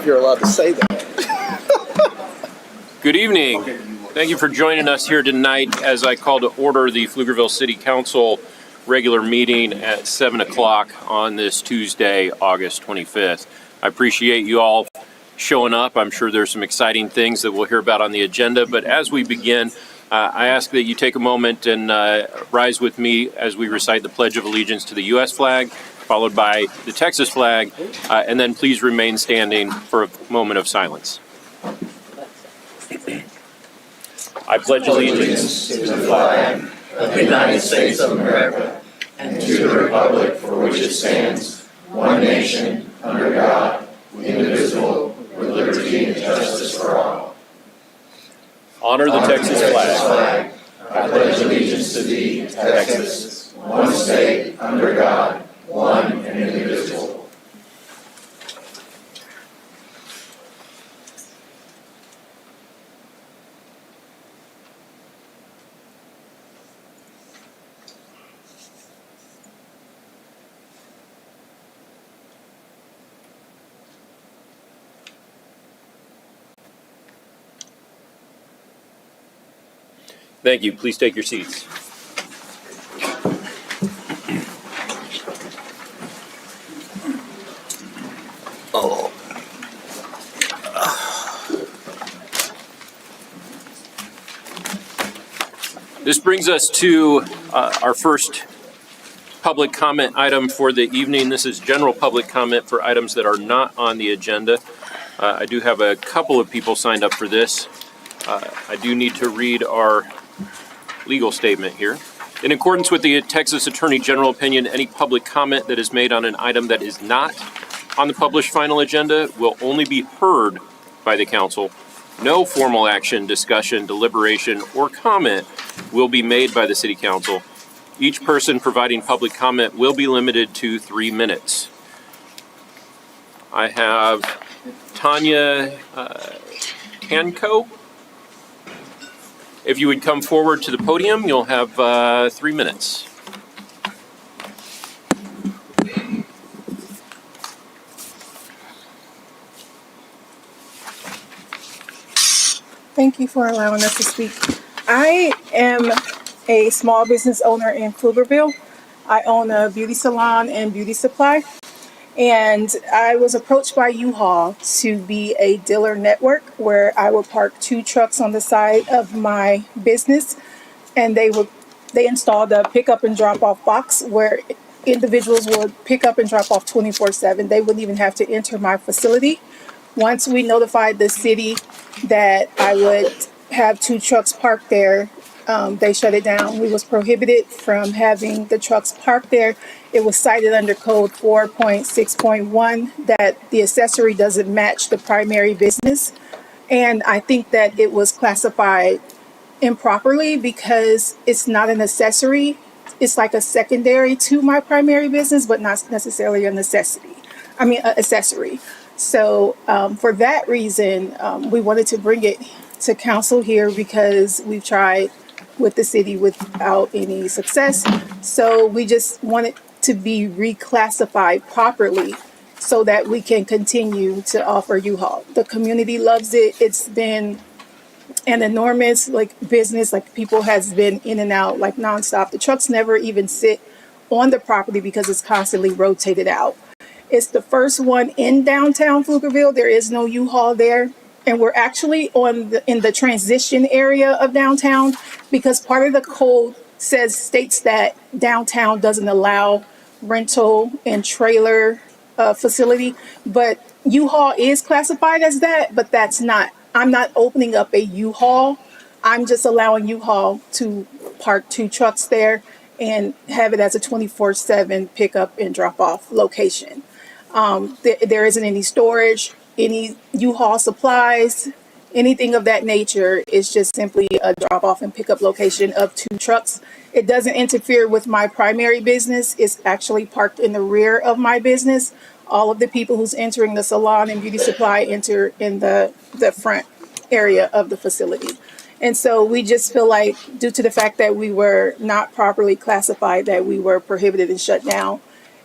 if you're allowed to say that. Good evening. Thank you for joining us here tonight as I call to order the Pflugerville City Council regular meeting at 7 o'clock on this Tuesday, August 25th. I appreciate you all showing up. I'm sure there's some exciting things that we'll hear about on the agenda, but as we begin, I ask that you take a moment and rise with me as we recite the Pledge of Allegiance to the U.S. flag, followed by the Texas flag, and then please remain standing for a moment of silence. I pledge allegiance to the flag of the United States of America and to the republic for which it stands, one nation, under God, indivisible, with liberty and justice for all. Honor the Texas flag. I pledge allegiance to thee, Texas, one state, under God, one and indivisible. Thank you. Please take your seats. This brings us to our first public comment item for the evening. This is general public comment for items that are not on the agenda. I do have a couple of people signed up for this. I do need to read our legal statement here. In accordance with the Texas Attorney General opinion, any public comment that is made on an item that is not on the published final agenda will only be heard by the council. No formal action, discussion, deliberation, or comment will be made by the City Council. Each person providing public comment will be limited to 3 minutes. I have Tanya Tanco. If you would come forward to the podium, you'll have 3 minutes. Thank you for allowing us to speak. I am a small business owner in Pflugerville. I own a beauty salon and beauty supply. And I was approached by U-Haul to be a dealer network where I would park 2 trucks on the side of my business, and they installed a pick up and drop off box where individuals would pick up and drop off 24/7. They wouldn't even have to enter my facility. Once we notified the city that I would have 2 trucks parked there, they shut it down. We was prohibited from having the trucks parked there. It was cited under code 4.6.1 that the accessory doesn't match the primary business. And I think that it was classified improperly because it's not an accessory. It's like a secondary to my primary business, but not necessarily an accessory. So for that reason, we wanted to bring it to council here because we've tried with the city without any success. So we just want it to be reclassified properly so that we can continue to offer U-Haul. The community loves it. It's been an enormous business, people has been in and out nonstop. The trucks never even sit on the property because it's constantly rotated out. It's the first one in downtown Pflugerville. There is no U-Haul there. And we're actually in the transition area of downtown because part of the code states that downtown doesn't allow rental and trailer facility, but U-Haul is classified as that, but that's not. I'm not opening up a U-Haul. I'm just allowing U-Haul to park 2 trucks there and have it as a 24/7 pickup and drop off location. There isn't any storage, any U-Haul supplies, anything of that nature. It's just simply a drop off and pickup location of 2 trucks. It doesn't interfere with my primary business. It's actually parked in the rear of my business. All of the people who's entering the salon and beauty supply enter in the front area of the facility. And so we just feel like due to the fact that we were not properly classified, that we were prohibited and shut down.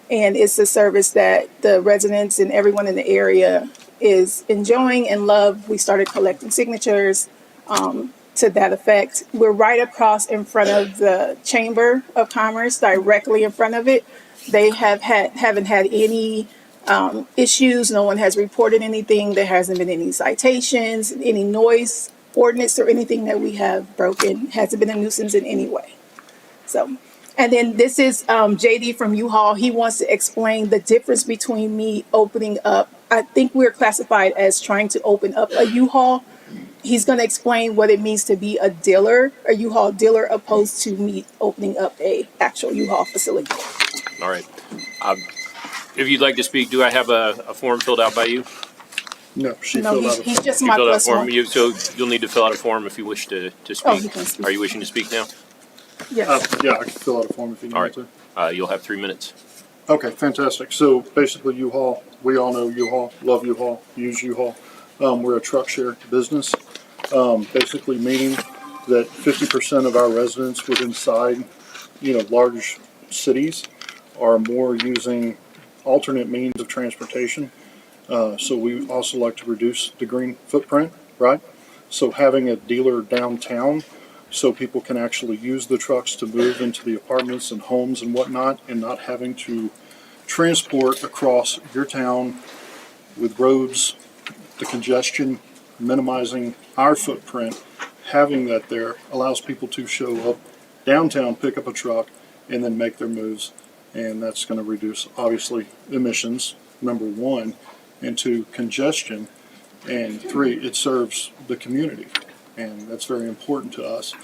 And it's a service that the residents and everyone in the area is enjoying and love. We started collecting signatures to that effect. We're right across in front of the Chamber of Commerce, directly in front of it. They haven't had any issues. No one has reported anything. There hasn't been any citations, any noise ordinance or anything that we have broken. Hasn't been a nuisance in any way. So, and then this is JD from U-Haul. He wants to explain the difference between me opening up. I think we're classified as trying to open up a U-Haul. He's going to explain what it means to be a dealer, a U-Haul dealer, opposed to me opening up a actual U-Haul facility. All right. If you'd like to speak, do I have a form filled out by you? No, she No, filled out he's just You my filled out a plus form. one. So you'll need to fill out a form if you wish to speak. Oh, he can speak. Are you wishing to speak now? Yes. yeah, I can fill out a form if you need All me right. to. You'll have 3 minutes. Okay, fantastic. So basically U-Haul, we all know U-Haul, love U-Haul, use U-Haul. We're a truck share business, basically meaning that 50% of our residents within large cities are more using alternate means of transportation. So we also like to reduce the green footprint, right? So having a dealer downtown so people can actually use the trucks to move into the apartments and homes and whatnot, and not having to transport across your town with roads, the congestion, minimizing our footprint. Having that there allows people to show up downtown, pick up a truck, and then make their moves. And that's going to reduce, obviously, emissions, number one, and two, congestion, and three, it serves the community. And that's very important to us.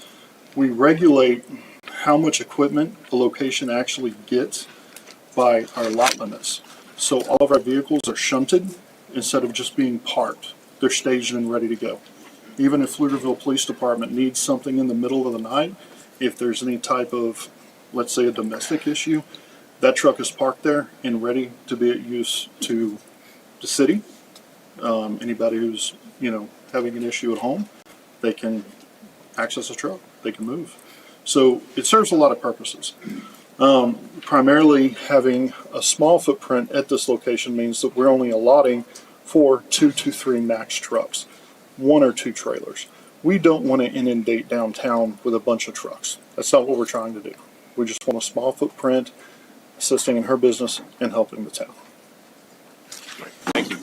We regulate how much equipment a location actually gets by our lot limits. So all of our vehicles are shunted instead of just being parked. They're staged and ready to go. Even if Pflugerville Police Department needs something in the middle of the night, if there's any type of, let's say, a domestic issue, that truck is parked there and ready to be of use to the city. Anybody who's, having an issue at home, they can access a truck, they can move. So it serves a lot of purposes. Primarily having a small footprint at this location means that we're only allotting for 2 to 3 max trucks, 1 or 2 trailers. We don't want to inundate downtown with a bunch of trucks. That's not what we're trying to do. We just want a small footprint, assisting in her business and helping the town. Thank you.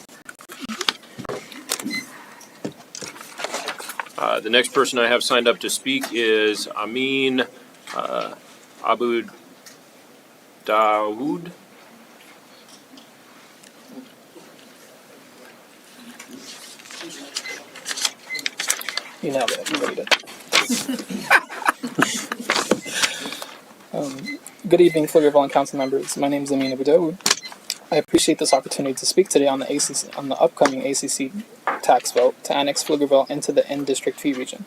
The next person I have signed up to speak is Amin Abu Dawood. You nailed it. You really did. Good evening, Pflugerville and council members. My name is Amin Abu Dawood. I appreciate this opportunity to speak today on the upcoming ACC tax vote to annex Pflugerville into the in-district fee region.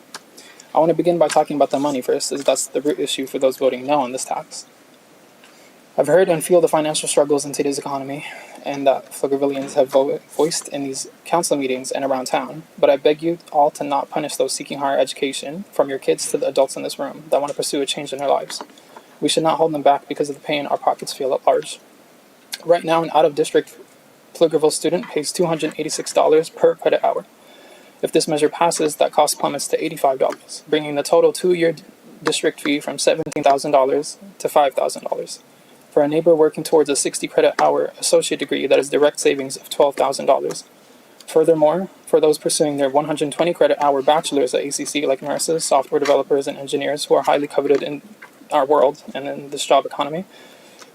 I want to begin by talking about the money first, as that's the root issue for those voting no on this tax. I've heard and feel the financial struggles in today's economy, and that Pflugervillians have voiced in these council meetings and around town, but I beg you all to not punish those seeking higher education, from your kids to the adults in this room, that want to pursue a change in their lives. We should not hold them back because of the pain our pockets feel at large. Right now, an out-of-district Pflugerville student pays $286 per credit hour. If this measure passes, that cost plummets to $85, bringing the total 2-year district fee from $17,000 to $5,000. For a neighbor working towards a 60 credit hour associate degree, that is direct savings of $12,000. Furthermore, for those pursuing their 120 credit hour bachelor's at ACC, like nurses, software developers, and engineers who are highly coveted in our world and in this job economy,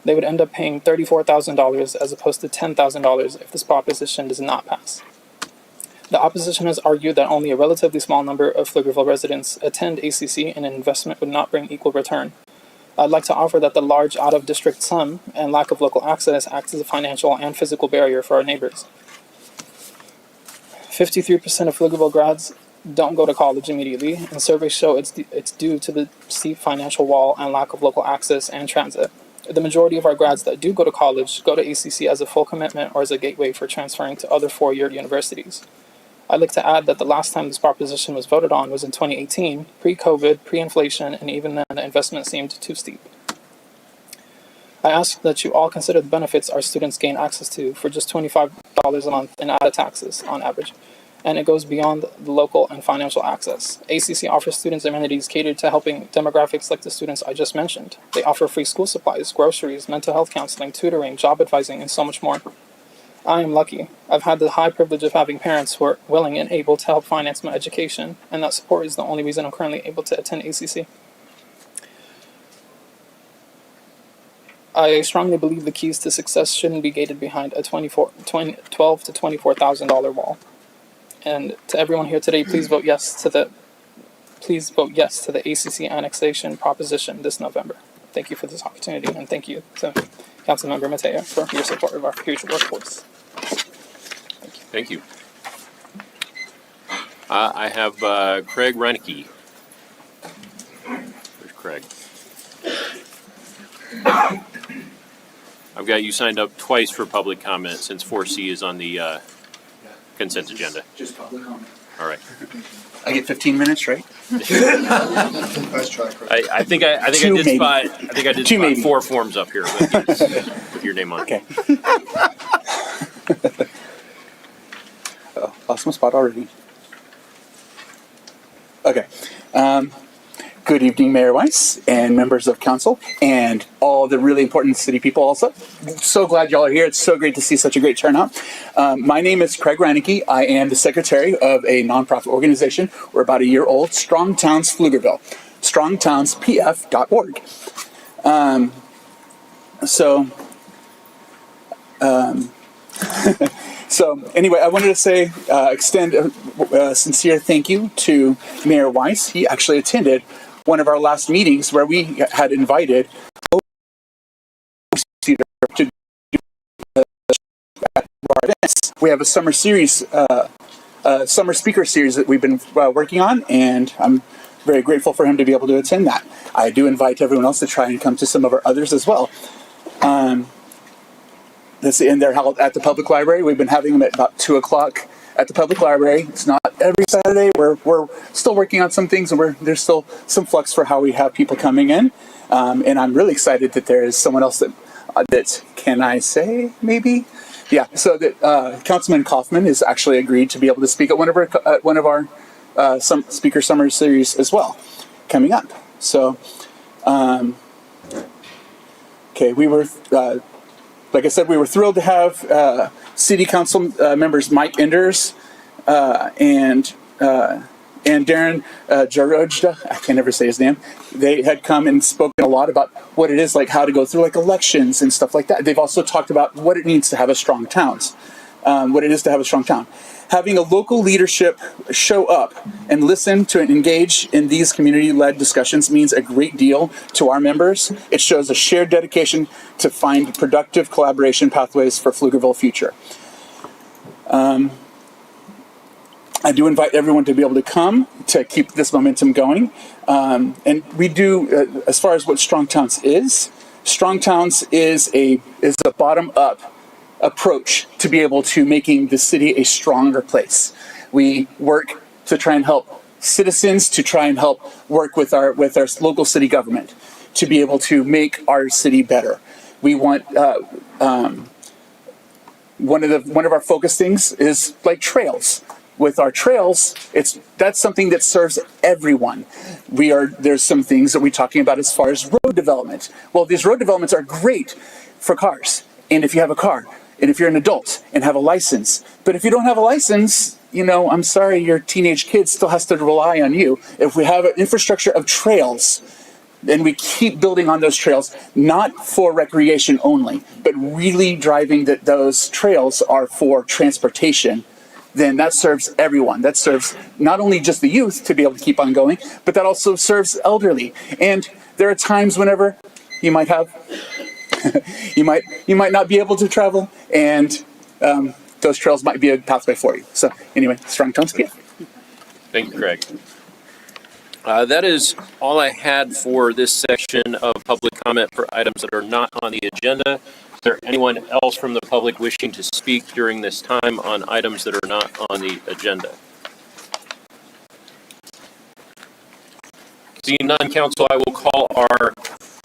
they would end up paying $34,000 as opposed to $10,000 if this proposition does not pass. The opposition has argued that only a relatively small number of Pflugerville residents attend ACC and an investment would not bring equal return. I'd like to offer that the large out-of-district sum and lack of local access acts as a financial and physical barrier for our neighbors. 53% of Pflugerville grads don't go to college immediately, and surveys show it's due to the steep financial wall and lack of local access and transit. The majority of our grads that do go to college go to ACC as a full commitment or as a gateway for transferring to other four-year universities. I'd like to add that the last time this proposition was voted on was in 2018, pre-COVID, pre-inflation, and even then the investment seemed too steep. I ask that you all consider the benefits our students gain access to for just $25 a month in added taxes on average, and it goes beyond the local and financial access. ACC offers students amenities catered to helping demographics like the students I just mentioned. They offer free school supplies, groceries, mental health counseling, tutoring, job advising, and so much more. I am lucky. I've had the high privilege of having parents who are willing and able to help finance my education, and that support is the only reason I'm currently able to attend ACC. I strongly believe the keys to success shouldn't be gated behind a $12,000 to $24,000 wall. And to everyone here today, please vote yes to the ACC annexation proposition this November. Thank you for this opportunity, and thank you to Councilmember Mateo for your support of our future workforce. Thank you. I have Craig Reinecke. Where's Craig? I've got you signed up twice for public comment since 4C is on the consent agenda. Just public comment. All right. I get 15 minutes, right? Nice try, Chris. I think I Two, did maybe. spot 2 maybe. 4 forms up here with your name on it. Okay. Oh, lost my spot already. Okay. Good evening, Mayor Weiss and members of council and all the really important city people also. So glad y'all are here. It's so great to see such a great turnout. My name is Craig Reinecke. I am the secretary of a nonprofit organization. We're about a year old, Strong Towns Pflugerville, strongtownspf.org. So anyway, I wanted to say, extend a sincere thank you to Mayor Weiss. He actually attended one of our last meetings where we had invited to do our events. We have a summer series, summer speaker series that we've been working on, and I'm very grateful for him to be able to attend that. I do invite everyone else to try and come to some of our others as well. They're held at the public library. We've been having them at about 2 o'clock at the public library. It's not every Saturday. We're still working on some things, and there's still some flux for how we have people coming in. And I'm really excited that there is someone else that can I say maybe? Yeah. So that Councilman Kaufman has actually agreed to be able to speak at one of our some speaker summer series as well, coming up. So, okay, we were. Like I said, we were thrilled to have City Council members Mike Enders and Darren Jarojda. I can never say his name. They had come and spoken a lot about what it is like, how to go through like elections and stuff like that. They've also talked about what it means to have a strong towns, what it is to have a strong town. Having a local leadership show up and listen to and engage in these community-led discussions means a great deal to our members. It shows a shared dedication to find productive collaboration pathways for Pflugerville future. I do invite everyone to be able to come to keep this momentum going. And we do, as far as what Strong Towns is a bottom-up approach to be able to making the city a stronger place. We work to try and help citizens, to try and help work with our local city government to be able to make our city better. We want one of our focus things is like trails. With our trails, that's something that serves everyone. There's some things that we're talking about as far as road development. Well, these road developments are great for cars, and if you have a car, and if you're an adult and have a license. But if you don't have a license, I'm sorry, your teenage kid still has to rely on you. If we have an infrastructure of trails, then we keep building on those trails, not for recreation only, but really driving that those trails are for transportation, then that serves everyone. That serves not only just the youth to be able to keep on going, but that also serves elderly. And there are times whenever you might have you might not be able to travel, and those trails might be a pathway for you. So anyway, Strong Towns PF. Thank you, Craig. That is all I had for this section of public comment for items that are not on the agenda. Is there anyone else from the public wishing to speak during this time on items that are not on the agenda? Seeing none, council, I will call our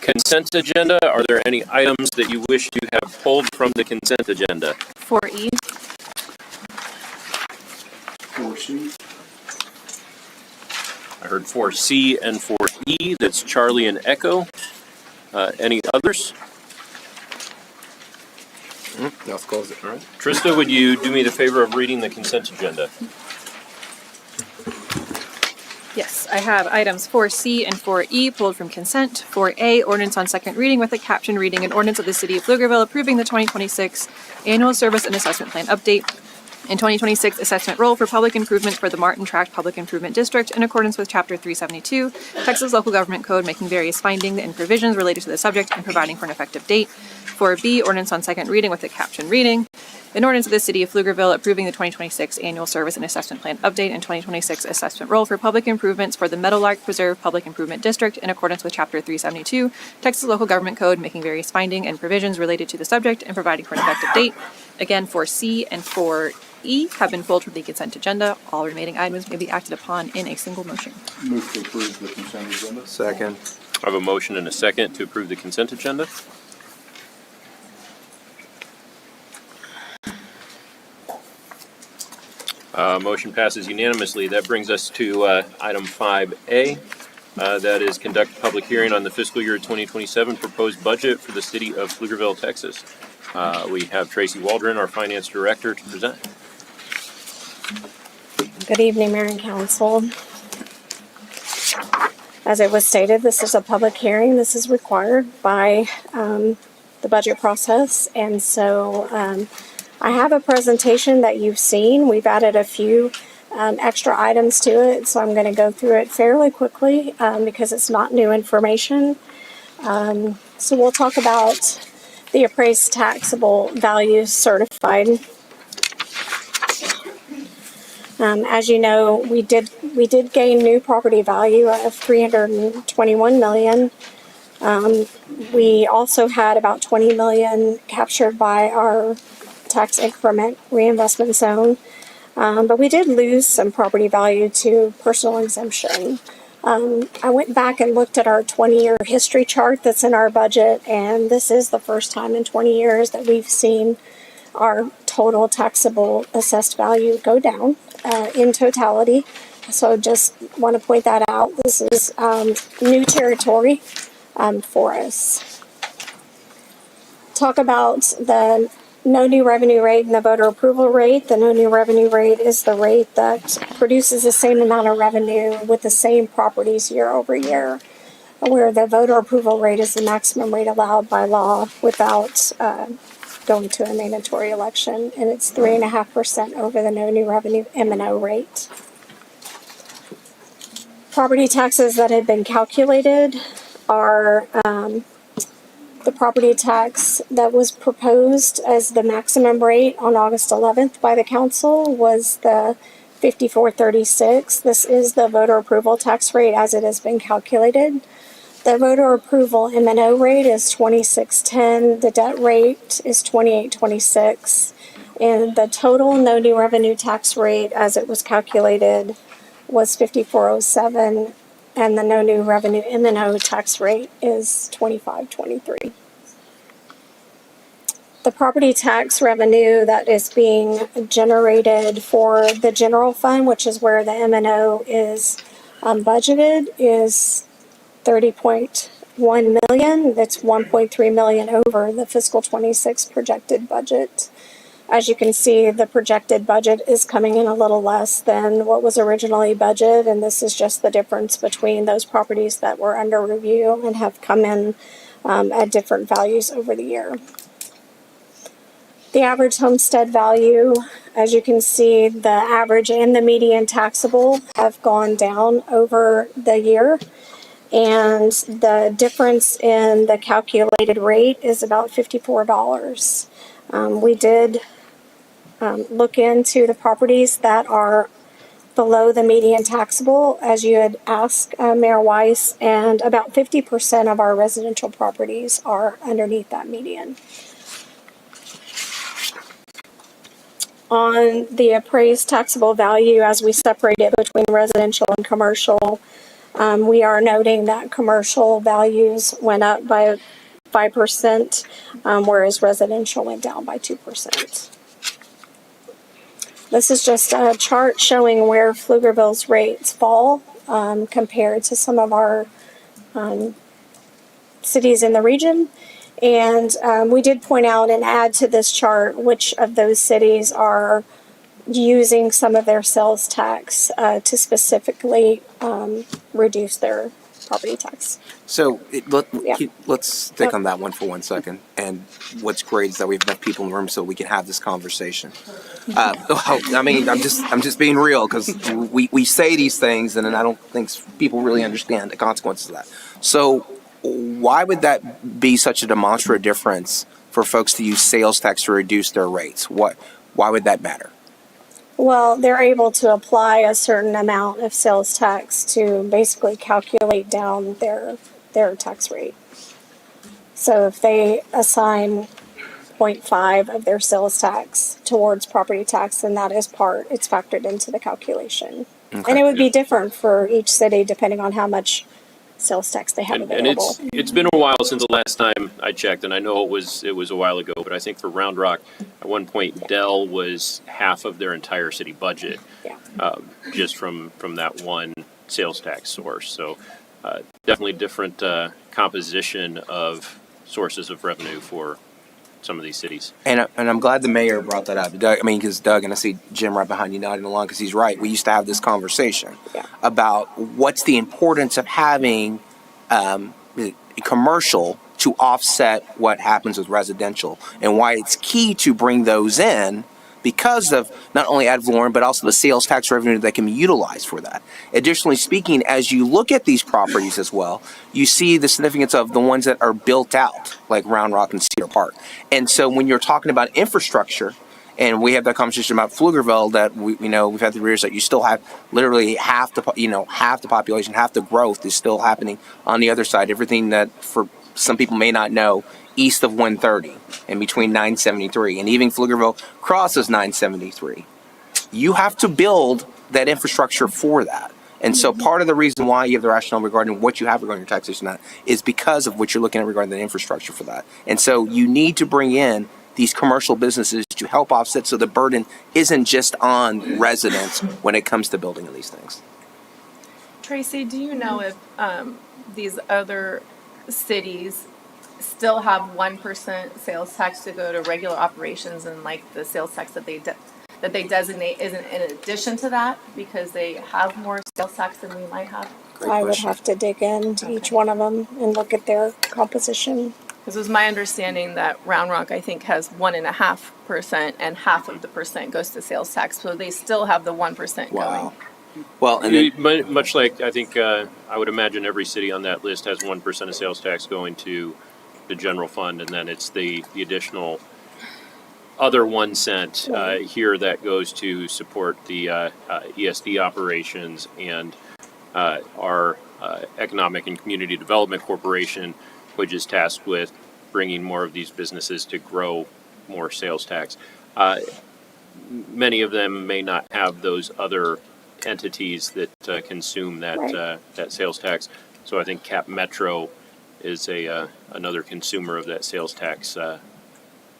consent agenda. Are there any items that you wish to have pulled from the consent agenda? 4E. 4C. I heard 4C and 4E. That's Charlie and Echo. Any others? Let's close it. All right. Trista, would you do me the favor of reading the consent agenda? Yes, I have items 4C and 4E pulled from consent. 4A, ordinance on second reading with a caption reading an ordinance of the City of Pflugerville approving the 2026 Annual Service and Assessment Plan Update and 2026 Assessment Roll for Public Improvements for the Martin Tract Public Improvement District in accordance with Chapter 372, Texas Local Government Code, making various findings and provisions related to the subject and providing for an effective date. 4B, ordinance on second reading with a caption reading an ordinance of the City of Pflugerville approving the 2026 Annual Service and Assessment Plan Update and 2026 Assessment Roll for Public Improvements for the Meadowlark Preserve Public Improvement District in accordance with Chapter 372, Texas Local Government Code, making various findings and provisions related to the subject and providing for an effective date. Again, 4C and 4E have been pulled from the consent agenda. All remaining items may be acted upon in a single motion. Move to approve the consent agenda. Second. I have a motion and a second to approve the consent agenda. Motion passes unanimously. That brings us to item 5A. That is conduct a public hearing on the fiscal year 2027 proposed budget for the city of Pflugerville, Texas. We have Tracy Waldron, our finance director, to present. Good evening, Mayor and Council. As it was stated, this is a public hearing. This is required by the budget process. And so I have a presentation that you've seen. We've added a few extra items to it. So I'm going to go through it fairly quickly because it's not new information. So we'll talk about the appraised taxable values certified. As you know, we did gain new property value of $321 million. We also had about $20 million captured by our tax increment reinvestment zone, but we did lose some property value to personal exemption. I went back and looked at our 20-year history chart that's in our budget, and this is the first time in 20 years that we've seen our total taxable assessed value go down in totality. So just want to point that out. This is new territory for us. Talk about the no new revenue rate and the voter approval rate. The no new revenue rate is the rate that produces the same amount of revenue with the same properties year over year, where the voter approval rate is the maximum rate allowed by law without going to a mandatory election, and it's 3.5% over the no new revenue M&O rate. Property taxes that had been calculated are the property tax that was proposed as the maximum rate on August 11th by the council was the $54.36. This is the voter approval tax rate as it has been calculated. The voter approval M&O rate is $26.10. The debt rate is $28.26. And the total no new revenue tax rate as it was calculated was $54.07. And the no new revenue M&O tax rate is $25.23. The property tax revenue that is being generated for the general fund, which is where the M&O is budgeted, is $30.1 million. That's $1.3 million over the fiscal 26 projected budget. As you can see, the projected budget is coming in a little less than what was originally budgeted, and this is just the difference between those properties that were under review and have come in at different values over the year. The average homestead value, as you can see, the average and the median taxable have gone down over the year. And the difference in the calculated rate is about $54. We did look into the properties that are below the median taxable, as you had asked Mayor Weiss, and about 50% of our residential properties are underneath that median. On the appraised taxable value, as we separate it between residential and commercial, we are noting that commercial values went up by 5%, whereas residential went down by 2%. This is just a chart showing where Pflugerville's rates fall compared to some of our cities in the region. And we did point out and add to this chart which of those cities are using some of their sales tax to specifically reduce their property tax. So Yeah. let's stick on that one for 1 second. And what's great is that we have enough people in the room so we can have this conversation. I mean, I'm just being real, because we say these things and then I don't think people really understand the consequences of that. So why would that be such a demonstrable difference for folks to use sales tax to reduce their rates? Why would that matter? Well, they're able to apply a certain amount of sales tax to basically calculate down their tax rate. So if they assign 0.5 of their sales tax towards property tax, then that is it's factored into the calculation. Okay. And it would be different for each city depending on how much sales tax they have And available. it's been a while since the last time I checked, and I know it was a while ago, but I think for Round Rock, at one point, Dell was half of their entire city budget, Yeah. just from that one sales tax source. So definitely different composition of sources of revenue for some of these cities. And I'm glad the mayor brought that up. Doug, because Doug, and I see Jim right behind you nodding along, because he's right. We used to have this conversation about what's the importance of having commercial to offset what happens with residential, and why it's key to bring those in, because of not only ad valorem, but also the sales tax revenue that can be utilized for that. Additionally speaking, as you look at these properties as well, you see the significance of the ones that are built out, like Round Rock and Cedar Park. And so when you're talking about infrastructure, and we have that conversation about Pflugerville, that we've had the years that you still have literally half the population, half the growth is still happening on the other side. Everything that for some people may not know, east of 130 and between 973, and even Pflugerville crosses 973. You have to build that infrastructure for that. And so part of the reason why you have the rationale regarding what you have regarding your taxation on that is because of what you're looking at regarding the infrastructure for that. And so you need to bring in these commercial businesses to help offset, so the burden isn't just on residents when it comes to building these things. Tracy, do you know if these other cities still have 1% sales tax to go to regular operations, and like the sales tax that they designate isn't in addition to that because they have more sales tax than we might have? I would have to dig into each one of them and look at their composition. This was my understanding that Round Rock, I think, has 1.5%, and half of the percent goes to sales tax. So they still have the 1% going. Well, and then, Much like I think I would imagine every city on that list has 1% of sales tax going to the general fund, and then it's the additional other 1 cent here that goes to support the ESD operations and our Economic and Community Development Corporation, which is tasked with bringing more of these businesses to grow more sales tax. Many of them may not have those other entities that consume that that sales tax. So I think Cap Metro is another consumer of that sales tax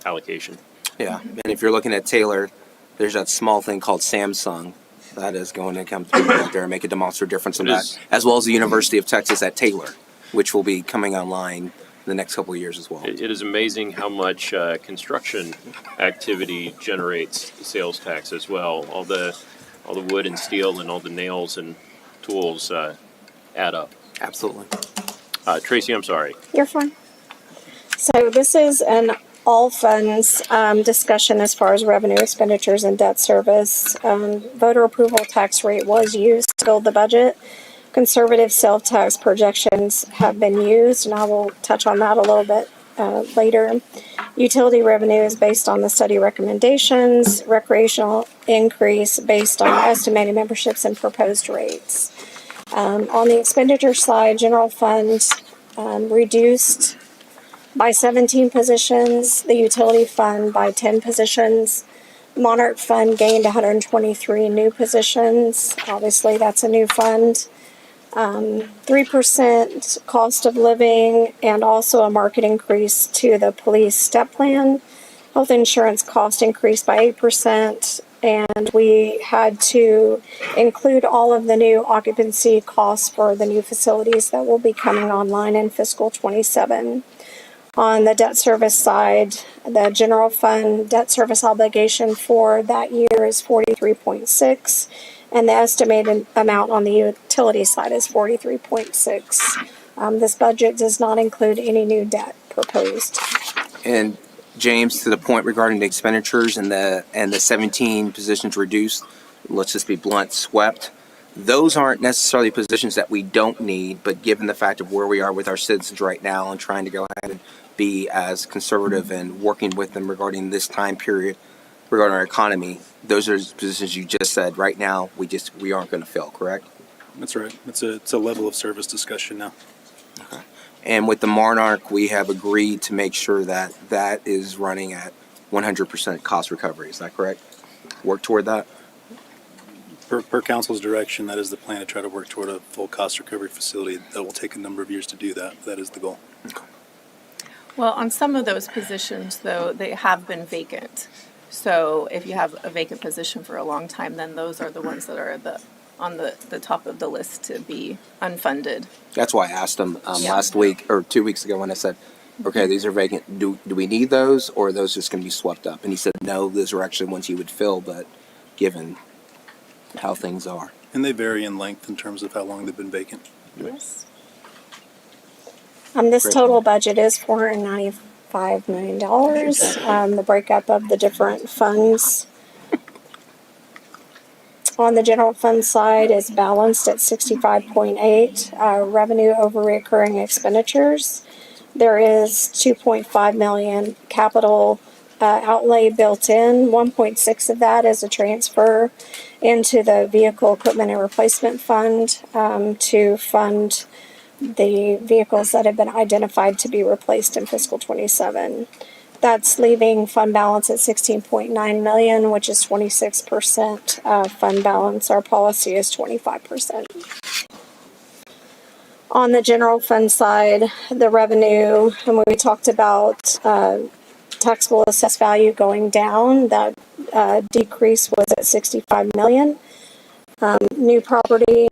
allocation. yeah, and if you're looking at Taylor, there's that small thing called Samsung that is going to come through out there and make a demonstrable difference in that, as well as the University of Texas at Taylor, which will be coming online the next couple of years as well. It is amazing how much construction activity generates sales tax as well. All the wood and steel and all the nails and tools add up. Absolutely. Tracy, I'm sorry. You're fine. So this is an all funds discussion as far as revenue, expenditures, and debt service. Voter approval tax rate was used to build the budget. Conservative sales tax projections have been used, and I will touch on that a little bit later. Utility revenue is based on the study recommendations. Recreational increase based on estimated memberships and proposed rates. On the expenditure side, general fund reduced by 17 positions, the utility fund by 10 positions. Monarch Fund gained 123 new positions. Obviously, that's a new fund. 3% cost of living, and also a market increase to the police step plan. Health insurance cost increased by 8%, and we had to include all of the new occupancy costs for the new facilities that will be coming online in fiscal 27. On the debt service side, the general fund debt service obligation for that year is 43.6, and the estimated amount on the utility side is 43.6. This budget does not include any new debt proposed. And James, to the point regarding the expenditures and the 17 positions reduced, let's just be blunt, swept. Those aren't necessarily positions that we don't need, but given the fact of where we are with our citizens right now and trying to go ahead and be as conservative and working with them regarding this time period, regarding our economy, those are positions you just said right now we aren't going to fill, correct? That's right. It's a level of service discussion now. Okay. And with the Monarch, we have agreed to make sure that that is running at 100% cost recovery. Is that correct? Work toward that? Per council's direction, that is the plan, to try to work toward a full cost recovery facility. That will take a number of years to do that. That is the goal. Okay. Well, on some of those positions, though, they have been vacant. So if you have a vacant position for a long time, then those are the ones that are on the top of the list to be unfunded. That's why I asked him Yeah. last week or 2 weeks ago when I said, okay, these are vacant. Do we need those, or are those just going to be swept up? And he said, no, those are actually ones he would fill, but given how things are. And they vary in length in terms of how long they've been vacant. Yes. This Great. total budget is $495 million. The breakup of the different funds. On the general fund side is balanced at 65.8. Revenue over recurring expenditures. There is 2.5 million capital outlay built in. 1.6 of that is a transfer into the vehicle equipment and replacement fund to fund the vehicles that have been identified to be replaced in fiscal 27. That's leaving fund balance at 16.9 million, which is 26% of fund balance. Our policy is 25%. On the general fund side, the revenue, and we talked about taxable assessed value going down, that decrease was at 65 million. New property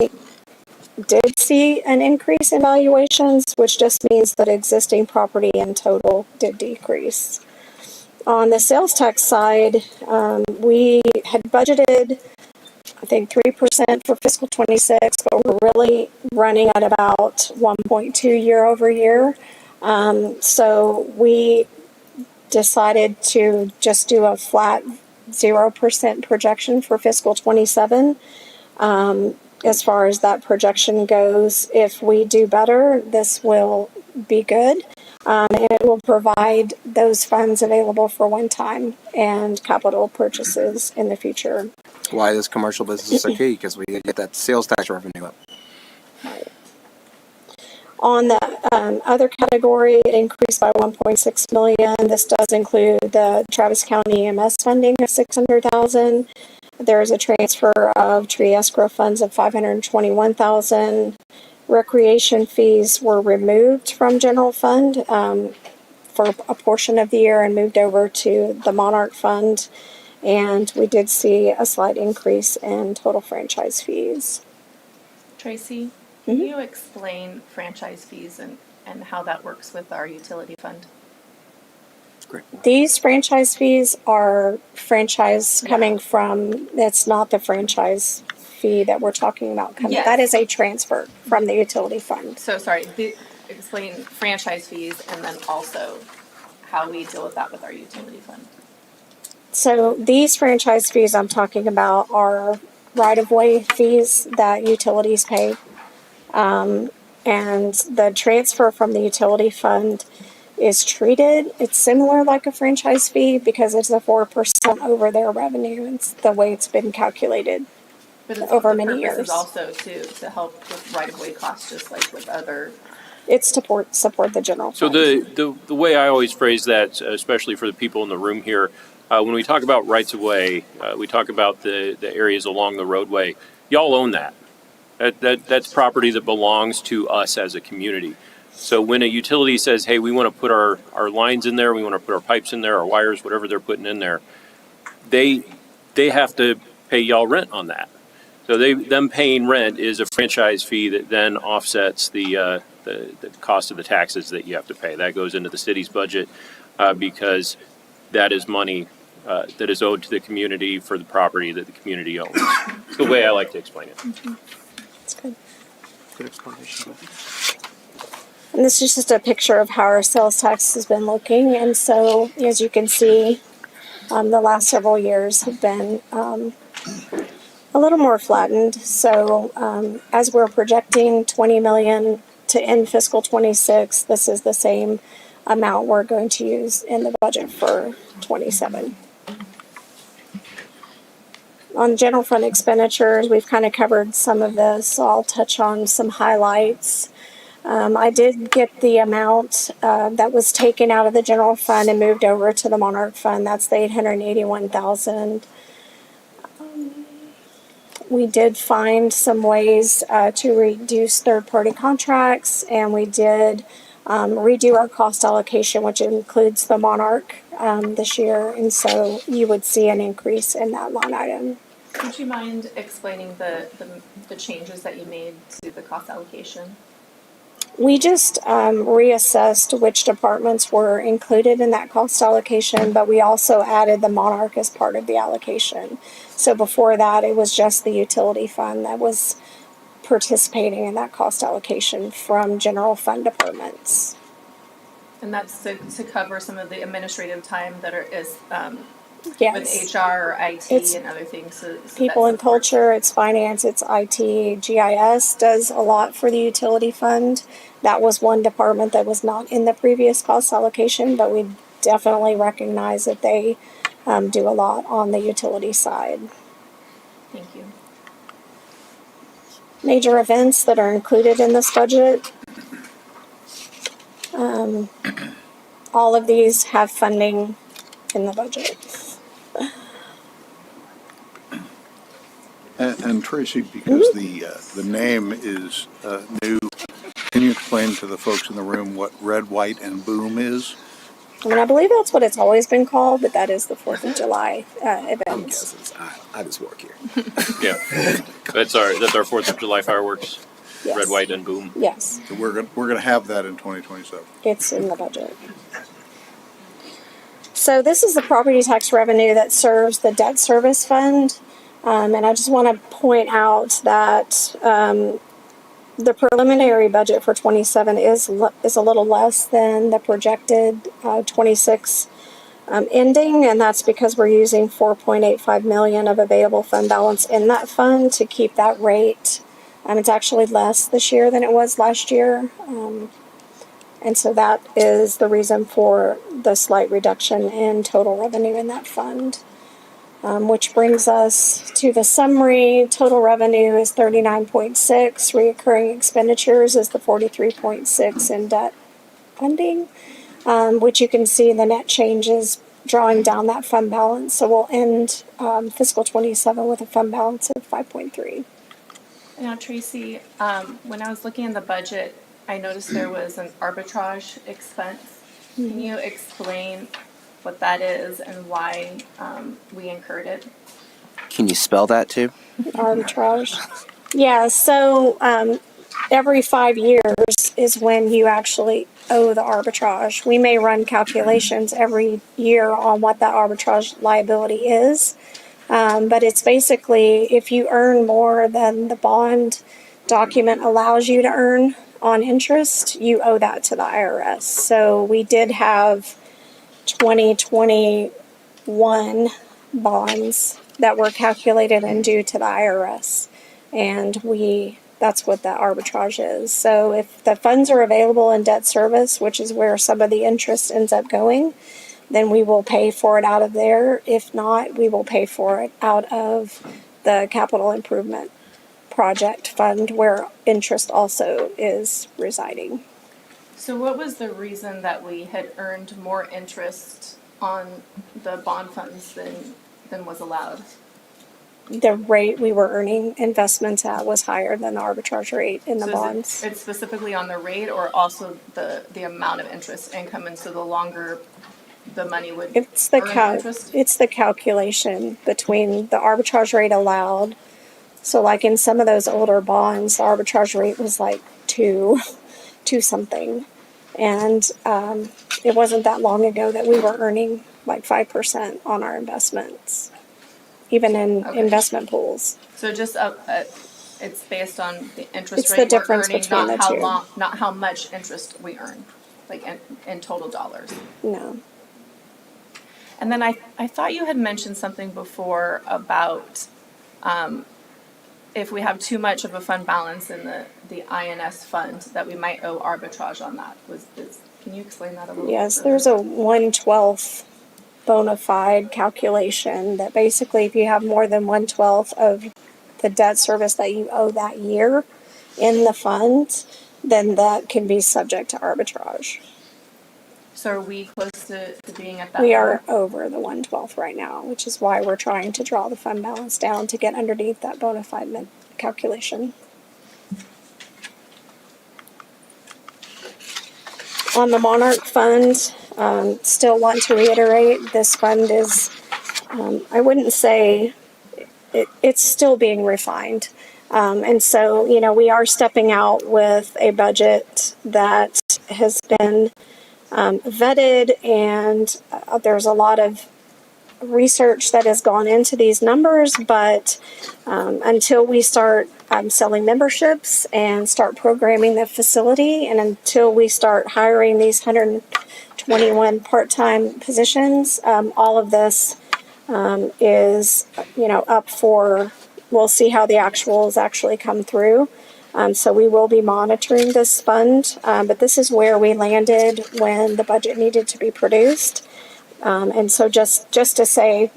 did see an increase in valuations, which just means that existing property in total did decrease. On the sales tax side, we had budgeted, I think, 3% for fiscal 26, but we're really running at about 1.2 year over year. So we decided to just do a flat 0% projection for fiscal 27. As far as that projection goes, if we do better, this will be good. And it will provide those funds available for one-time and capital purchases in the future. Why this commercial business is key, because we get that sales tax revenue up. On the other category, it increased by 1.6 million. This does include the Travis County EMS funding of 600,000. There is a transfer of tree escrow funds of 521,000. Recreation fees were removed from general fund for a portion of the year and moved over to the Monarch Fund. And we did see a slight increase in total franchise fees. Tracy, can you explain franchise fees and how that works with our utility fund? These franchise fees are franchise coming from, it's not the franchise fee that we're talking about coming. Yes. That is a transfer from the utility fund. So sorry, explain franchise fees and then also how we deal with that with our utility fund. So these franchise fees I'm talking about are right-of-way fees that utilities pay. And the transfer from the utility fund is treated, it's similar like a franchise fee because it's a 4% over their revenue. It's the way it's been calculated over many years. The purpose is also to help with right-of-way costs, just like with other. It's to support the general So fund. the way I always phrase that, especially for the people in the room here, when we talk about rights of way, we talk about the areas along the roadway. Y'all own that. That's property that belongs to us as a community. So when a utility says, hey, we want to put our lines in there, we want to put our pipes in there, our wires, whatever they're putting in there, they they have to pay y'all rent on that. So them paying rent is a franchise fee that then offsets the cost of the taxes that you have to pay. That goes into the city's budget because that is money that is owed to the community for the property that the community owns. It's the way I like to explain it. That's good. Good explanation. And this is just a picture of how our sales tax has been looking. And so, as you can see, the last several years have been a little more flattened. So, as we're projecting 20 million to end fiscal 26, this is the same amount we're going to use in the budget for 27. On general fund expenditures, we've kind of covered some of this, so I'll touch on some highlights. I did get the amount that was taken out of the general fund and moved over to the Monarch Fund. That's the $881,000. We did find some ways to reduce third-party contracts, and we did redo our cost allocation, which includes the Monarch this year, and so you would see an increase in that line item. Would you mind explaining the changes that you made to the cost allocation? We just reassessed which departments were included in that cost allocation, but we also added the Monarch as part of the allocation. So before that, it was just the utility fund that was participating in that cost allocation from general fund departments. And that's to cover some of the administrative time that is Yes. with HR or IT It's and other things. So people that and supports- culture, it's finance, it's IT, GIS does a lot for the utility fund. That was one department that was not in the previous cost allocation, but we definitely recognize that they do a lot on the utility side. Thank you. Major events that are included in this budget. All of these have funding in the budget. And Tracy, because the name is new, can you explain to the folks in the room what red, white, and boom is? I mean, I believe that's what it's always been called, but that is the 4th of July event. I just work here. Yeah, that's our 4th of July fireworks. Yes. Red, white, and boom. Yes, So we're gonna have that in 2027. it's in the budget. So this is the property tax revenue that serves the debt service fund. And I just want to point out that the preliminary budget for 27 is a little less than the projected 26 ending, and that's because we're using 4.85 million of available fund balance in that fund to keep that rate. It's actually less this year than it was last year. And so that is the reason for the slight reduction in total revenue in that fund. Which brings us to the summary. Total revenue is 39.6. Reoccurring expenditures is the 43.6 in debt funding, which you can see the net changes drawing down that fund balance. So we'll end fiscal 27 with a fund balance of 5.3. Now, Tracy, when I was looking in the budget, I noticed there was an arbitrage expense. Can you explain what that is and why we incurred it? Can you spell that too? Arbitrage. Yeah, so every 5 years is when you actually owe the arbitrage. We may run calculations every year on what that arbitrage liability is, but it's basically if you earn more than the bond document allows you to earn on interest, you owe that to the IRS. So we did have 2021 bonds that were calculated and due to the IRS. And that's what that arbitrage is. So if the funds are available in debt service, which is where some of the interest ends up going, then we will pay for it out of there. If not, we will pay for it out of the capital improvement project fund where interest also is residing. So what was the reason that we had earned more interest on the bond funds than was allowed? The rate we were earning investments at was higher than the arbitrage rate in the So bonds. it's specifically on the rate or also the amount of interest income, and so the longer the money would It's the earn interest? it's the calculation between the arbitrage rate allowed. So like in some of those older bonds, the arbitrage rate was like two something. And it wasn't that long ago that we were earning like 5% on our investments, even in Okay. investment pools. So just it's based on the interest It's rate the we're difference earning, between not the how two. long, not how much interest we earn, like in total dollars. No. And then I thought you had mentioned something before about if we have too much of a fund balance in the INS fund, that we might owe arbitrage on that. Can you explain that a little bit? Yes, further? there's a 1/12 bona fide calculation that basically if you have more than 1/12 of the debt service that you owe that year in the fund, then that can be subject to arbitrage. So are we close to being at that? We level? are over the 1/12 right now, which is why we're trying to draw the fund balance down to get underneath that bona fide calculation. On the Monarch Fund, still want to reiterate, this fund is, I wouldn't say, it's still being refined. And so, we are stepping out with a budget that has been vetted, and there's a lot of research that has gone into these numbers, but until we start selling memberships and start programming the facility, and until we start hiring these 121 part-time positions, all of this is, up for, we'll see how the actuals actually come through. So we will be monitoring this fund, but this is where we landed when the budget needed to be produced. And so just to say,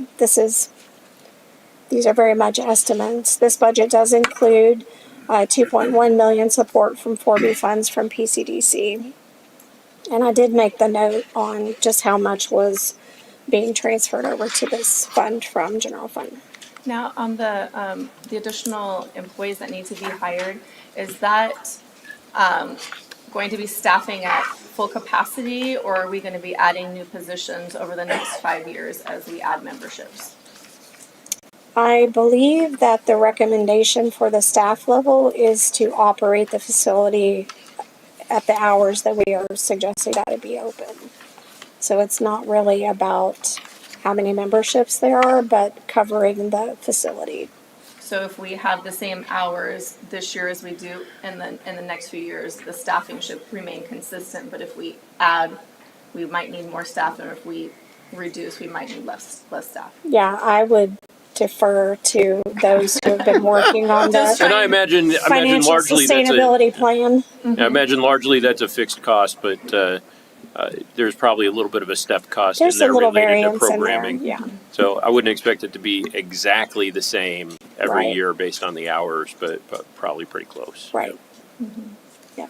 these are very much estimates. This budget does include 2.1 million support from 4B funds from PCDC. And I did make the note on just how much was being transferred over to this fund from general fund. Now, on the additional employees that need to be hired, is that going to be staffing at full capacity, or are we going to be adding new positions over the next 5 years as we add memberships? I believe that the recommendation for the staff level is to operate the facility at the hours that we are suggesting that it be open. So it's not really about how many memberships there are, but covering the facility. So if we have the same hours this year as we do in the next few years, the staffing should remain consistent. But if we add, we might need more staff, and if we reduce, we might need less staff. Yeah, I would defer to those who have been working on the And I imagine financial largely sustainability plan. I imagine largely that's a fixed cost, but there's probably a little bit of a step cost There's in there a little related to variance in there, programming. yeah. So I wouldn't expect it to be exactly the same every Right. year based on the hours, but probably pretty close. Right. Yep.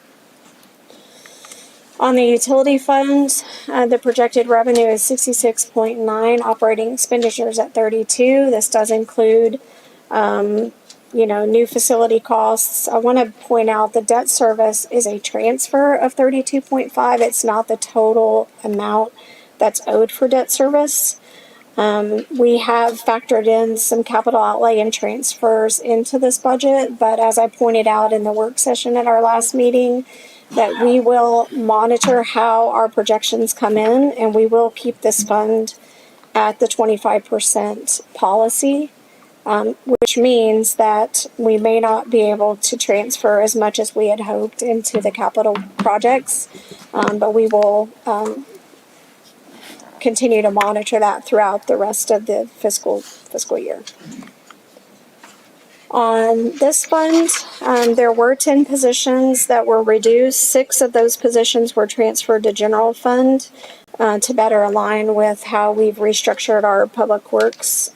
On the utility funds, the projected revenue is 66.9, operating expenditures at 32. This does include, new facility costs. I want to point out the debt service is a transfer of 32.5. It's not the total amount that's owed for debt service. We have factored in some capital outlay and transfers into this budget, but as I pointed out in the work session at our last meeting, that we will monitor how our projections come in, and we will keep this fund at the 25% policy, which means that we may not be able to transfer as much as we had hoped into the capital projects, but we will continue to monitor that throughout the rest of the fiscal year. On this fund, there were 10 positions that were reduced. 6 of those positions were transferred to general fund to better align with how we've restructured our public works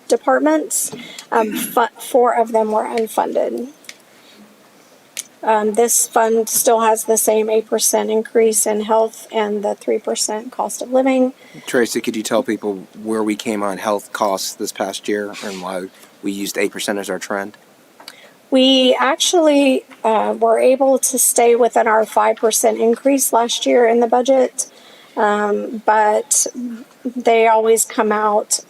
departments. 4 of them were unfunded. This fund still has the same 8% increase in health and the 3% cost of living. Tracy, could you tell people where we came on health costs this past year and why we used 8% as our trend? We actually were able to stay within our 5% increase last year in the budget. But they always come out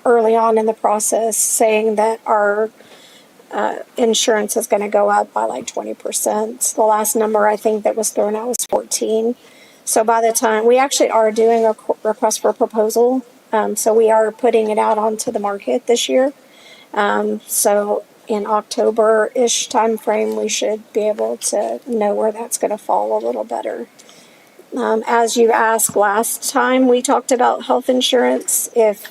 early on in the process saying that our insurance is going to go up by like 20%. The last number I think that was thrown out was 14. So by the time we actually are doing a request for proposal, so we are putting it out onto the market this year. So in October-ish timeframe, we should be able to know where that's going to fall a little better. As you asked last time, we talked about health insurance. If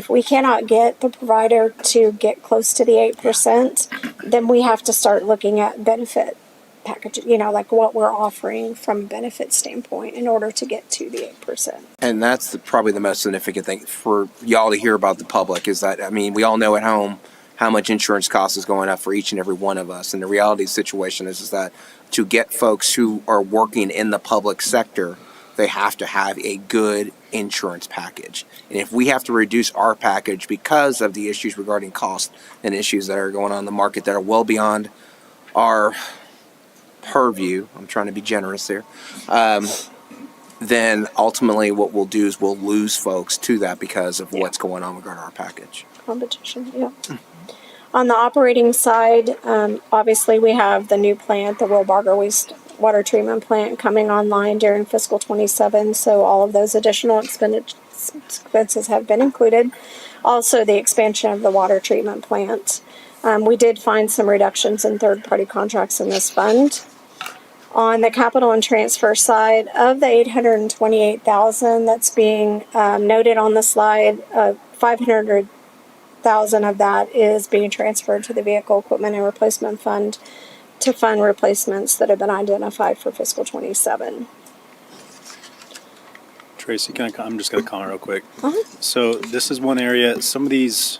we cannot get the provider to get close to the 8%, then we have to start looking at benefit package, like what we're offering from a benefit standpoint in order to get to the 8%. And that's probably the most significant thing for y'all to hear about the public is that, we all know at home how much insurance cost is going up for each and every one of us. And the reality of the situation is that to get folks who are working in the public sector, they have to have a good insurance package. And if we have to reduce our package because of the issues regarding cost and issues that are going on in the market that are well beyond our purview, I'm trying to be generous here, then ultimately what we'll do is we'll lose folks to that because of what's going on regarding our package. Competition, yeah. On the operating side, obviously we have the new plant, the Wilbarger wastewater treatment plant coming online during fiscal 27. So all of those additional expenses have been included. Also the expansion of the water treatment plant. We did find some reductions in third-party contracts in this fund. On the capital and transfer side, of the $828,000 that's being noted on the slide, $500,000 of that is being transferred to the vehicle equipment and replacement fund to fund replacements that have been identified for fiscal 27. Tracy, I'm just going to comment real quick. So this is one area, some of these,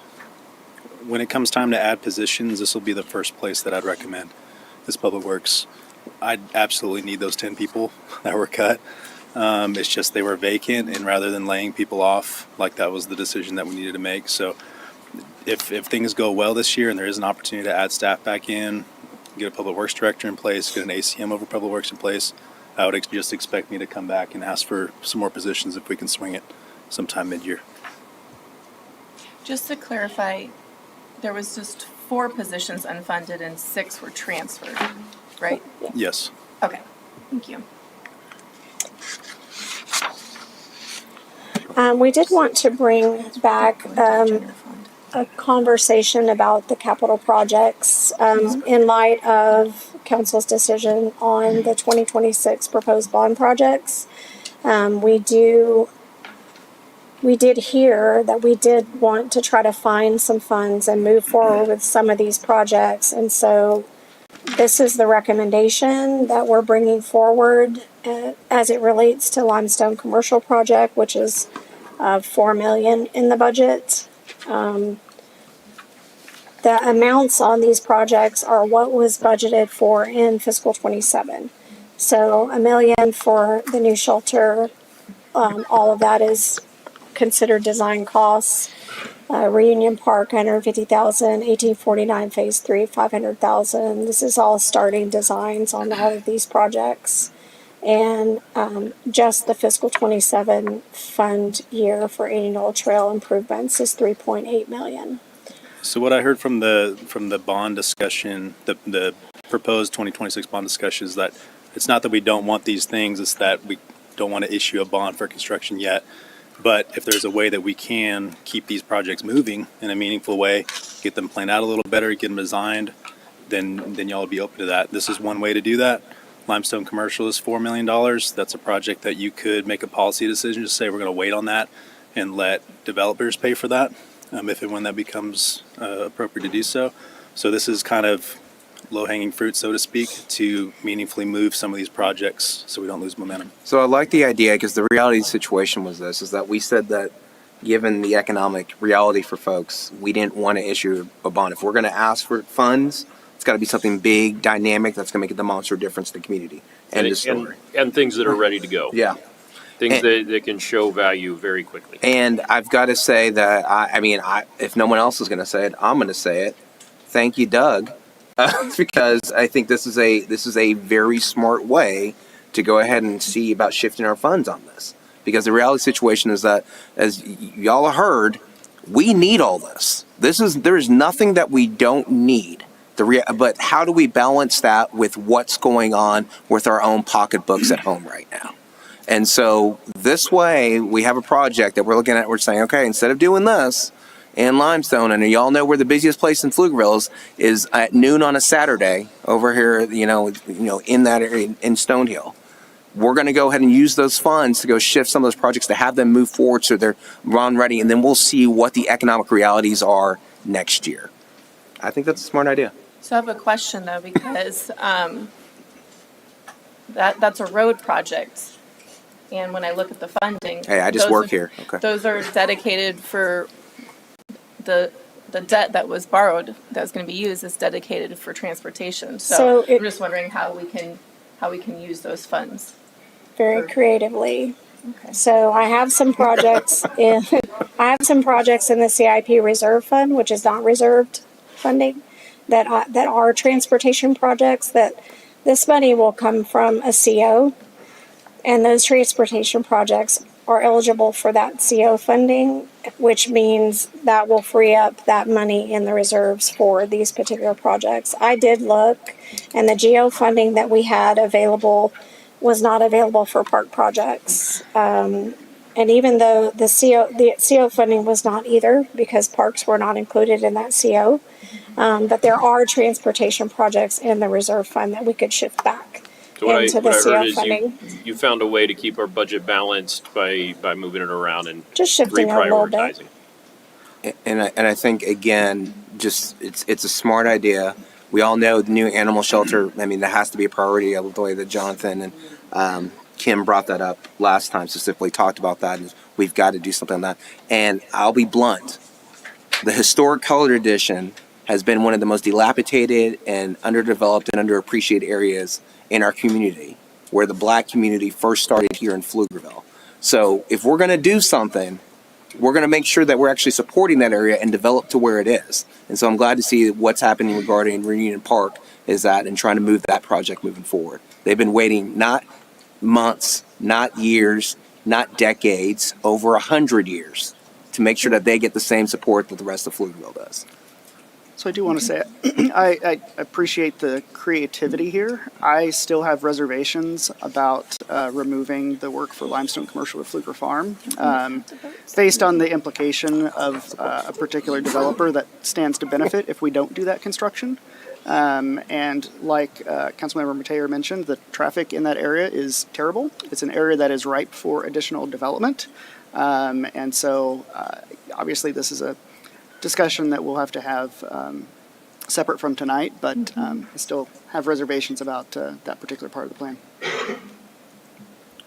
when it comes time to add positions, this will be the first place that I'd recommend is Public Works. I absolutely need those 10 people that were cut. It's just they were vacant, and rather than laying people off, like that was the decision that we needed to make. So if things go well this year and there is an opportunity to add staff back in, get a Public Works director in place, get an ACM over Public Works in place, I would just expect me to come back and ask for some more positions if we can swing it sometime mid-year. Just to clarify, there was just 4 positions unfunded and 6 were transferred, right? Yes. Okay, thank you. We did want to bring back a conversation about the capital projects in light of council's decision on the 2026 proposed bond projects. We did hear that we did want to try to find some funds and move forward with some of these projects. And so this is the recommendation that we're bringing forward as it relates to Limestone Commercial Project, which is $4 million in the budget. The amounts on these projects are what was budgeted for in fiscal 27. So $1 million for the new shelter. All of that is considered design costs. Reunion Park, $150,000. 1849 Phase 3, $500,000. This is all starting designs on all of these projects. And just the fiscal 27 fund year for annual trail improvements is $3.8 million. So what I heard from the bond discussion, the proposed 2026 bond discussion, is that it's not that we don't want these things, it's that we don't want to issue a bond for construction yet. But if there's a way that we can keep these projects moving in a meaningful way, get them planned out a little better, get them designed, then y'all would be open to that. This is one way to do that. Limestone Commercial is $4 million. That's a project that you could make a policy decision to say we're going to wait on that and let developers pay for that if and when that becomes appropriate to do so. So this is kind of low-hanging fruit, so to speak, to meaningfully move some of these projects so we don't lose momentum. So I like the idea because the reality of the situation was this, is that we said that given the economic reality for folks, we didn't want to issue a bond. If we're going to ask for funds, it's got to be something big, dynamic, that's going to make a demonstrable difference to the community. End of story. And things that are ready to go. Yeah. Things that can show value very quickly. And I've got to say that, if no one else is going to say it, I'm going to say it. Thank you, Doug. Because I think this is a very smart way to go ahead and see about shifting our funds on this. Because the reality situation is that, as y'all heard, we need all this. There is nothing that we don't need. But how do we balance that with what's going on with our own pocketbooks at home right now? And so this way, we have a project that we're looking at. We're saying, okay, instead of doing this in Limestone, and y'all know where the busiest place in Pflugerville is at noon on a Saturday over here, in that area in Stonehill. We're going to go ahead and use those funds to go shift some of those projects to have them move forward so they're run ready, and then we'll see what the economic realities are next year. I think that's a smart idea. So I have a question though, because that's a road project, and when I look at the funding, Hey, I just work here. Okay. Those are dedicated for the debt that was borrowed that's going to be used is dedicated for transportation. So I'm just wondering how we can use those funds. Very creatively. Okay. So I have some projects in the CIP reserve fund, which is not reserved funding, that are transportation projects. That this money will come from a CO, and those transportation projects are eligible for that CO funding, which means that will free up that money in the reserves for these particular projects. I did look, and the GO funding that we had available was not available for park projects. And even though the CO funding was not either, because parks were not included in that CO, but there are transportation projects in the reserve fund that we could shift back. So what I heard is funding. you found a way to keep our budget balanced by moving it around and Just shifting a little bit. reprioritizing. And I think, again, just it's a smart idea. We all know the new animal shelter, I mean, that has to be a priority. I love the way that Jonathan and Kim brought that up last time, specifically talked about that, and we've got to do something on that. And I'll be blunt. The historic colored edition has been one of the most dilapidated and underdeveloped and underappreciated areas in our community, where the black community first started here in Pflugerville. So if we're going to do something, we're going to make sure that we're actually supporting that area and develop to where it is. And so I'm glad to see what's happening regarding Reunion Park is that, and trying to move that project moving forward. They've been waiting not months, not years, not decades, over 100 years to make sure that they get the same support that the rest of Pflugerville does. So I do want to say, I appreciate the creativity here. I still have reservations about removing the work for Limestone Commercial to Pfluger Farm, based on the implication of a particular developer that stands to benefit if we don't do that construction. And like Councilmember Mateer mentioned, the traffic in that area is terrible. It's an area that is ripe for additional development. And so obviously this is a discussion that we'll have to have separate from tonight, but I still have reservations about that particular part of the plan.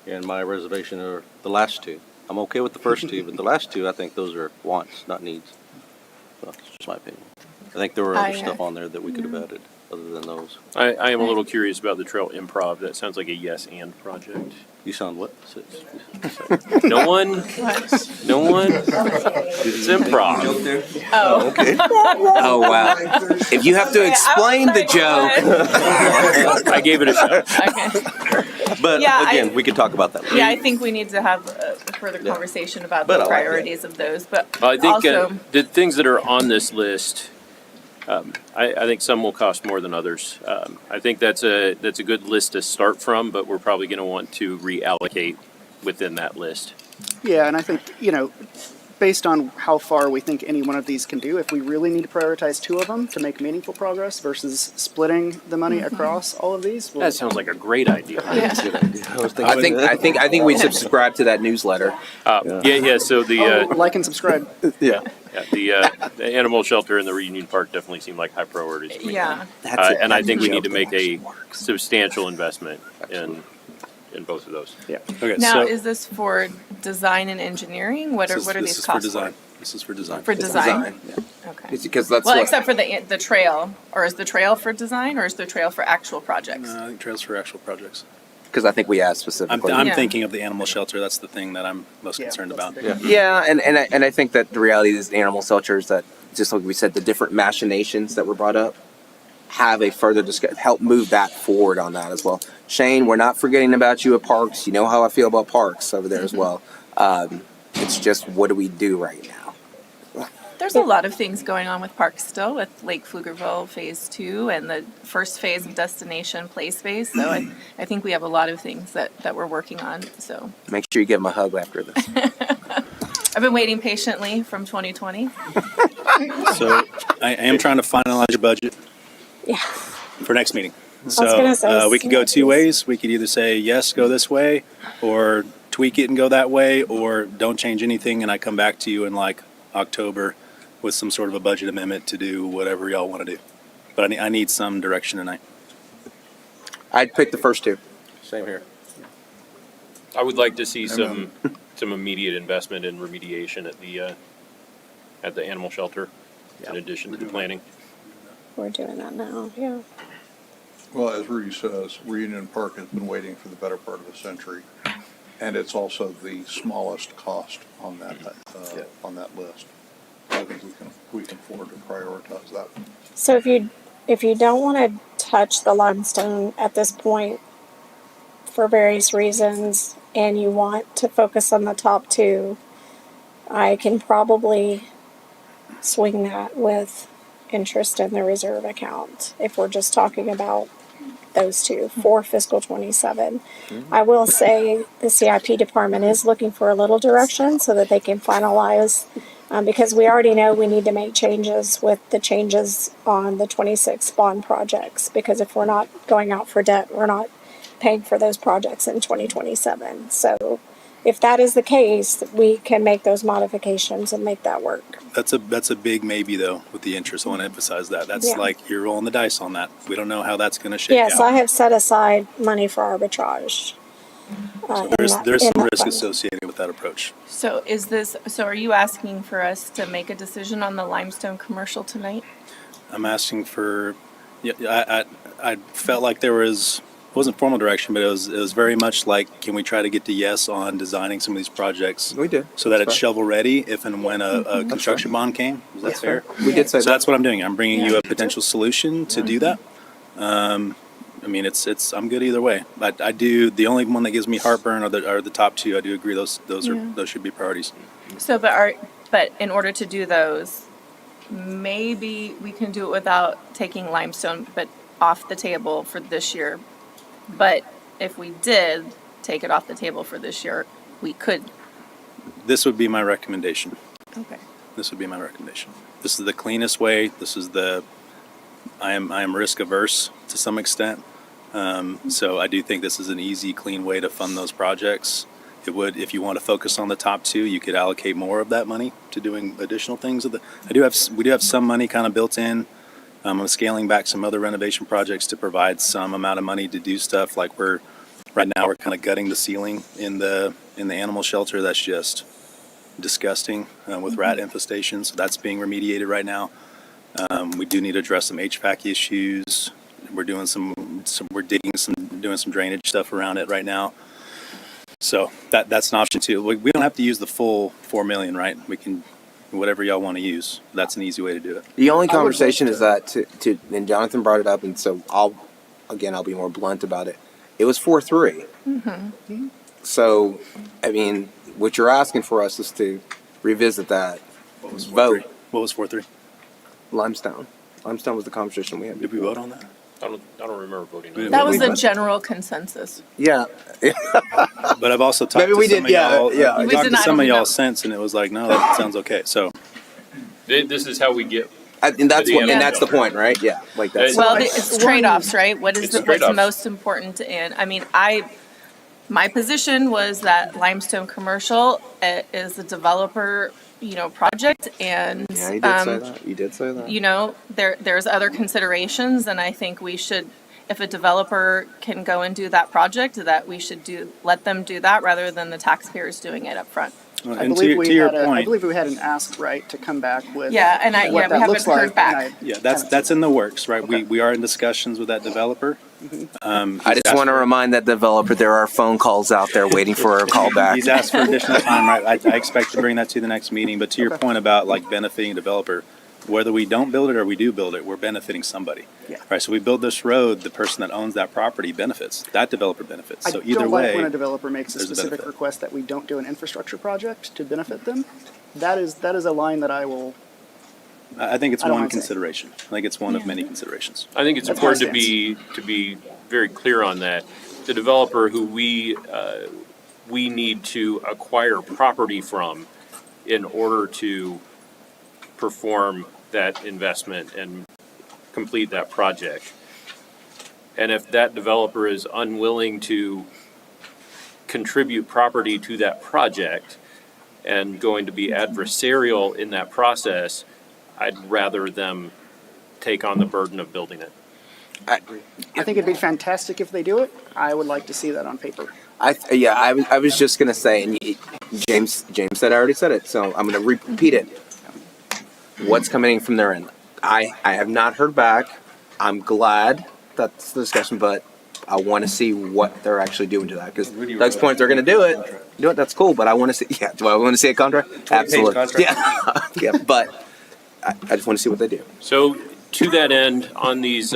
And my reservation are the last two. I'm okay with the first two, but the last two, I think those are wants, not needs. Well, that's just my opinion. I think there were other stuff on there that we could have added other than those. I am a little curious about the Trail Improv. That sounds like a yes and project. You sound what? No one? No one? It's improv. Oh, okay. Oh, wow. If you have to explain the joke. I gave it a shot. okay. But Yeah, again, we could talk about that later. Yeah, I think we need to have a further conversation about But I the like it. priorities of those, but I think also, the things that are on this list, I think some will cost more than others. I think that's a good list to start from, but we're probably going to want to reallocate within that list. Yeah, and I think, based on how far we think any one of these can do, if we really need to prioritize two of them to make meaningful progress versus splitting the money across all of these. That sounds like a great idea. I think we subscribe to that newsletter. Yeah. So like and subscribe. Yeah. the animal shelter and the Reunion Park definitely seem like high priorities to me. yeah. And I think we need to make a substantial investment in both of those. Yeah. Okay, Now, so is this for design and engineering? What are this these is for costs design. This is for design. For design? Yeah. Okay. It's because that's Well, what, except for the trail, or is the trail for design, or is the trail for actual projects? I think trails for actual projects. because I think we asked I'm specifically. Yeah. thinking of the animal shelter. That's the thing that I'm most concerned that's about. the big one. Yeah, and I think that the reality is the animal shelters that, just like we said, the different machinations that were brought up, have a further discussion, help move that forward on that as well. Shane, we're not forgetting about you at Parks. You know how I feel about Parks over there as well. It's just, what do we do right now? There's a lot of things going on with parks still, with Lake Pflugerville Phase 2 and the first phase of Destination Play Space. So I think we have a lot of things that we're working on. So Make sure you give him a hug after this. I've been waiting patiently from 2020. So I am trying to finalize your budget Yeah. for next meeting. I was gonna say, We could go two ways. We could either say, yes, go this way, or tweak it and go that way, or don't change anything and I come back to you in like October with some sort of a budget amendment to do whatever y'all want to do. But I need some direction tonight. I'd pick the first two. Same here. I would like to see some immediate investment in remediation at the animal shelter, in addition to the planning. We're doing that now, yeah. Well, as Rudy says, Reunion Park has been waiting for the better part of a century, and it's also the smallest cost on that list. I think we can afford to prioritize that. So if you don't want to touch the limestone at this point for various reasons, and you want to focus on the top two, I can probably swing that with interest in the reserve account if we're just talking about those two for fiscal 27. I will say the CIP department is looking for a little direction so that they can finalize, because we already know we need to make changes with the changes on the 26 bond projects, because if we're not going out for debt, we're not paying for those projects in 2027. So if that is the case, we can make those modifications and make that work. That's a big maybe though with the interest. I want to emphasize that. That's Yeah. like you're rolling the dice on that. We don't know how that's going to shake Yes, out. I have set aside money for arbitrage. There's some risk fund. associated with that approach. So are you asking for us to make a decision on the limestone commercial tonight? I'm asking for. Yeah, I felt like there wasn't formal direction, but it was very much like, can we try to get to yes on designing some of these projects? We did. So that That's it's fine. shovel ready if and when a construction bond came. Is that fair? We did say So that. that's what I'm doing. I'm bringing you a potential solution to do that. I mean, I'm good either way. But I do. The only one that gives me heartburn are the top two. I do agree. Those should be priorities. So, but in order to do those, maybe we can do it without taking limestone, but off the table for this year. But if we did take it off the table for this year, we could. This would be my recommendation. Okay. This would be my recommendation. This is the cleanest way. This is I am risk averse to some extent. So I do think this is an easy, clean way to fund those projects. It would, if you want to focus on the top two, you could allocate more of that money to doing additional things. We do have some money kind of built in. I'm scaling back some other renovation projects to provide some amount of money to do stuff like right now we're kind of gutting the ceiling in the animal shelter. That's just disgusting with rat infestation. So that's being remediated right now. We do need to address some HVAC issues. We're doing doing some drainage stuff around it right now. So that's an option too. We don't have to use the full $4 million, right? We can, whatever y'all want to use. That's an easy way to do it. The only conversation is that and Jonathan brought it up, and so I'll be more blunt about it. It was 4-3. Mm-hmm. So, I mean, what you're asking for us is to revisit that. What was 4-3? Vote. What was 4-3? Limestone. Limestone was the conversation we had. Did we vote on that? I don't remember voting on That was the general consensus. Yeah. But I've also talked Maybe to we some did, of y'all. yeah. I We talked did to not some of know. y'all since, and it was like, no, that sounds okay. So This is how we get. And that's Yeah. the point, right? Yeah. Like that's. Well, it's trade-offs, right? What's trade-offs. most important? And I mean, my position was that limestone commercial is a developer, project, and Yeah, you did say that. You did say that. there's other considerations, and I think we should, if a developer can go and do that project, that we should let them do that rather than the taxpayers doing it up front. I and believe to your I point, believe we had an ask right to come back with. Yeah, and what we that haven't looks heard like, back. and yeah, that's in the works, right? Okay. We are in discussions with that developer. I just want to remind that developer there are phone calls out there waiting for a call back. He's asked for additional time, right? I expect to bring that to the next meeting. But to your point about like benefiting a developer, whether we don't build it or we do build it, we're benefiting somebody. Yeah. Right, so we build this road, the person that owns that property benefits, that developer benefits. So I either don't way. like when a developer makes a there's a specific benefit. request that we don't do an infrastructure project to benefit them. That is a line that I will. I think it's I don't one mind saying. consideration. I think it's one of many considerations. I think it's That's my important to be very clear on that. The developer who we need to acquire property from in order to perform that investment and complete that project. And if that developer is unwilling to contribute property to that project and going to be adversarial in that process, I'd rather them take on the burden of building it. I think it'd be fantastic if they do it. I would like to see that on paper. I was just gonna say, and James said I already said it, so I'm gonna repeat it. What's coming from their end? I have not heard back. I'm glad that's the discussion, but I want to see what they're actually doing to that. Because Doug's point, they're going to do it. That's cool. But I want to see. Yeah, do I want to see a contract? Absolutely. contract? Yeah, yeah. But I just want to see what they do. So to that end, on these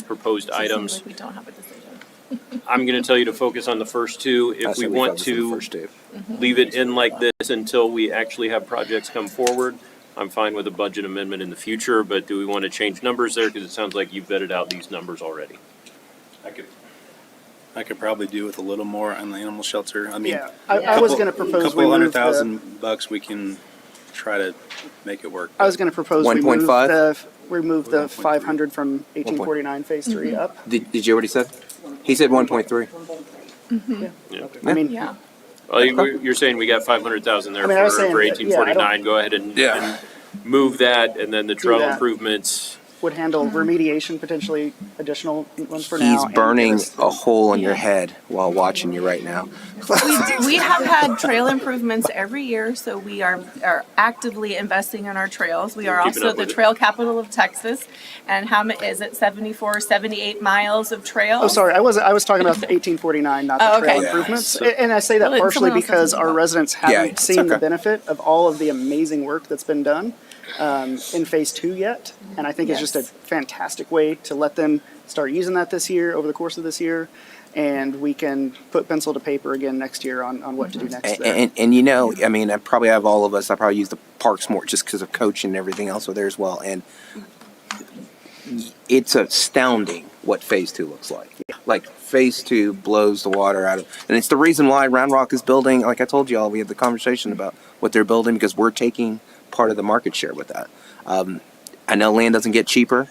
proposed items, Like we don't have a decision. I'm going to tell you to focus on the first two. If we want to leave it in like this until we actually have projects come forward, I'm fine with a budget amendment in the future, but do we want to change numbers there? Because it sounds like you've vetted out these numbers already. I could probably do with a little more on the animal shelter. I mean, Yeah, I was going to propose we couple move the. $100,000 we can try to make it work. I was going to propose we 1.5? move the 500 from 1849 Phase 3 up. Did you already said? He said 1.3. Yeah. I mean, Yeah. Well, you're saying we got 500,000 there I mean, I was for saying that, 1849. Go ahead and move that, and then the trail that. improvements. would handle remediation, potentially additional ones for now. He's and burning give us- a hole in your head while watching you right now. We have had trail improvements every year, so we are actively investing in our trails. We are Keeping also up the with it. trail capital of Texas. And how many, is it 74, 78 miles of trails? Oh, sorry, I was talking about the 1849, not the Oh, trail okay. improvements. Yeah, And I say that Well, partially someone else because has our something residents Yeah, haven't it's seen the okay. benefit of all of the amazing work that's been done in Phase 2 yet. And I think it's just a Yes. fantastic way to let them start using that this year, over the course of this year. And we can put pencil to paper again next year on what to do next there. And you know, I mean, I probably have all of us. I probably use the parks more just because of coaching and everything else over there as well. And it's astounding what Phase 2 looks like. Like Phase 2 blows the water out of, and it's the reason why Round Rock is building. Like I told you all, we had the conversation about what they're building because we're taking part of the market share with that. I know land doesn't get cheaper.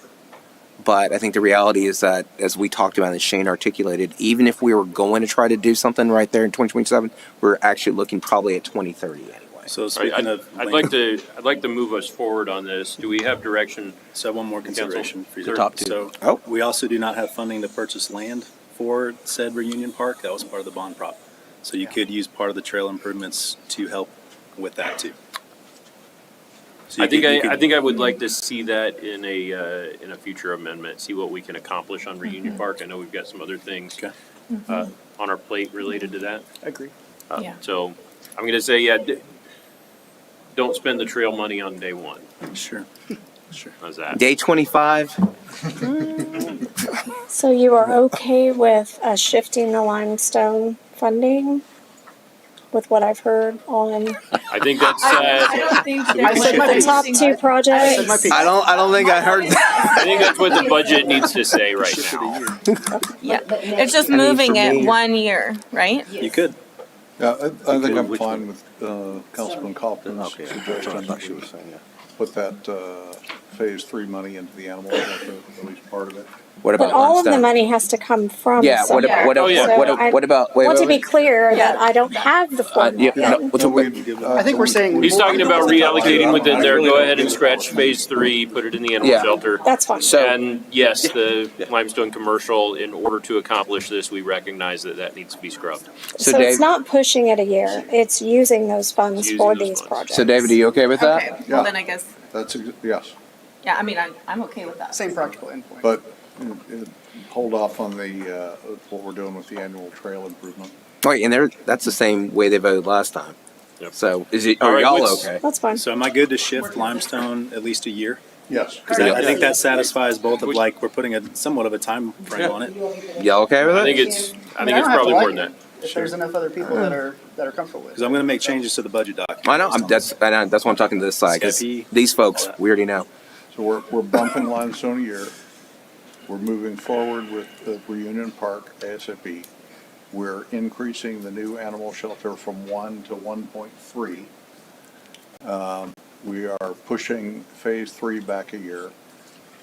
But I think the reality is that, as we talked about and Shane articulated, even if we were going to try to do something right there in 2027, we're actually looking probably at 2030 anyway. So All right, speaking of, I'd like to move us forward on this. Do we have direction? so one more consideration for you. The top two. So Oh. we also do not have funding to purchase land for said reunion park. That was part of the bond prop. So you could use part of the trail improvements to help with that too. So I you could- think I would like to see that in a future amendment. See what we can accomplish on Reunion Park. I know we've got some other things Okay. on our plate related to that. Agree. Yeah. So I'm going to say, don't spend the trail money on day one. Sure. Sure. How's that? Day 25, So you are okay with shifting the limestone funding with what I've heard on I think that's. I don't think I said my the piece. top two projects? my piece. I don't think I heard that. I think that's what the budget needs to say right now. Yeah, it's just moving it 1 year, right? You could. Yeah, I think I'm Which fine with Councilman Kaufman's Okay. suggestion I that thought she we was saying, yeah. put that Phase 3 money into the animal shelter, at least part of it. What about But all of the limestone? money has to come from Yeah. What somewhere. about Oh, yeah. what about? Wait, Want to wait, be clear that I don't have the yeah, formula. no, what's I think we're saying. He's talking about reallocating within there. Go ahead and scratch Phase 3, put it in the animal Yeah. shelter. That's fine. So- And yes, the limestone commercial, in order to accomplish this, we recognize that needs to be scrubbed. So So Dave- it's not pushing it a year, it's using those funds Using for those these funds. projects. So David, are you okay with that? Okay, Yeah. well then I guess, That's, yes, yeah, I mean, I'm okay with that. Same practical endpoint. but hold off on what we're doing with the annual trail improvement. Wait, and that's the same way they voted last time. Yep. So All are right, y'all what's- okay? That's fine. So am I good to shift limestone at least a year? Yes. Because I think that satisfies both of like, we're putting somewhat of a time frame on it. Y'all okay with I it? think it's I don't have probably to more like than it that. if there's enough other people that are comfortable with Because it. I'm going to make changes to the budget document. I know. That's why I'm talking to this side. 'Cause SCIP, these folks, all that. we already know. So we're bumping limestone a year. We're moving forward with the Reunion Park ASAP. We're increasing the new animal shelter from 1 to 1.3. We are pushing phase 3 back a year.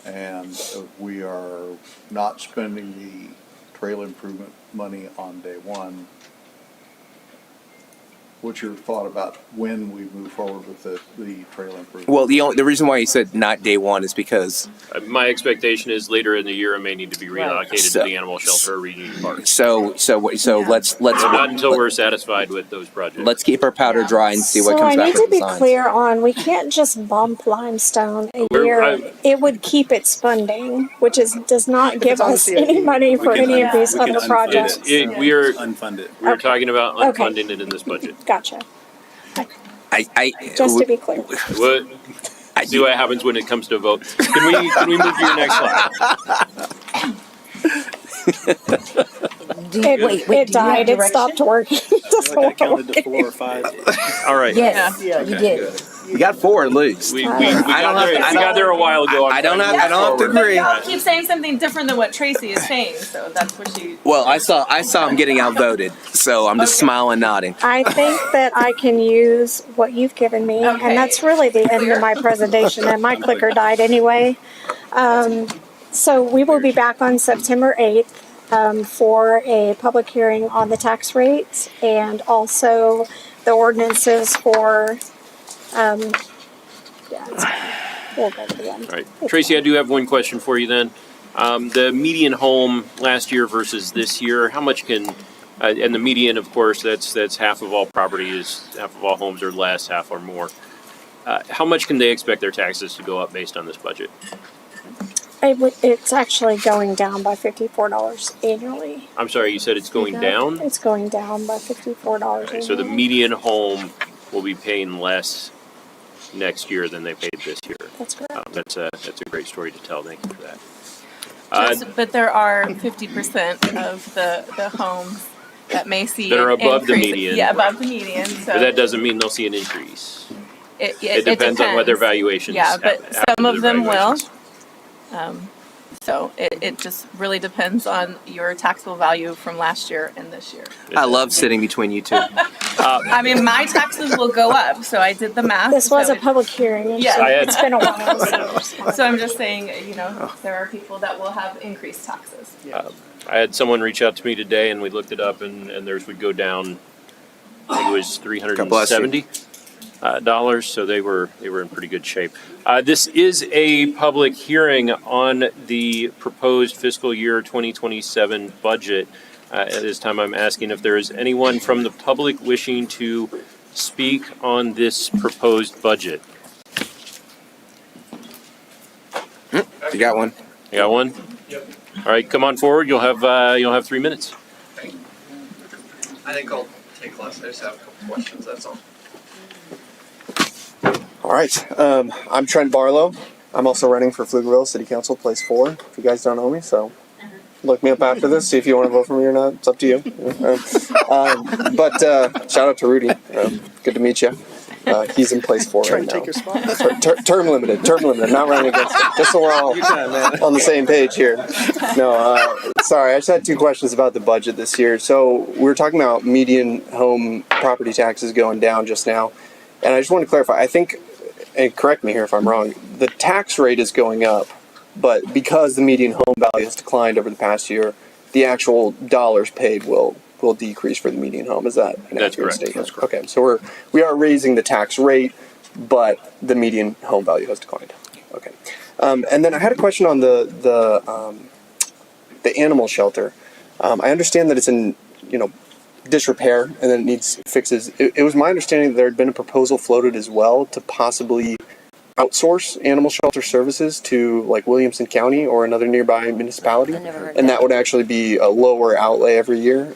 And we are not spending the trail improvement money on day one. What's your thought about when we move forward with the trail improvement? Well, the reason why you said not day one is because My expectation is later in the year it may need to be relocated So- to the animal shelter or Reunion Park. let's Not until we're satisfied with those projects. let's keep our powder dry and see what So comes I back need with to be designs. clear on, we can't just bump limestone a We're- year. I- It would keep its funding, which does not give it's on the us CIP, any money for can any of un- these we can other unfund projects. We're Unfund it. talking about Okay. unfunding it in this budget. Gotcha. I Just to be clear. What? See what happens when it comes to a vote. Can we move to your next slide? It died. It stopped working. It doesn't I want to counted work. to 4 or 5. All right. Yes, Yeah. you did. You got 4 at least. We got there a while ago. I don't have to agree. Y'all keep saying something different than what Tracy is saying, so that's what she. Well, I saw him getting outvoted, so I'm just smiling, nodding. I think that I can use what you've given me, Okay. and that's really the end of my presentation, and my clicker died anyway. So we will be back on September 8th for a public hearing on the tax rates and also the ordinances for, yeah, we'll go to the end. All right, Tracy, I do have one question for you then. The median home last year versus this year, how much can, and the median, of course, that's half of all properties, half of all homes are less, half are more. How much can they expect their taxes to go up based on this budget? It's actually going down by $54 annually. I'm sorry, you said it's going down? It's going down by $54 annually. So the median home will be paying less next year than they paid this year. That's correct. That's a great story to tell. Thank you for that. But there are 50% of the homes that may see That are an above the increase. median. Yeah, above the median. So But that doesn't mean they'll see an increase. it depends on whether valuations. Yeah, but happen some to of the them will. valuations. So it just really depends on your taxable value from last year and this year. I love sitting between you two. I mean, my taxes will go up, so I did the math. This was so a public hearing, and Yeah. so I had- it's been a while. So I'm just saying, there are people that will have increased taxes. I had someone reach out to me today, and we looked it up, and theirs would go down. I think it was $370 dollars, so they were in pretty good shape. This is a public hearing on the proposed fiscal year 2027 budget. At this time, I'm asking if there is anyone from the public wishing to speak on this proposed budget. You got one? You got one? Yep. All right, come on forward. You'll have 3 minutes. I think I'll take less. I just have a couple questions, that's all. All right, I'm Trent Barlow. I'm also running for Pflugerville City Council, place 4. If you guys don't know me, so look me up after this, see if you want to vote for me or not. It's up to you. But shout out to Rudy. Good to meet you. He's in place 4 Try right and now. take your spot. Term limited, not running against it. Just so we're all on the same page here. No, sorry, I just had 2 questions about the budget this year. So we were talking about median home property taxes going down just now. And I just want to clarify, I think, and correct me here if I'm wrong, the tax rate is going up, but because the median home value has declined over the past year, the actual dollars paid will decrease for the median home. Is that an That's accurate correct. statement? That's correct. Okay, so we are raising the tax rate, but the median home value has declined. Okay, and then I had a question on the animal shelter. I understand that it's in disrepair and then it needs fixes. It was my understanding that there had been a proposal floated as well to possibly outsource animal shelter services to like Williamson County or another nearby municipality, and that would actually be a lower outlay every year.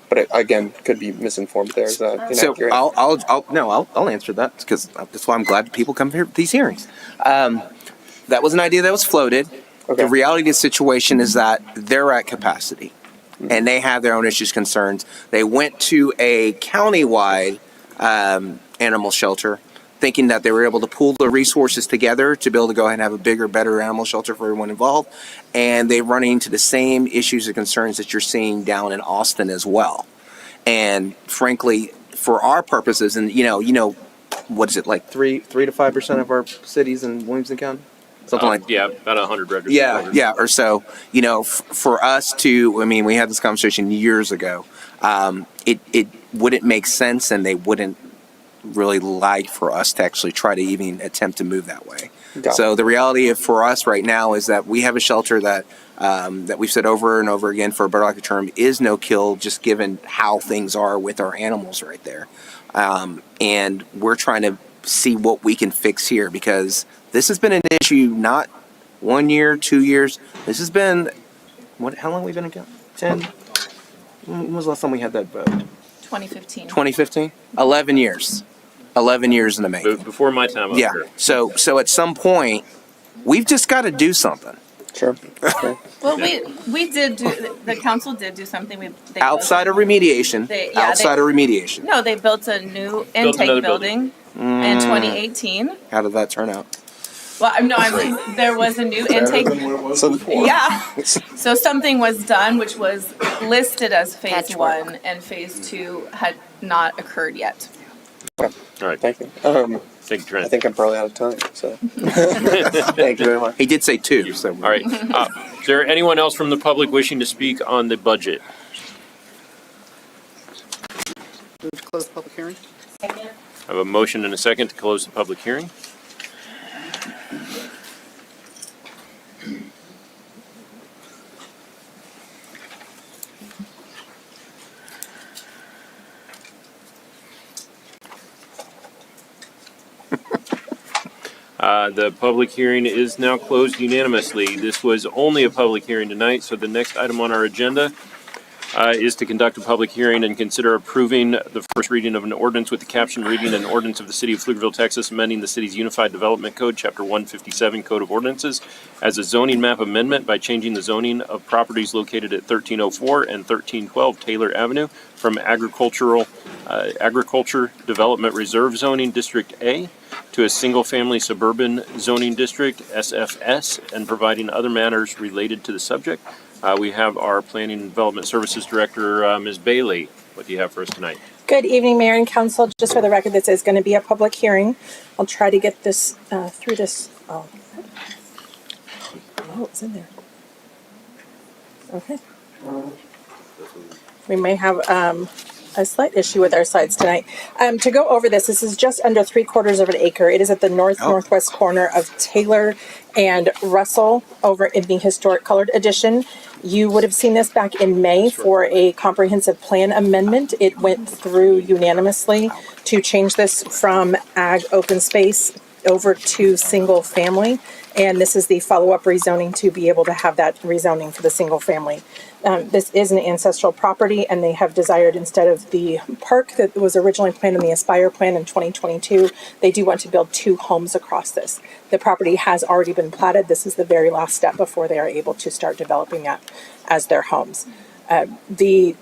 but again, could be misinformed there. Is that So inaccurate? I'll answer that because that's why I'm glad people come here to these hearings. That was an idea that was floated. Okay. The reality of the situation is that they're at capacity, and they have their own issues, concerns. They went to a countywide animal shelter, thinking that they were able to pool the resources together to be able to go ahead and have a bigger, better animal shelter for everyone involved. And they're running into the same issues and concerns that you're seeing down in Austin as well. And frankly, for our purposes, and you know, what is it, like 3 to 5% of our cities in Williamson County? Something like yeah, about 100 registered voters. yeah, or so. You know, for us to, I mean, we had this conversation years ago. It wouldn't make sense, and they wouldn't really like for us to actually try to even attempt to move that way. So the reality for us right now is that we have a shelter that that we've said over and over again for a better lack of term is no kill, just given how things are with our animals right there. And we're trying to see what we can fix here, because this has been an issue not 1 year, 2 years. This has been, how long have we been ago? 10? When was the last time we had that vote? 2015. 2015? 11 years. 11 years in the making. Before my time up here. So at some point, we've just got to do something. Sure. Well, we did do, the council did do something. Outside of remediation. No, they built a new intake building in 2018. How did that turn out? Well, there was a new intake. Yeah. So something was done, which was listed as phase 1, and phase 2 had not occurred yet. Okay. All right. Thank you. Thank you, Trent. I think I'm probably out of time. So thank you very much. He did say 2. So all right. Is there anyone else from the public wishing to speak on the budget? Move to close the public hearing. I have a motion and a second to close the public hearing. The public hearing is now closed unanimously. This was only a public hearing tonight, so the next item on our agenda is to conduct a public hearing and consider approving the first reading of an ordinance with the caption reading an ordinance of the City of Pflugerville, Texas, amending the city's Unified Development Code, Chapter 157, Code of Ordinances, as a zoning map amendment by changing the zoning of properties located at 1304 and 1312 Taylor Avenue from agriculture development reserve zoning District A to a single-family suburban zoning district, SFS, and providing other matters related to the subject. We have our Planning and Development Services Director, Ms. Bailey. What do you have for us tonight? Good evening, Mayor and Council. Just for the record, this is going to be a public hearing. I'll try to get this through this. Oh, it's in there. Okay. We may have a slight issue with our slides tonight. To go over this is just under 3/4 of an acre. It is at the northwest corner of Taylor and Russell over in the Historic Colored Edition. You would have seen this back in May for a comprehensive plan amendment. It went through unanimously to change this from ag open space over to single family. And this is the follow-up rezoning to be able to have that rezoning for the single family. This is an ancestral property, and they have desired, instead of the park that was originally planned in the Aspire plan in 2022, they do want to build 2 homes across this. The property has already been platted. This is the very last step before they are able to start developing that as their homes. The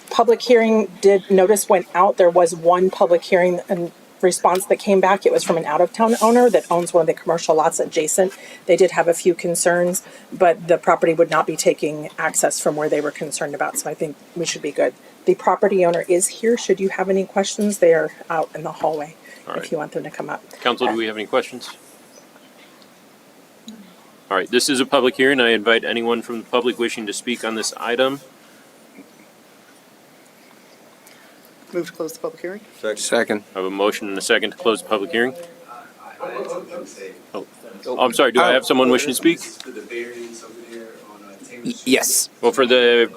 public hearing notice went out. There was one public hearing and response that came back. It was from an out-of-town owner that owns one of the commercial lots adjacent. They did have a few concerns, but the property would not be taking access from where they were concerned about, so I think we should be good. The property owner is here. Should you have any questions, they are out in the hallway if you want them to come up. Council, do we have any questions? All right, this is a public hearing. I invite anyone from the public wishing to speak on this item. Move to close the public hearing. Second. I have a motion and a second to close the public hearing. Oh, I'm sorry. Do I have someone wishing to speak? Yes. Well, for the...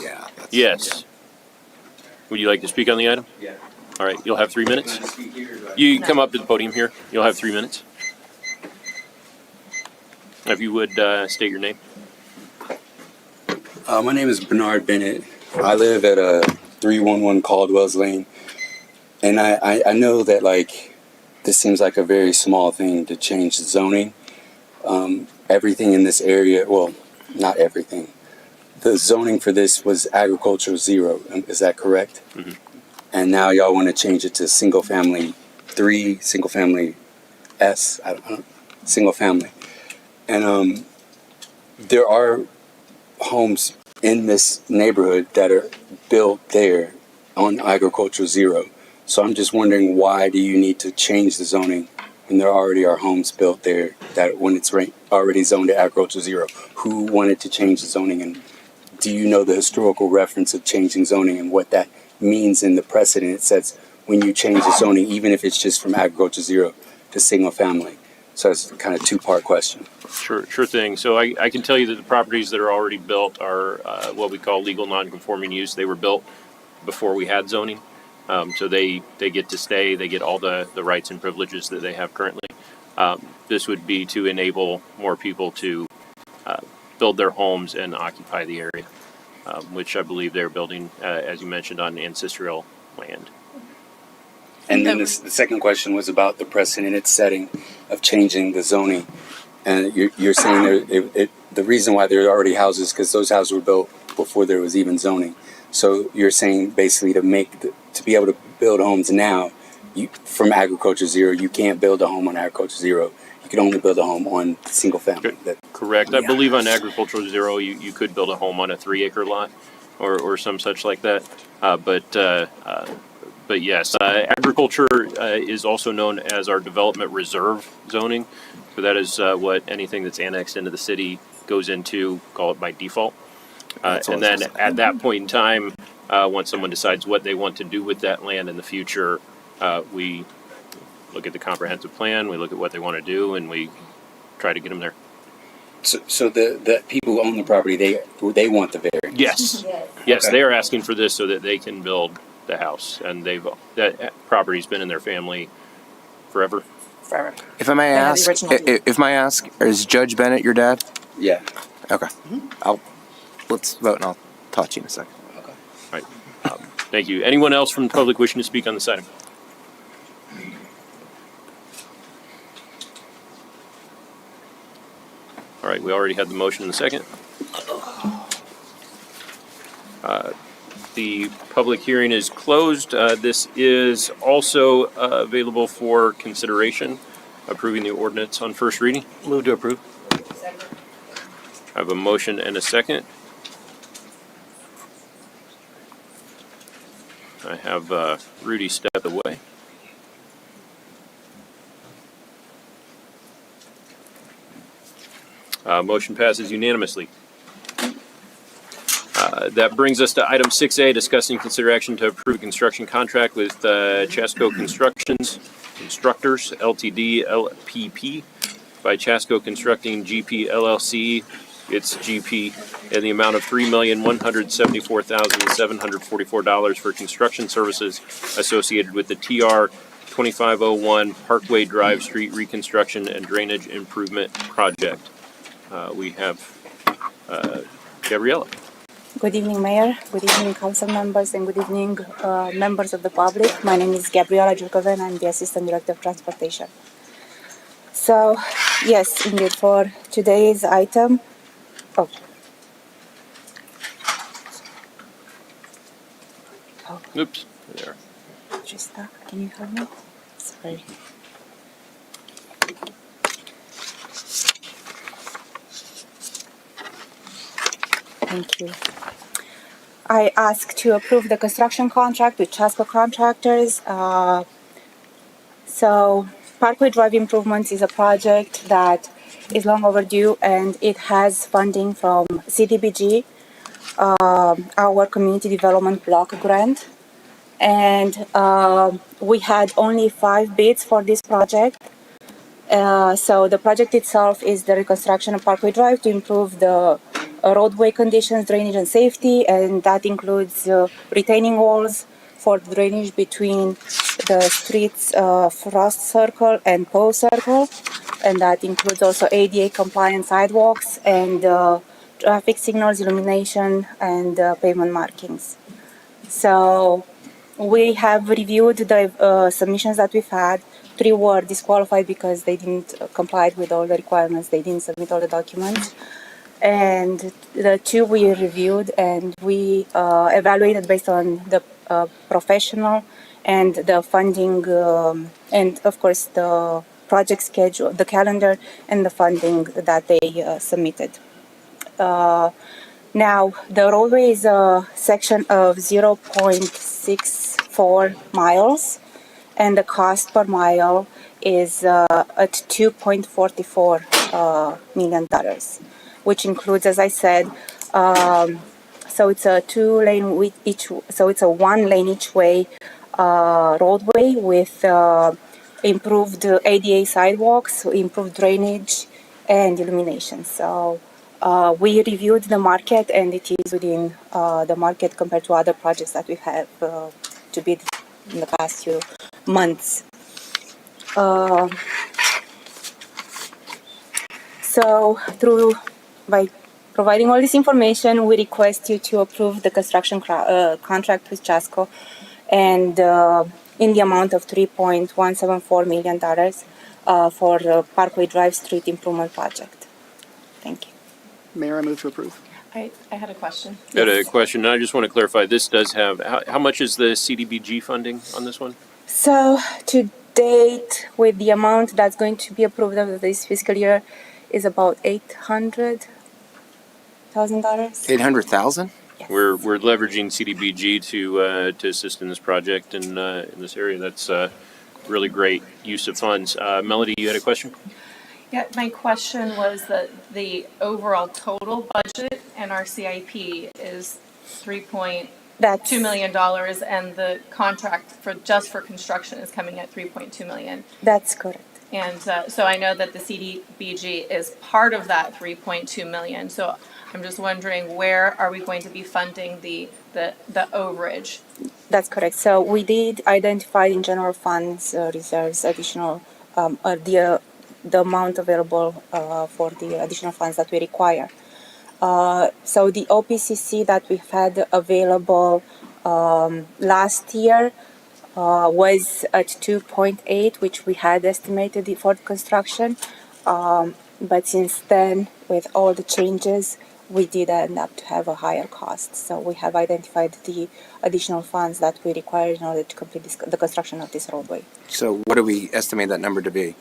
Yeah. Yes. Would you like to speak on the item? Yeah. All right, you'll have 3 minutes. You come up to the podium here. You'll have 3 minutes. If you would state your name. My name is Bernard Bennett. I live at 311 Caldwell's Lane, and I know that like this seems like a very small thing to change the zoning. Everything in this area, well, not everything. The zoning for this was agricultural 0. Is that correct? Mm-hmm. And now y'all want to change it to single family 3, single family S, I don't know, single family. And there are homes in this neighborhood that are built there on agricultural 0. So I'm just wondering, why do you need to change the zoning when there already are homes built there that when it's already zoned at agricultural 0? Who wanted to change the zoning, and do you know the historical reference of changing zoning and what that means in the precedent? It says when you change the zoning, even if it's just from agriculture 0 to single family. So it's kind of two-part question. Sure thing. So I can tell you that the properties that are already built are what we call legal non-conforming use. They were built before we had zoning. So they get to stay, they get all the rights and privileges that they have currently. This would be to enable more people to build their homes and occupy the area, which I believe they're building, as you mentioned, on ancestral land. And then the second question was about the precedent setting of changing the zoning. And you're saying the reason why there are already houses, because those houses were built before there was even zoning. So you're saying basically to be able to build homes now, from agriculture 0, you can't build a home on agriculture 0. You can only build a home on single family. Correct. I believe on agricultural 0, you could build a home on a 3-acre lot, or some such like that. But yes, agriculture is also known as our development reserve zoning. So that is what anything that's annexed into the city goes into, call it by default. And then at that point in time, once someone decides what they want to do with that land in the future, we look at the comprehensive plan, we look at what they want to do, and we try to get them there. So the people who own the property, they want the variance? Yes. Yes, okay. They are asking for this so that they can build the house, and that property's been in their family forever. If I may ask, is Judge Bennett your dad? Yeah. Okay. Let's vote, and I'll talk to you in a second. Okay. All right. Thank you. Anyone else from the public wishing to speak on this item? All right. We already had the motion in the second. The public hearing is closed. This is also available for consideration, approving the ordinance on first reading. Move to approve. I have a motion and a second. I have Rudy step away. Motion passes unanimously. That brings us to item 6A, discussing consider action to approve a construction contract with Chasco Constructors Ltd. LPP by Chasco Constructing GP LLC. It's GP in the amount of $3,174,744 for construction services associated with the TR 2501 Parkway Drive Street Reconstruction and Drainage Improvement Project. We have Gabriella. Good evening, Mayor. Good evening, council members, and good evening, members of the public. My name is Gabriella Jurkoven. I'm the Assistant Director of Transportation. So, yes, indeed, for today's item. Oh. Oops. There. Trista, can you help me? Sorry. Thank you. I ask to approve the construction contract with Chasco Contractors. So Parkway Drive Improvements is a project that is long overdue, and it has funding from CDBG, our Community Development Block Grant. And we had only 5 bids for this project. So the project itself is the reconstruction of Parkway Drive to improve the roadway conditions, drainage and safety, and that includes retaining walls for drainage between the streets Frost Circle and Poe Circle, and that includes also ADA compliant sidewalks and traffic signals, illumination, and pavement markings. So we have reviewed the submissions that we've had. 3 were disqualified because they didn't comply with all the requirements. They didn't submit all the documents. And the 2 we reviewed and we evaluated based on the professional and the funding and of course the project schedule, the calendar and the funding that they submitted. Now, the roadway is a section of 0.64 miles, and the cost per mile is at $2.44 million, which includes, as I said, so it's a 2-lane with each. So it's a 1 lane each way roadway with improved ADA sidewalks, improved drainage, and illumination. So. We reviewed the market, and it is within the market compared to other projects that we have to bid in the past few months. So, by providing all this information, we request you to approve the construction contract with Chasco, and in the amount of $3.174 million for Parkway Drive Street Improvement Project. Thank you. Mayor, I move to approve. I had a question. Got a question. I just want to clarify. This does have how much is the CDBG funding on this one? So to date, with the amount that's going to be approved of this fiscal year, is about $800,000. $800,000. Yes. We're leveraging CDBG to assist in this project in this area. That's really great use of funds. Melody, you had a question? Yeah, my question was that the overall total budget in our CIP is $3.2 million, and the contract for construction is coming at $3.2 million. That's correct. And so I know that the CDBG is part of that $3.2 million. So I'm just wondering, where are we going to be funding the overage? That's correct. So we did identify in general funds reserves additional the amount available for the additional funds that we require. So the OPCC that we had available last year was at 2.8, which we had estimated for construction. But since then, with all the changes, we did end up to have a higher cost. So we have identified the additional funds that we require in order to complete the construction of this roadway. So what do we estimate that number to be?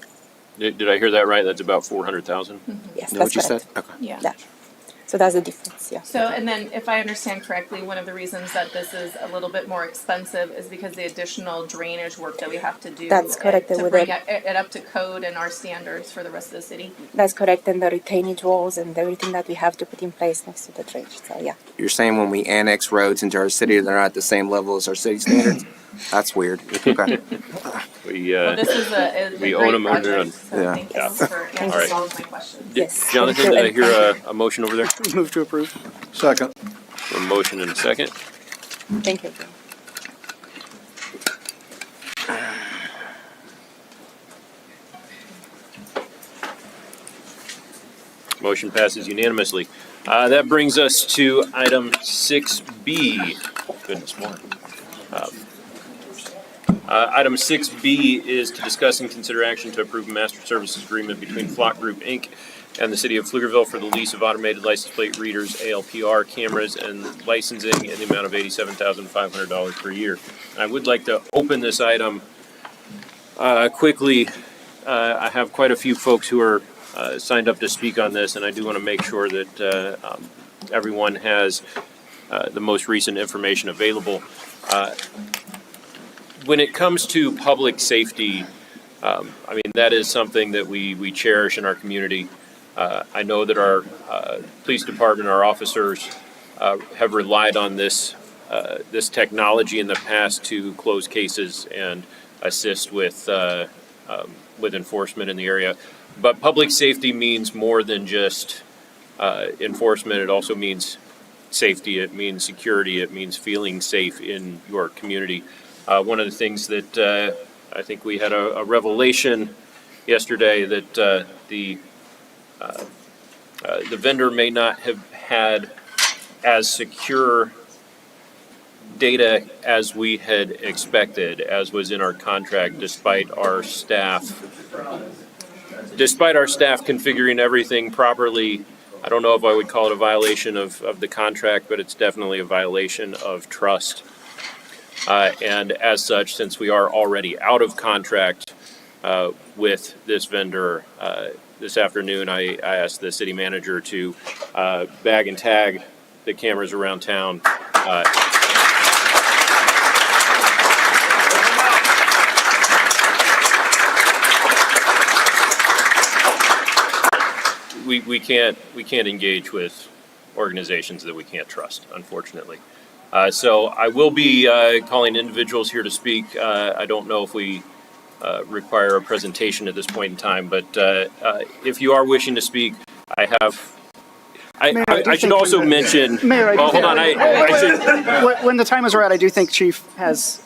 Did I hear that right? That's about 400,000. Yes, Is that that's what you correct. said? Okay. Yeah. Yeah. So that's the difference, yeah. So, and then if I understand correctly, one of the reasons that this is a little bit more expensive is because the additional drainage work that we have to do. That's correct. To bring it up to code and our standards for the rest of the city. That's correct, and the retainage walls and everything that we have to put in place next to the drainage, so yeah. You're saying when we annex roads into our city, they're not at the same level as our city standards? That's weird. Okay. Well, this is a we great own them project, under. so Yeah. thank you for answering All right. all of my questions. Yes. Jonathan, did I hear a motion over there? Move to approve. Second. A motion and a second. Thank you. Motion passes unanimously. That brings us to item 6B. Goodness more. Item 6B is to discuss and consider action to approve a master services agreement between Flock Group, Inc. and the City of Pflugerville for the lease of automated license plate readers, ALPR cameras, and licensing in the amount of $87,500 per year. I would like to open this item quickly. I have quite a few folks who are signed up to speak on this, and I do want to make sure that everyone has the most recent information available. When it comes to public safety, I mean, that is something that we cherish in our community. I know that our police department, our officers, have relied on this technology in the past to close cases and assist with enforcement in the area. But public safety means more than just enforcement. It also means safety. It means security. It means feeling safe in your community. One of the things that I think we had a revelation yesterday that the vendor may not have had as secure data as we had expected, as was in our contract, despite our staff configuring everything properly. I don't know if I would call it a violation of the contract, but it's definitely a violation of trust. And as such, since we are already out of contract with this vendor, this afternoon I asked the city manager to bag and tag the cameras around town. We can't engage with organizations that we can't trust, unfortunately. So I will be calling individuals here to speak. I don't know if we require a presentation at this point in time, but if you are wishing to speak, I should also mention. Mayor, well, hold on. I should. When the time is right, I do think Chief has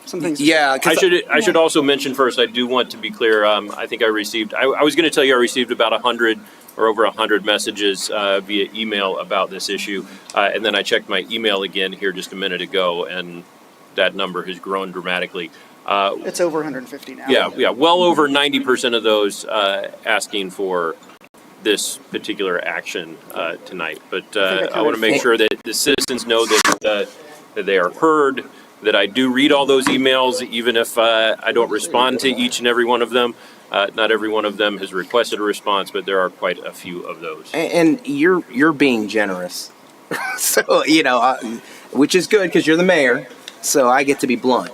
some things. Yeah, I should also mention first. I do want to be clear. I think I received. I was going to tell you I received about 100 or over 100 messages via email about this issue, and then I checked my email again here just a minute ago, and that number has grown dramatically. It's over 150 now. Yeah, well over 90% of those asking for this particular action tonight. But I want to make sure that the citizens know that they are heard, that I do read all those emails, even if I don't respond to each and every one of them. Not every one of them has requested a response, but there are quite a few of those. And you're being generous. So, which is good because you're the mayor, so I get to be blunt.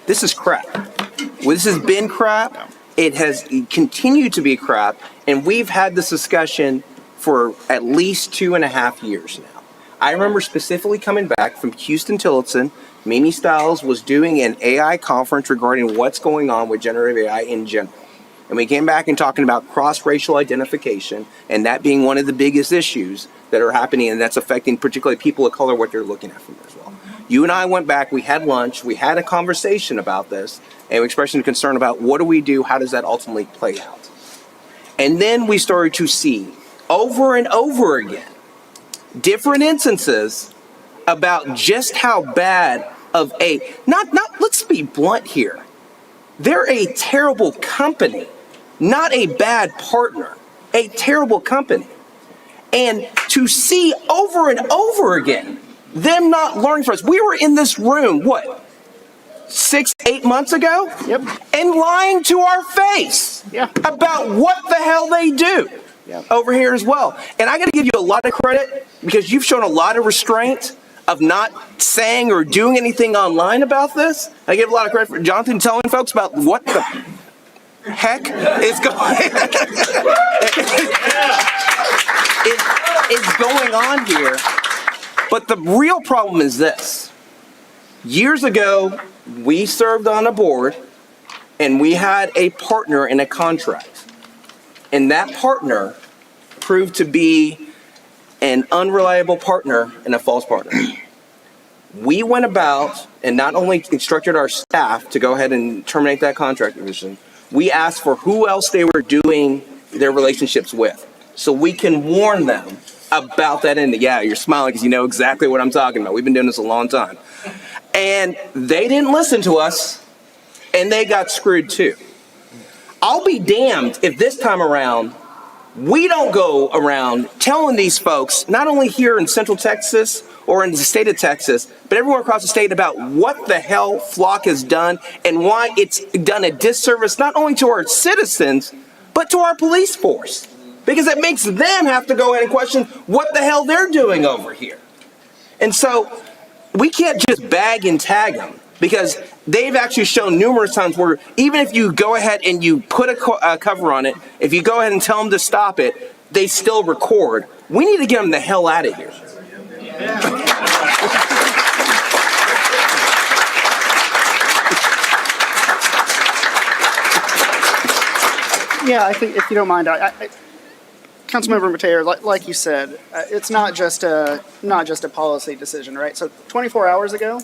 This is crap. Well, this has been crap. It has continued to be crap, and we've had this discussion for at least 2.5 years now. I remember specifically coming back from Houston-Tillotson. Mimi Stiles was doing an AI conference regarding what's going on with generative AI in general. And we came back and talking about cross-racial identification, and that being one of the biggest issues that are happening, and that's affecting particularly people of color, what they're looking at from as well. You and I went back, we had lunch, we had a conversation about this, and we expressed some concern about what do we do, how does that ultimately play out? And then we started to see over and over again different instances about just how bad of let's be blunt here. They're a terrible company, not a bad partner, a terrible company. And to see over and over again them not learning from us. We were in this room, 6-8 months ago? Yep. And lying to our face about what the hell they do over here as well. And I got to give you a lot of credit because you've shown a lot of restraint of not saying or doing anything online about this. I give a lot of credit for Jonathan telling folks about what the heck is going on here. But the real problem is this. Years ago, we served on a board and we had a partner in a contract. And that partner proved to be an unreliable partner and a false partner. We went about and not only instructed our staff to go ahead and terminate that contract position, we asked for who else they were doing their relationships with so we can warn them about that. And yeah, you're smiling because you know exactly what I'm talking about. We've been doing this a long time. And they didn't listen to us, and they got screwed too. I'll be damned if this time around we don't go around telling these folks, not only here in Central Texas or in the state of Texas, but everywhere across the state about what the hell Flock has done and why it's done a disservice not only to our citizens, but to our police force. Because it makes them have to go ahead and question what the hell they're doing over here. And so we can't just bag and tag them because they've actually shown numerous times where even if you go ahead and you put a cover on it, if you go ahead and tell them to stop it, they still record. We need to get them the hell out of here. Yeah, I think if you don't mind, Councilmember Mateo, like you said, it's not just a policy decision, right? So 24 hours ago,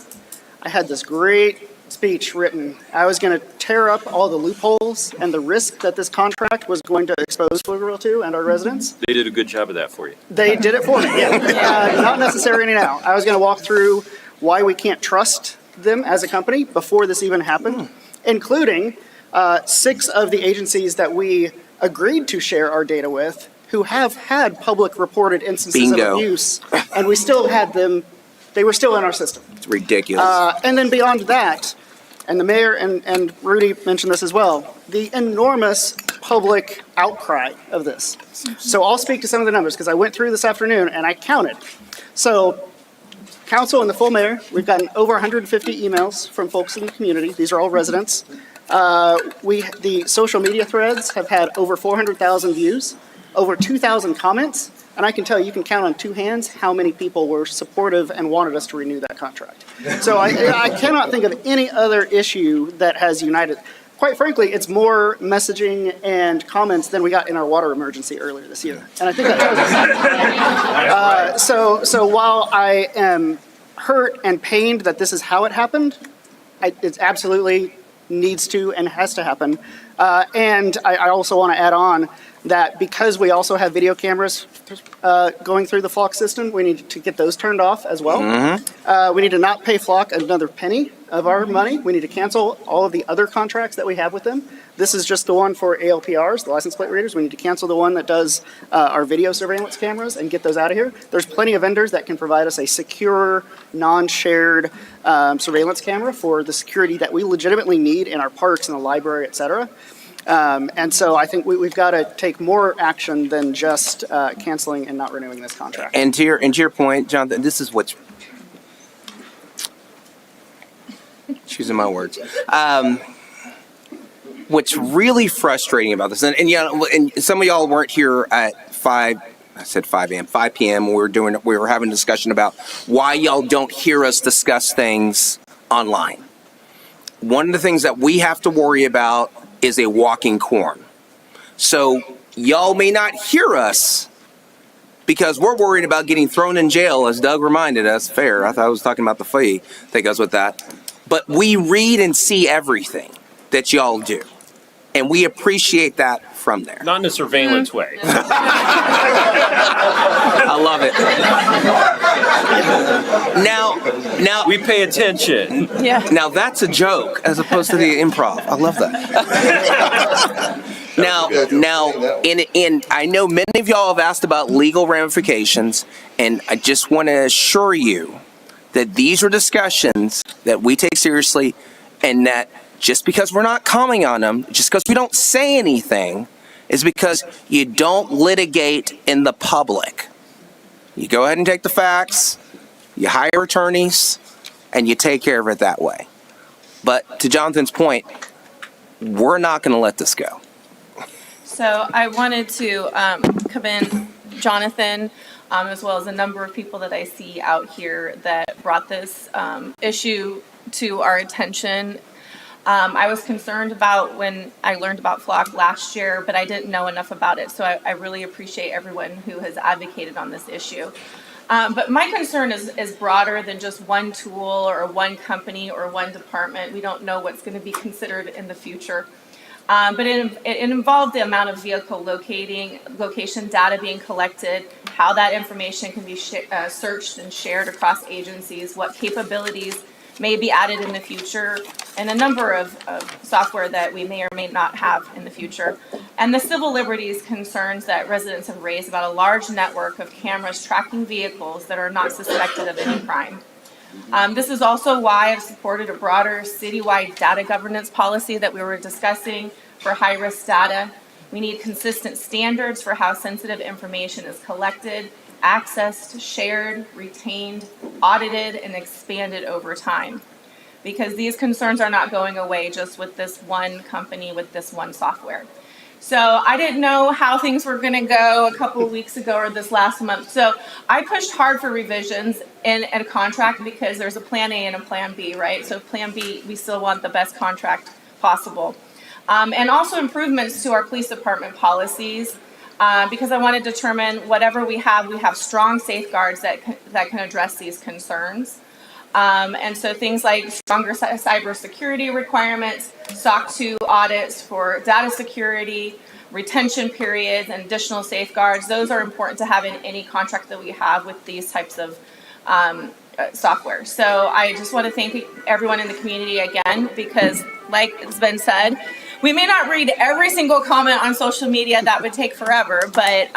I had this great speech written, I was going to tear up all the loopholes and the risk that this contract was going to expose Pflugerville to and our residents. They did a good job of that for you. They did it for me, yeah. Not necessarily now. I was going to walk through why we can't trust them as a company before this even happened, including 6 of the agencies that we agreed to share our data with who have had public reported instances of abuse, and we still had them, they were still in our system. It's ridiculous. And then beyond that, and the mayor and Rudy mentioned this as well, the enormous public outcry of this. So I'll speak to some of the numbers because I went through this afternoon and I counted. So council and the full mayor, we've gotten over 150 emails from folks in the community. These are all residents. The social media threads have had over 400,000 views, over 2,000 comments, and I can tell you can count on 2 hands how many people were supportive and wanted us to renew that contract. So I cannot think of any other issue that has united. Quite frankly, it's more messaging and comments than we got in our water emergency earlier this year. And I think that tells us. So while I am hurt and pained that this is how it happened, it absolutely needs to and has to happen. And I also want to add on that because we also have video cameras going through the Flock system, we need to get those turned off as well. We need to not pay Flock another penny of our money. We need to cancel all of the other contracts that we have with them. This is just the one for ALPRs, the license plate readers. We need to cancel the one that does our video surveillance cameras and get those out of here. There's plenty of vendors that can provide us a secure, non-shared surveillance camera for the security that we legitimately need in our parks and the library, et cetera. And so I think we've got to take more action than just canceling and not renewing this contract. And to your point, Jonathan, this is what's choosing my words. What's really frustrating about this, and some of y'all weren't here at 5 p.m. We were having a discussion about why y'all don't hear us discuss things online. One of the things that we have to worry about is a walking quorum. So y'all may not hear us because we're worried about getting thrown in jail, as Doug reminded us. Fair, I thought I was talking about the fee that goes with that. But we read and see everything that y'all do. And we appreciate that from there. Not in a surveillance way. I love it. Now we pay attention. Yeah. Now that's a joke as opposed to the improv. I love that. Now, I know many of y'all have asked about legal ramifications, and I just want to assure you that these are discussions that we take seriously, and that just because we're not commenting on them, just because we don't say anything, is because you don't litigate in the public. You go ahead and take the facts, you hire attorneys, and you take care of it that way. But to Jonathan's point, we're not going to let this go. So I wanted to commend Jonathan, as well as a number of people that I see out here that brought this issue to our attention. I was concerned about when I learned about Flock last year, but I didn't know enough about it. So I really appreciate everyone who has advocated on this issue. But my concern is broader than just one tool or one company or one department. We don't know what's going to be considered in the future. But it involved the amount of vehicle location data being collected, how that information can be searched and shared across agencies, what capabilities may be added in the future, and a number of software that we may or may not have in the future. And the civil liberties concerns that residents have raised about a large network of cameras tracking vehicles that are not suspected of any crime. This is also why I've supported a broader citywide data governance policy that we were discussing for high-risk data. We need consistent standards for how sensitive information is collected, accessed, shared, retained, audited, and expanded over time. Because these concerns are not going away just with this one company, with this one software. So I didn't know how things were going to go a couple of weeks ago or this last month. So I pushed hard for revisions in a contract because there's a plan A and a plan B, right? So plan B, we still want the best contract possible. And also improvements to our police department policies because I want to determine whatever we have strong safeguards that can address these concerns. And so things like stronger cybersecurity requirements, SOC 2 audits for data security, retention periods, and additional safeguards, those are important to have in any contract that we have with these types of software. So I just want to thank everyone in the community again, because like it's been said, we may not read every single comment on social media, that would take forever, but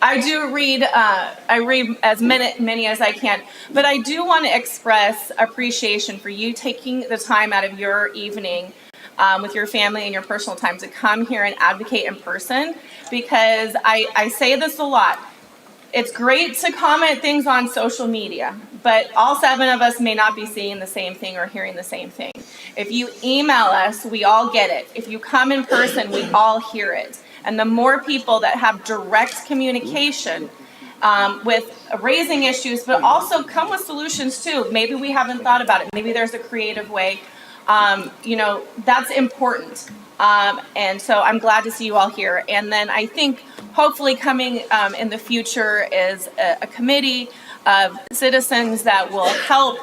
I do read, I read as many as I can, but I do want to express appreciation for you taking the time out of your evening with your family and your personal time to come here and advocate in person, because I say this a lot. It's great to comment things on social media, but all 7 of us may not be seeing the same thing or hearing the same thing. If you email us, we all get it. If you come in person, we all hear it. And the more people that have direct communication with raising issues, but also come with solutions too. Maybe we haven't thought about it. Maybe there's a creative way. You know, that's important. And so I'm glad to see you all here. And then I think hopefully coming in the future is a committee of citizens that will help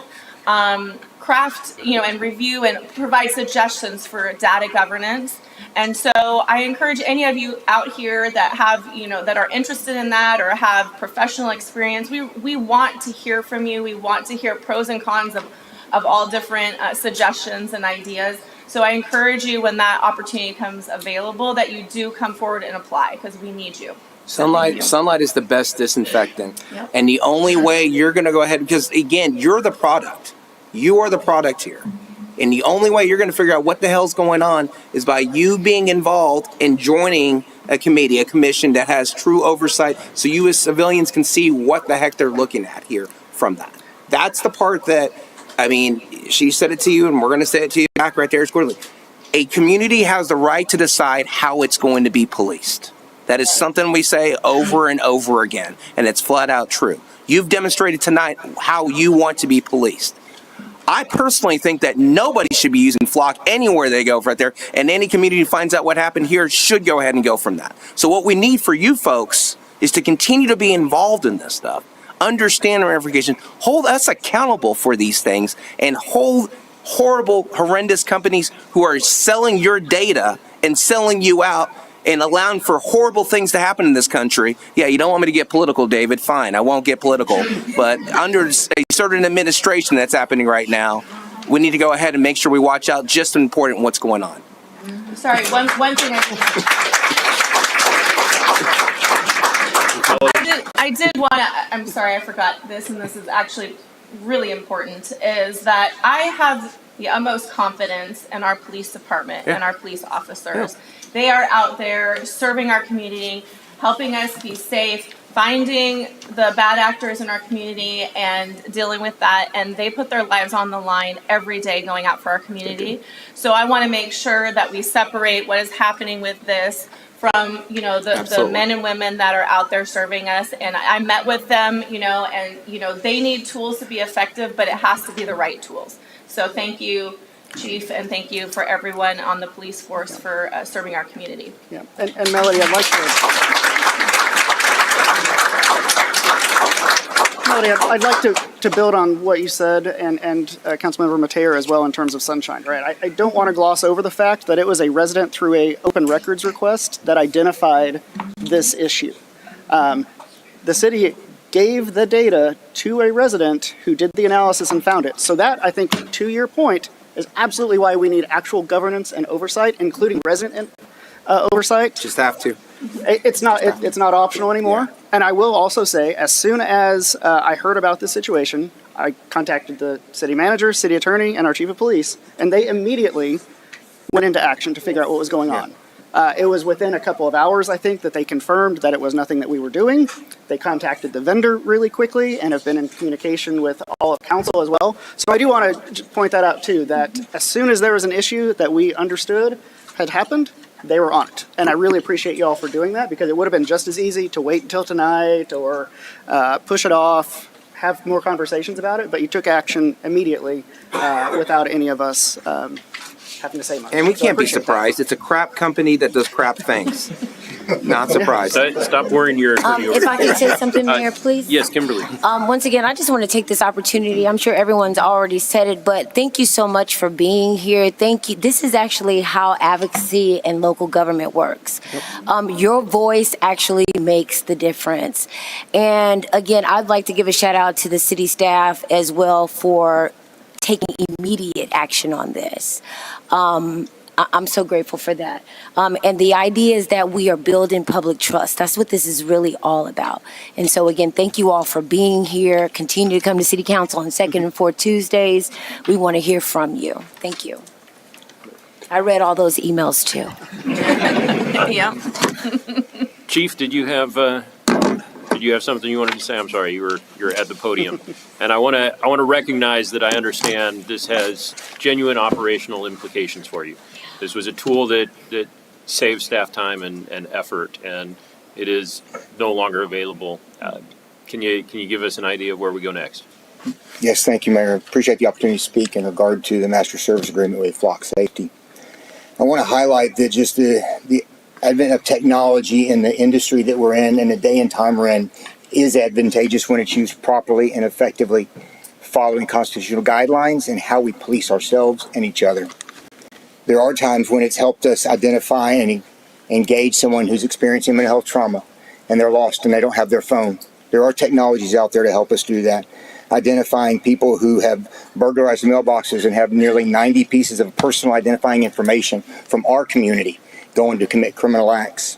craft, you know, and review and provide suggestions for data governance. And so I encourage any of you out here that have, you know, that are interested in that or have professional experience, we want to hear from you. We want to hear pros and cons of all different suggestions and ideas. So I encourage you, when that opportunity comes available, that you do come forward and apply, because we need you. Sunlight is the best disinfectant. Yep. And the only way you're going to go ahead, because again, you're the product. You are the product here. And the only way you're going to figure out what the hell's going on is by you being involved and joining a committee, a commission that has true oversight, so you as civilians can see what the heck they're looking at here from that. That's the part that, I mean, she said it to you, and we're going to say it to you back right there squarely. A community has the right to decide how it's going to be policed. That is something we say over and over again, and it's flat out true. You've demonstrated tonight how you want to be policed. I personally think that nobody should be using Flock anywhere they go right there, and any community finds out what happened here should go ahead and go from that. So what we need for you folks is to continue to be involved in this stuff, understand the ramifications, hold us accountable for these things, and hold horrible, horrendous companies who are selling your data and selling you out and allowing for horrible things to happen in this country. Yeah, you don't want me to get political, David. Fine, I won't get political. But under a certain administration that's happening right now, we need to go ahead and make sure we watch out just as important what's going on. Sorry, one thing I did want to, I'm sorry, I forgot this, and this is actually really important, is that I have the utmost confidence in our police department and our police officers. Yeah. They are out there serving our community, helping us be safe, finding the bad actors in our community and dealing with that. And they put their lives on the line every day going out for our community. So I want to make sure that we separate what is happening with this from, you know, the men and women that are out there serving us. And I met with them, you know, and, you know, they need tools to be effective, but it has to be the right tools. So thank you, Chief, and thank you for everyone on the police force for serving our community. Yeah, and Melody, I'd like to build on what you said, and Councilmember Mateo as well, in terms of Sunshine, right? I don't want to gloss over the fact that it was a resident through a open records request that identified this issue. The city gave the data to a resident who did the analysis and found it. So that, I think, to your point, is absolutely why we need actual governance and oversight, including resident oversight. Just have to. It's not optional anymore. Yeah. And I will also say, as soon as I heard about this situation, I contacted the city manager, city attorney, and our chief of police, and they immediately went into action to figure out what was going on. It was within a couple of hours, I think, that they confirmed that it was nothing that we were doing. They contacted the vendor really quickly and have been in communication with all of council as well. So I do want to point that out too, that as soon as there was an issue that we understood had happened, they were on it. And I really appreciate you all for doing that, because it would have been just as easy to wait until tonight or push it off, have more conversations about it, but you took action immediately without any of us having to say much. And we can't be surprised. It's a crap company that does crap things. Not surprised. Stop wearing your hoodie over If I there. could say something, Mayor, please? Yes, Kimberly. Once again, I just want to take this opportunity. I'm sure everyone's already said it, but thank you so much for being here. Thank you. This is actually how advocacy and local government works. Your voice actually makes the difference. And again, I'd like to give a shout out to the city staff as well for taking immediate action on this. I'm so grateful for that. And the idea is that we are building public trust. That's what this is really all about. And so again, thank you all for being here. Continue to come to City Council on second and fourth Tuesdays. We want to hear from you. Thank you. I read all those emails too. Yeah. Chief, did you have something you wanted to say? I'm sorry, you're at the podium, and I want to recognize that I understand this has genuine operational implications for you. This was a tool that saves staff time and effort, and it is no longer available. Can you give us an idea of where we go next? Yes, thank you, Mayor. Appreciate the opportunity to speak in regard to the master service agreement with Flock Safety. I want to highlight that just the advent of technology in the industry that we're in and the day and time we're in is advantageous when it's used properly and effectively, following constitutional guidelines and how we police ourselves and each other. There are times when it's helped us identify and engage someone who's experiencing mental health trauma and they're lost and they don't have their phone. There are technologies out there to help us do that. Identifying people who have burglarized mailboxes and have nearly 90 pieces of personal identifying information from our community going to commit criminal acts.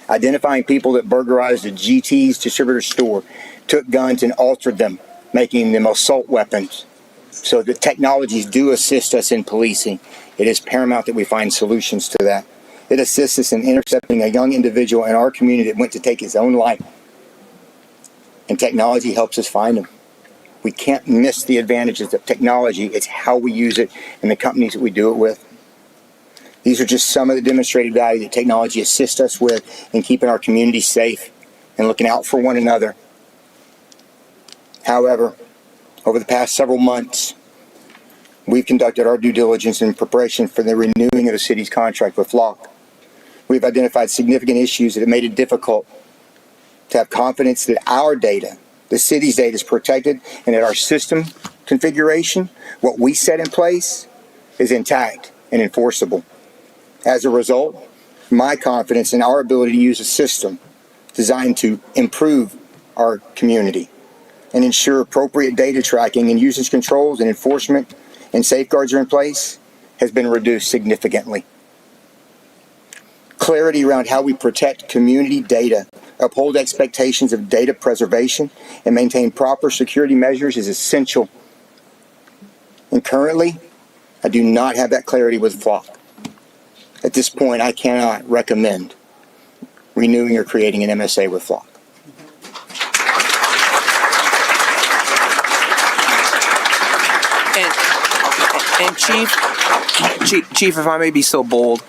Identifying people that burglarized a GT's distributor store, took guns and altered them, making them assault weapons. So the technologies do assist us in policing. It is paramount that we find solutions to that. It assists us in intercepting a young individual in our community that went to take his own life. And technology helps us find them. We can't miss the advantages of technology. It's how we use it and the companies that we do it with. These are just some of the demonstrated value that technology assists us with in keeping our community safe and looking out for one another. However, over the past several months, we've conducted our due diligence in preparation for the renewing of the city's contract with Flock. We've identified significant issues that have made it difficult to have confidence that our data, the city's data, is protected and that our system configuration, what we set in place, is intact and enforceable. As a result, my confidence in our ability to use a system designed to improve our community and ensure appropriate data tracking and usage controls and enforcement and safeguards are in place has been reduced significantly. Clarity around how we protect community data, uphold expectations of data preservation, and maintain proper security measures is essential. And currently, I do not have that clarity with Flock. At this point, I cannot recommend renewing or creating an MSA with Flock. And Chief, if I may be so bold,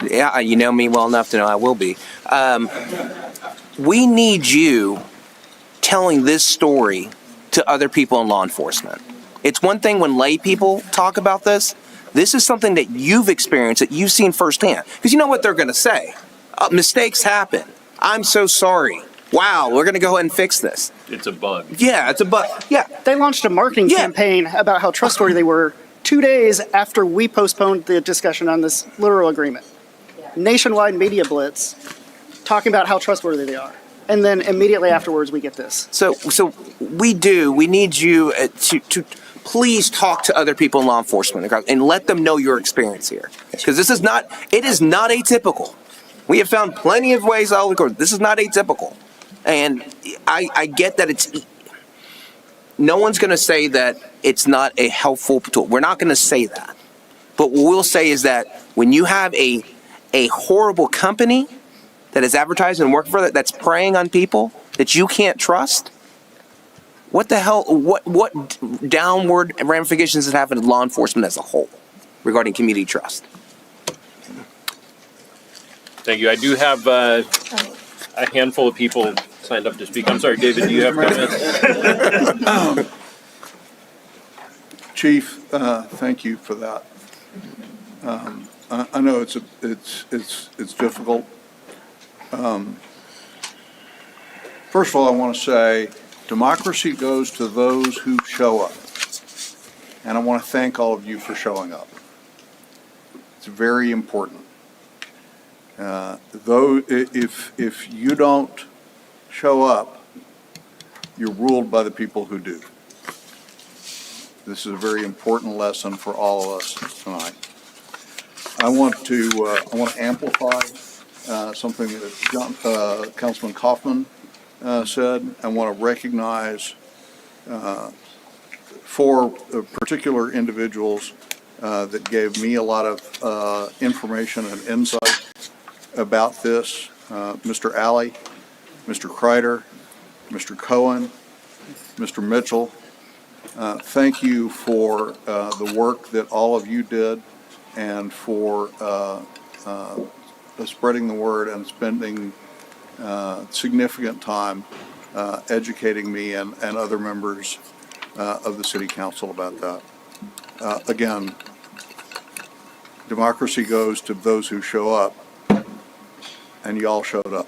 yeah, you know me well enough to know I will be. We need you telling this story to other people in law enforcement. It's one thing when lay people talk about this. This is something that you've experienced, that you've seen firsthand. Because you know what they're going to say. Mistakes happen. I'm so sorry. Wow, we're going to go ahead and fix this. It's a bug. Yeah, it's a bug. Yeah. They launched a marketing campaign about how trustworthy they were 2 days after we postponed the discussion on this literal agreement. Nationwide media blitz talking about how trustworthy they are. And then immediately afterwards we get this. So we need you to please talk to other people in law enforcement and let them know your experience here. Because it is not atypical. We have found plenty of ways all over. This is not atypical. And I get that no one's going to say that it's not a helpful tool. We're not going to say that. But what we'll say is that when you have a horrible company that is advertising and working for that's preying on people that you can't trust, what the hell, what downward ramifications does it have in law enforcement as a whole regarding community trust? Thank you. I do have a handful of people signed up to speak. I'm sorry, David, do you have comments? Chief, thank you for that. I know it's difficult. First of all, I want to say democracy goes to those who show up. And I want to thank all of you for showing up. It's very important. Though if you don't show up, you're ruled by the people who do. This is a very important lesson for all of us tonight. I want to amplify something that Councilman Kaufman said. I want to recognize four particular individuals that gave me a lot of information and insight about this. Mr. Alley, Mr. Kreider, Mr. Cohen, Mr. Mitchell. Thank you for the work that all of you did and for spreading the word and spending significant time educating me and other members of the City Council about that. Again, democracy goes to those who show up, and you all showed up.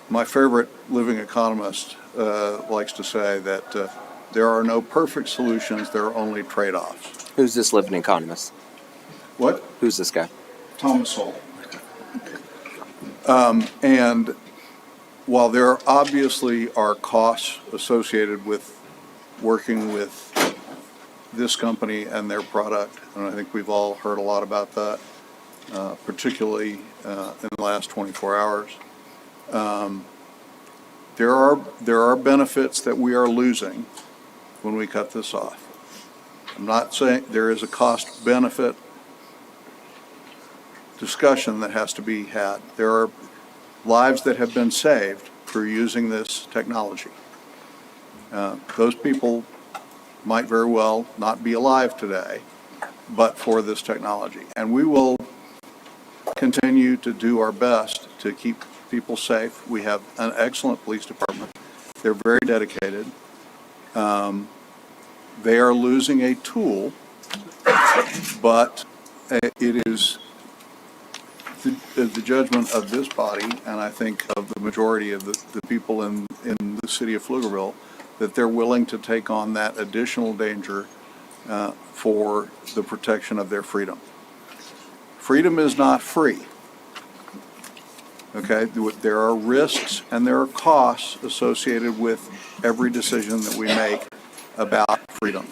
My favorite living economist likes to say that there are no perfect solutions, there are only trade-offs. Who's this living economist? What? Who's this guy? Thomas Sowell. And while there obviously are costs associated with working with this company and their product, and I think we've all heard a lot about that, particularly in the last 24 hours, there are benefits that we are losing when we cut this off. I'm not saying there is a cost-benefit discussion that has to be had. There are lives that have been saved through using this technology. Those people might very well not be alive today, but for this technology. And we will continue to do our best to keep people safe. We have an excellent police department. They're very dedicated. They are losing a tool, but it is the judgment of this body, and I think of the majority of the people in the city of Pflugerville, that they're willing to take on that additional danger for the protection of their freedom. Freedom is not free. Okay, there are risks and there are costs associated with every decision that we make about freedom.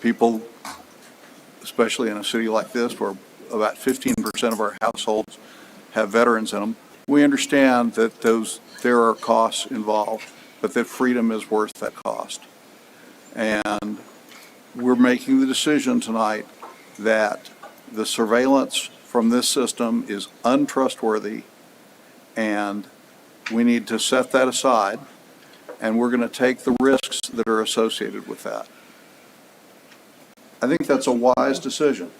People, especially in a city like this where about 15% of our households have veterans in them, we understand that there are costs involved, but that freedom is worth that cost. And we're making the decision tonight that the surveillance from this system is untrustworthy, and we need to set that aside, and we're going to take the risks that are associated with that. I think that's a wise decision.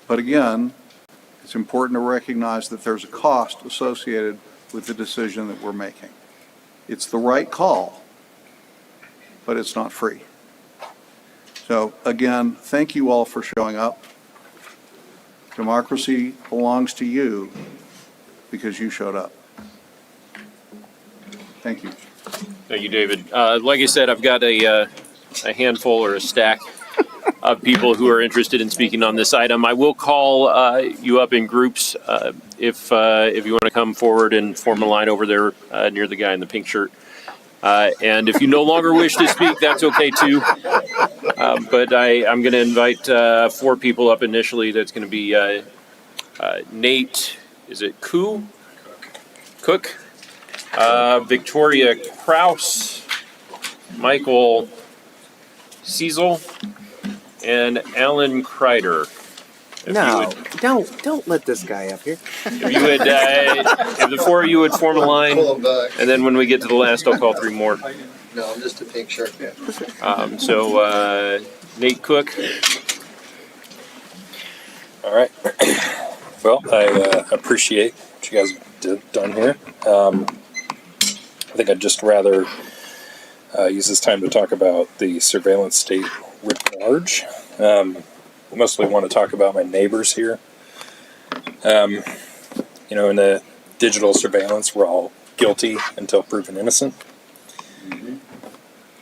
But again, it's important to recognize that there's a cost associated with the decision that we're making. It's the right call, but it's not free. So again, thank you all for showing up. Democracy belongs to you because you showed up. Thank you. Thank you, David. Like I said, I've got a handful or a stack of people who are interested in speaking on this item. I will call you up in groups if you want to come forward and form a line over there near the guy in the pink shirt. And if you no longer wish to speak, that's okay too. But I'm going to invite 4 people up initially. That's going to be Nate, is it Cook? Victoria Kraus, Michael Cecil, and Alan Kreider. No, don't let this guy up here. If you would, if the 4 of you would form a line, and then when we get to the last, I'll call 3 more. No, I'm just a pink shirt. So Nate Cook. All right. Well, I appreciate what you guys done here. I think I'd just rather use this time to talk about the surveillance state writ large. Mostly want to talk about my neighbors here. In the digital surveillance, we're all guilty until proven innocent.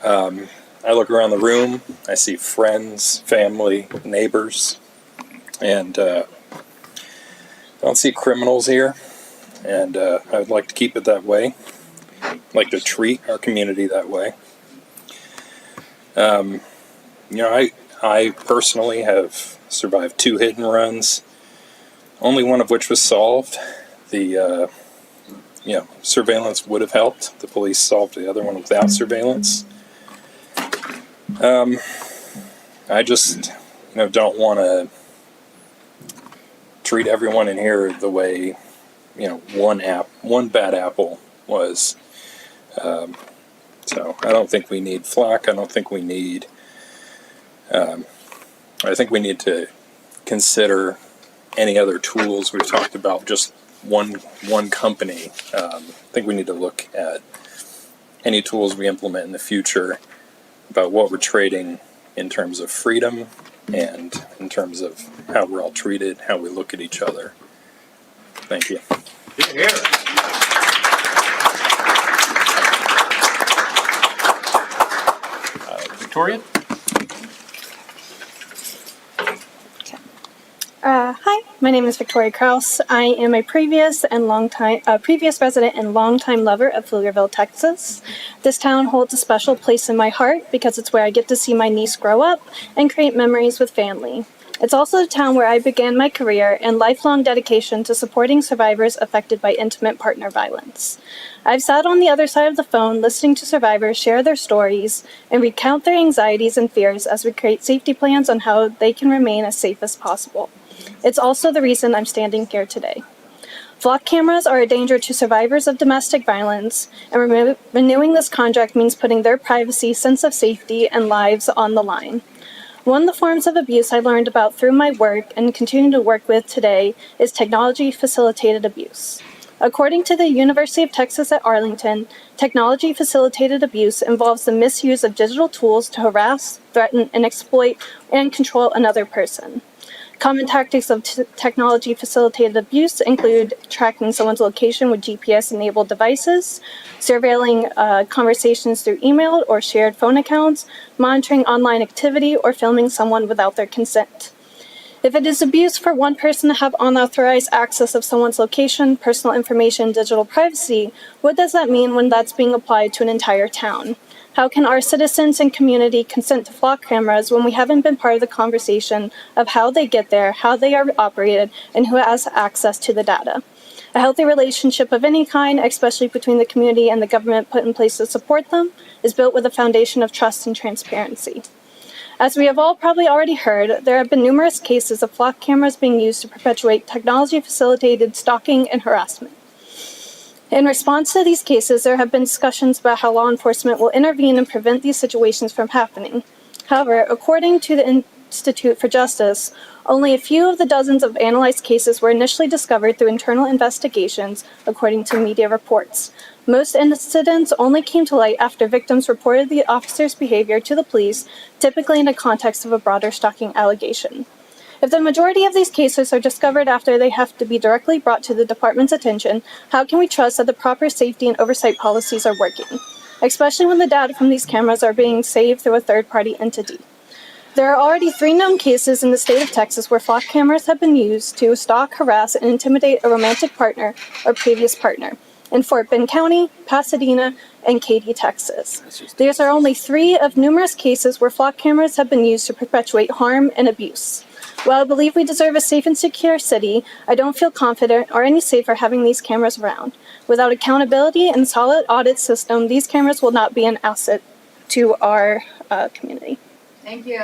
I look around the room, I see friends, family, neighbors, and I don't see criminals here, and I would like to keep it that way. I'd like to treat our community that way. I personally have survived 2 hit and runs, only one of which was solved. The surveillance would have helped. The police solved the other one without surveillance. I just, don't want to treat everyone in here the way, one bad apple was. So I don't think we need flack. I don't think we need, I think we need to consider any other tools. We've talked about just one company. I think we need to look at any tools we implement in the future about what we're trading in terms of freedom and in terms of how we're all treated, how we look at each other. Thank you. Victoria? Hi, my name is Victoria Kraus. I am a previous resident and longtime lover of Pflugerville, Texas. This town holds a special place in my heart because it's where I get to see my niece grow up and create memories with family. It's also the town where I began my career and lifelong dedication to supporting survivors affected by intimate partner violence. I've sat on the other side of the phone listening to survivors share their stories and recount their anxieties and fears as we create safety plans on how they can remain as safe as possible. It's also the reason I'm standing here today. Flock cameras are a danger to survivors of domestic violence, and renewing this contract means putting their privacy, sense of safety, and lives on the line. One of the forms of abuse I learned about through my work and continue to work with today is technology-facilitated abuse. According to the University of Texas at Arlington, technology-facilitated abuse involves the misuse of digital tools to harass, threaten, and exploit and control another person. Common tactics of technology-facilitated abuse include tracking someone's location with GPS-enabled devices, surveilling conversations through email or shared phone accounts, monitoring online activity, or filming someone without their consent. If it is abuse for one person to have unauthorized access of someone's location, personal information, digital privacy, what does that mean when that's being applied to an entire town? How can our citizens and community consent to flock cameras when we haven't been part of the conversation of how they get there, how they are operated, and who has access to the data? A healthy relationship of any kind, especially between the community and the government put in place to support them, is built with a foundation of trust and transparency. As we have all probably already heard, there have been numerous cases of flock cameras being used to perpetuate technology-facilitated stalking and harassment. In response to these cases, there have been discussions about how law enforcement will intervene and prevent these situations from happening. However, according to the Institute for Justice, only a few of the dozens of analyzed cases were initially discovered through internal investigations, according to media reports. Most incidents only came to light after victims reported the officer's behavior to the police, typically in the context of a broader stalking allegation. If the majority of these cases are discovered after they have to be directly brought to the department's attention, how can we trust that the proper safety and oversight policies are working, especially when the data from these cameras are being saved through a third-party entity? There are already 3 known cases in the state of Texas where flock cameras have been used to stalk, harass, and intimidate a romantic partner or previous partner in Fort Bend County, Pasadena, and Katy, Texas. These are only 3 of numerous cases where flock cameras have been used to perpetuate harm and abuse. While I believe we deserve a safe and secure city, I don't feel confident or any safer having these cameras around. Without accountability and solid audit system, these cameras will not be an asset to our community. Thank you.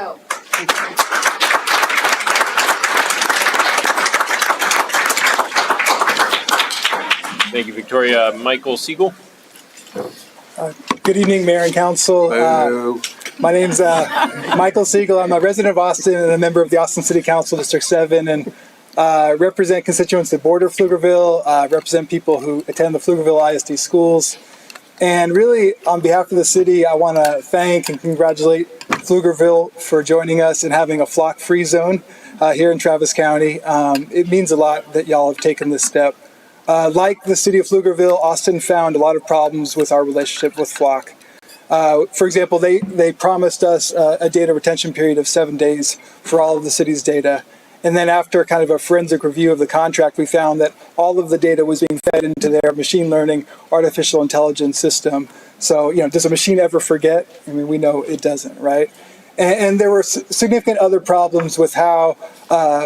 Thank you, Victoria. Michael Siegel. Good evening, Mayor and Council. My name's Michael Siegel. I'm a resident of Austin and a member of the Austin City Council District 7 and represent constituents that border Pflugerville, represent people who attend the Pflugerville ISD schools, And really, on behalf of the city, I want to thank and congratulate Pflugerville for joining us and having a flock-free zone here in Travis County. It means a lot that y'all have taken this step. Like the city of Pflugerville, Austin found a lot of problems with our relationship with flock. For example, they promised us a data retention period of 7 days for all of the city's data. And then after kind of a forensic review of the contract, we found that all of the data was being fed into their machine learning, artificial intelligence system. So, does a machine ever forget? I mean, we know it doesn't, right? And there were significant other problems with how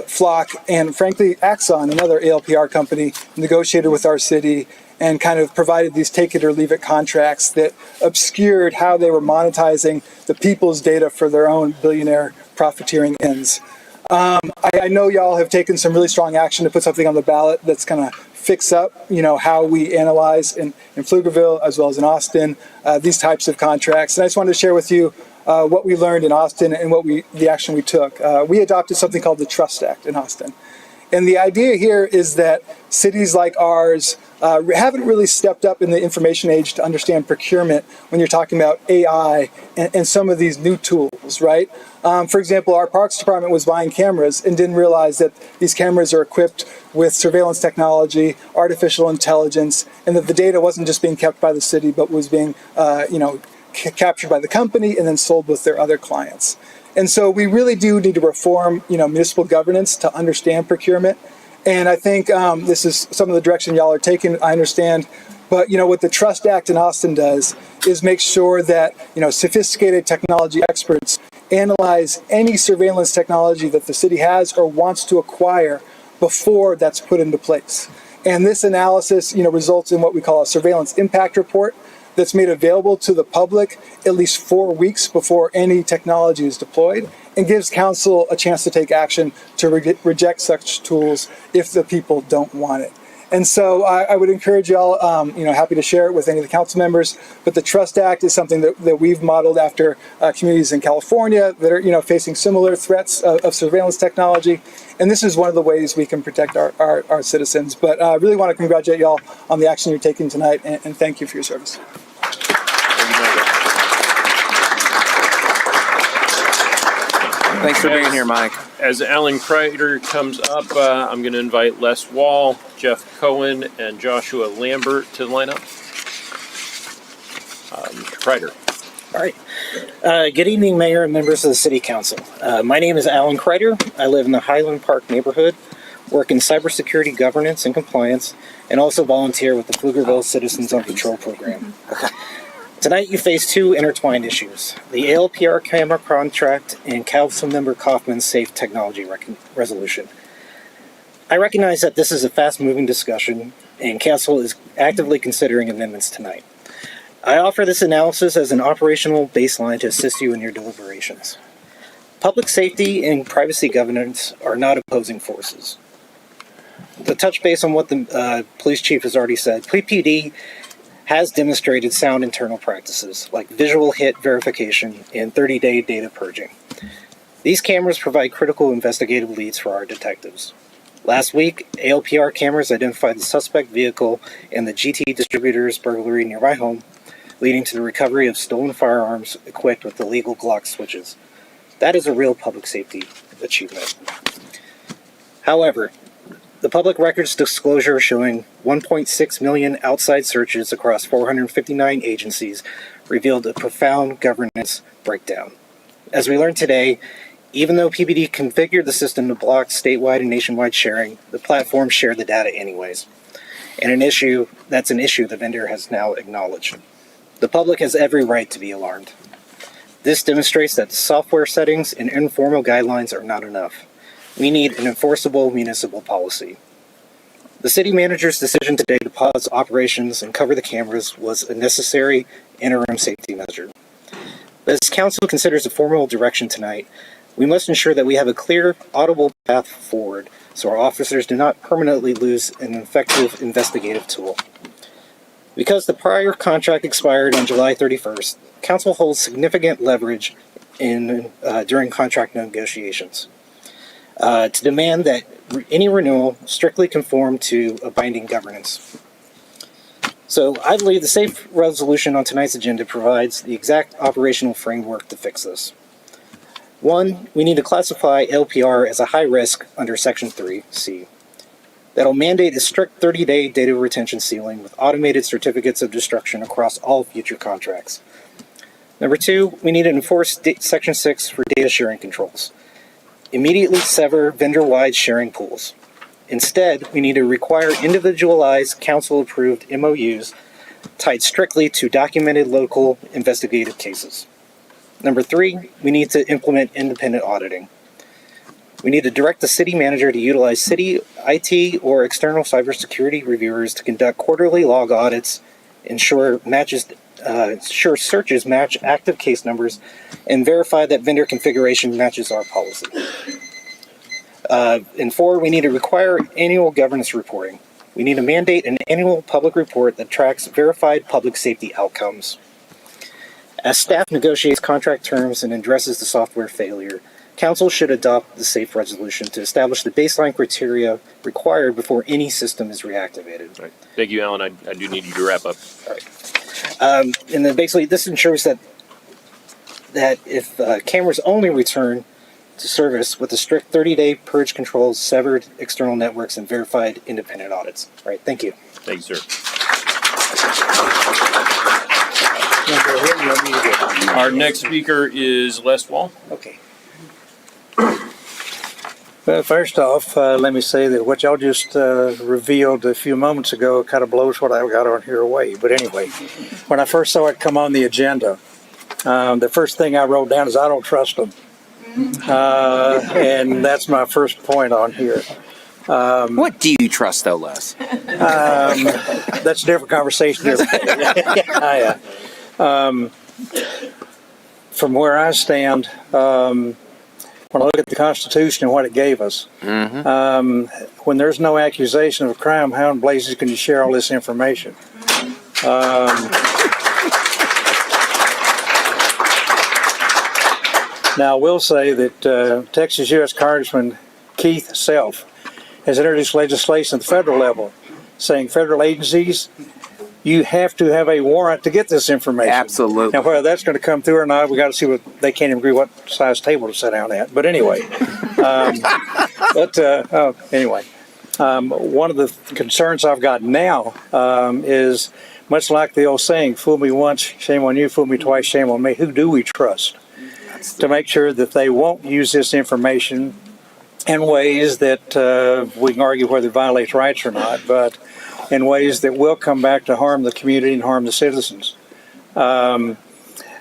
Flock and, frankly, Axon, another ALPR company, negotiated with our city and kind of provided these take-it-or-leave-it contracts that obscured how they were monetizing the people's data for their own billionaire profiteering ends. I know y'all have taken some really strong action to put something on the ballot that's going to fix up, how we analyze in Pflugerville as well as in Austin these types of contracts. And I just wanted to share with you what we learned in Austin and the action we took. We adopted something called the Trust Act in Austin. And the idea here is that cities like ours haven't really stepped up in the information age to understand procurement when you're talking about AI and some of these new tools, right? For example, our Parks Department was buying cameras and didn't realize that these cameras are equipped with surveillance technology, artificial intelligence, and that the data wasn't just being kept by the city, but was being, captured by the company and then sold with their other clients. And so we really do need to reform, municipal governance to understand procurement. And I think this is some of the direction y'all are taking, I understand. But, what the Trust Act in Austin does is make sure that, sophisticated technology experts analyze any surveillance technology that the city has or wants to acquire before that's put into place. And this analysis, results in what we call a surveillance impact report that's made available to the public at least 4 weeks before any technology is deployed, and gives council a chance to take action to reject such tools if the people don't want it. And so I would encourage y'all, happy to share it with any of the council members, but the Trust Act is something that we've modeled after communities in California that are, facing similar threats of surveillance technology. And this is one of the ways we can protect our citizens. But I really want to congratulate y'all on the action you're taking tonight, and thank you for your service. Thanks for being here, Mike. As Alan Kreider comes up, I'm going to invite Les Wall, Jeff Cohen, and Joshua Lambert to line up. Kreider. All right. Good evening, Mayor and members of the City Council. My name is Alan Kreider. I live in the Highland Park neighborhood, work in cybersecurity governance and compliance, and also volunteer with the Pflugerville Citizens on Patrol program. Tonight you face two intertwined issues, the ALPR camera contract and Councilmember Kaufman's safe technology resolution. I recognize that this is a fast-moving discussion, and Council is actively considering amendments tonight. I offer this analysis as an operational baseline to assist you in your deliberations. Public safety and privacy governance are not opposing forces. To touch base on what the police chief has already said, PPD has demonstrated sound internal practices like visual hit verification and 30-day data purging. These cameras provide critical investigative leads for our detectives. Last week, ALPR cameras identified the suspect vehicle and the GT Distributors burglary near my home, leading to the recovery of stolen firearms equipped with illegal Glock switches. That is a real public safety achievement. However, the public records disclosure showing 1.6 million outside searches across 459 agencies revealed a profound governance breakdown. As we learned today, even though PPD configured the system to block statewide and nationwide sharing, the platform shared the data anyways. And that's an issue the vendor has now acknowledged. The public has every right to be alarmed. This demonstrates that the software settings and informal guidelines are not enough. We need an enforceable municipal policy. The city manager's decision today to pause operations and cover the cameras was a necessary interim safety measure. As council considers a formal direction tonight, we must ensure that we have a clear, audible path forward so our officers do not permanently lose an effective investigative tool. Because the prior contract expired on July 31st, council holds significant leverage during contract negotiations to demand that any renewal strictly conform to a binding governance. So I believe the safe resolution on tonight's agenda provides the exact operational framework to fix this. One, we need to classify LPR as a high risk under Section 3C. That'll mandate a strict 30-day data retention ceiling with automated certificates of destruction across all future contracts. Number two, we need to enforce Section 6 for data sharing controls. Immediately sever vendor-wide sharing pools. Instead, we need to require individualized council-approved MOUs tied strictly to documented local investigative cases. Number three, we need to implement independent auditing. We need to direct the city manager to utilize city IT or external cybersecurity reviewers to conduct quarterly log audits, ensure searches match active case numbers, and verify that vendor configuration matches our policy. And four, we need to require annual governance reporting. We need to mandate an annual public report that tracks verified public safety outcomes. As staff negotiates contract terms and addresses the software failure, Council should adopt the SAFE resolution to establish the baseline criteria required before any system is reactivated. Right. Thank you, Alan. I do need you to wrap up. All right. And then basically this ensures that if cameras only return to service with a strict 30-day purge controls, severed external networks, and verified independent audits. All right, thank you. Thank you, sir. Our next speaker is Les Wall. Okay. Well, first off, let me say that what y'all just revealed a few moments ago kind of blows what I've got on here away. But anyway, when I first saw it come on the agenda, the first thing I wrote down is I don't trust them. And that's my first point on here. What do you trust, though, Les? That's a different conversation. From where I stand, when I look at the Constitution and what it gave us, when there's no accusation of a crime, how in blazes can you share all this information? Now, I will say that Texas U.S. Congressman Keith Self has introduced legislation at the federal level saying federal agencies, you have to have a warrant to get this information. Absolutely. Now, whether that's going to come through or not, we got to see what they can't even agree what size table to sit down at. But anyway, one of the concerns I've got now is much like the old saying, fool me once, shame on you, fool me twice, shame on me. Who do we trust to make sure that they won't use this information in ways that we can argue whether it violates rights or not, but in ways that will come back to harm the community and harm the citizens. I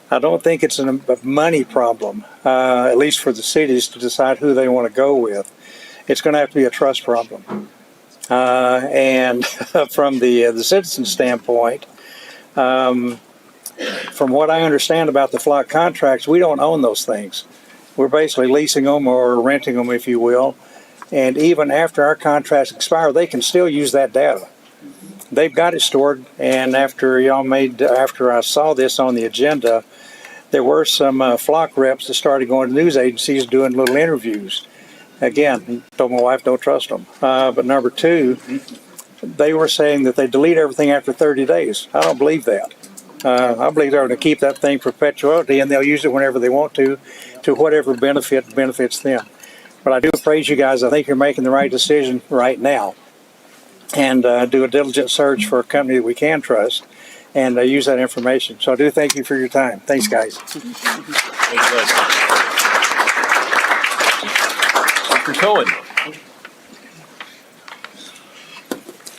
don't think it's a money problem, at least for the cities, to decide who they want to go with. It's going to have to be a trust problem. And from the citizen standpoint, from what I understand about the flock contracts, we don't own those things. We're basically leasing them or renting them, if you will. And even after our contracts expire, they can still use that data. They've got it stored. And after I saw this on the agenda, there were some flock reps that started going to news agencies doing little interviews. Again, told my wife don't trust them. But number two, they were saying that they delete everything after 30 days. I don't believe that. I believe they're going to keep that thing perpetuity, and they'll use it whenever they want to whatever benefits them. But I do praise you guys. I think you're making the right decision right now. And do a diligent search for a company that we can trust and use that information. So I do thank you for your time. Thanks, guys. Dr. Cohen.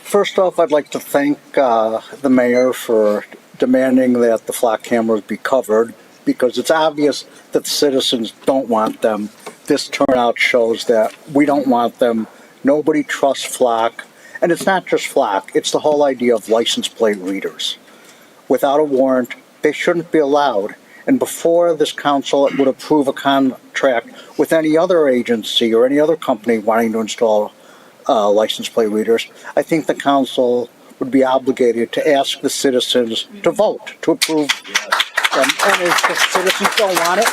First off, I'd like to thank the mayor for demanding that the flock cameras be covered, because it's obvious that the citizens don't want them. This turnout shows that we don't want them. Nobody trusts flock. And it's not just flock, it's the whole idea of license plate readers. Without a warrant, they shouldn't be allowed. And before this council would approve a contract with any other agency or any other company wanting to install license plate readers, I think the council would be obligated to ask the citizens to vote, to approve them. And if the citizens don't want it,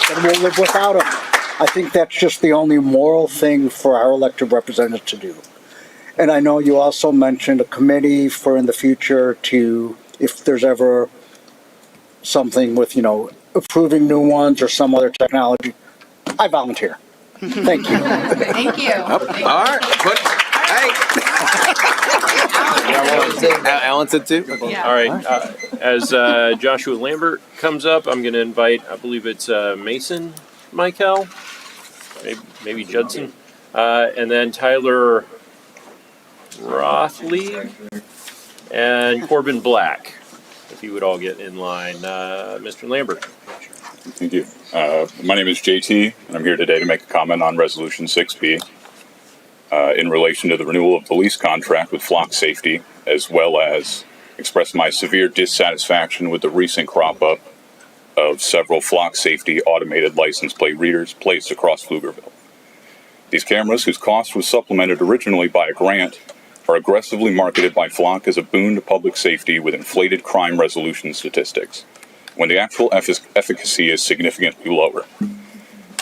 then we'll live without them. I think that's just the only moral thing for our elected representatives to do. And I know you also mentioned a committee for in the future to, if there's ever something with, approving new ones or some other technology. I volunteer. Thank you. Thank you. All right. Alan said two. Yeah. All right. As Joshua Lambert comes up, I'm going to invite, I believe it's Mason Michael, maybe Judson, and then Tyler Rothleague and Corbin Black, if you would all get in line. Mr. Lambert. Thank you. My name is JT, and I'm here today to make a comment on Resolution 6B in relation to the renewal of the lease contract with Flock Safety, as well as express my severe dissatisfaction with the recent crop up of several Flock Safety automated license plate readers placed across Pflugerville. These cameras, whose cost was supplemented originally by a grant, are aggressively marketed by Flock as a boon to public safety with inflated crime resolution statistics, when the actual efficacy is significantly lower.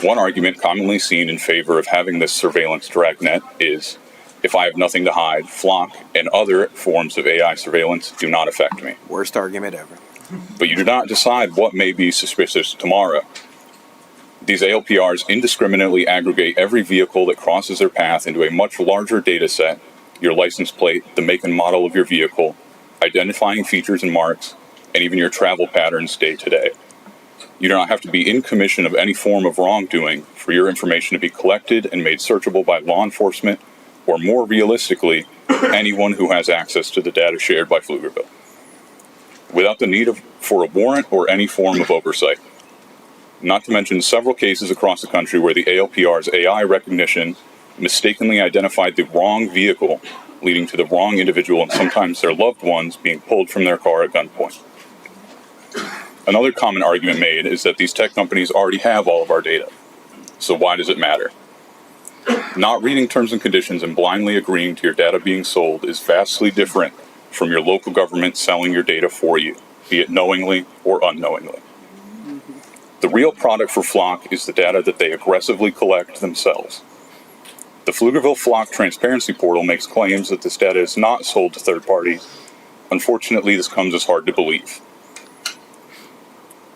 One argument commonly seen in favor of having this surveillance dragnet is, if I have nothing to hide, Flock and other forms of AI surveillance do not affect me. Worst argument ever. But you do not decide what may be suspicious tomorrow. These ALPRs indiscriminately aggregate every vehicle that crosses their path into a much larger data set, your license plate, the make and model of your vehicle, identifying features and marks, and even your travel patterns day to day. You do not have to be in commission of any form of wrongdoing for your information to be collected and made searchable by law enforcement, or more realistically, anyone who has access to the data shared by Pflugerville, without the need for a warrant or any form of oversight. Not to mention several cases across the country where the ALPR's AI recognition mistakenly identified the wrong vehicle, leading to the wrong individual and sometimes their loved ones being pulled from their car at gunpoint. Another common argument made is that these tech companies already have all of our data, so why does it matter? Not reading terms and conditions and blindly agreeing to your data being sold is vastly different from your local government selling your data for you, be it knowingly or unknowingly. The real product for Flock is the data that they aggressively collect themselves. The Pflugerville Flock Transparency Portal makes claims that this data is not sold to third parties. Unfortunately, this comes as hard to believe.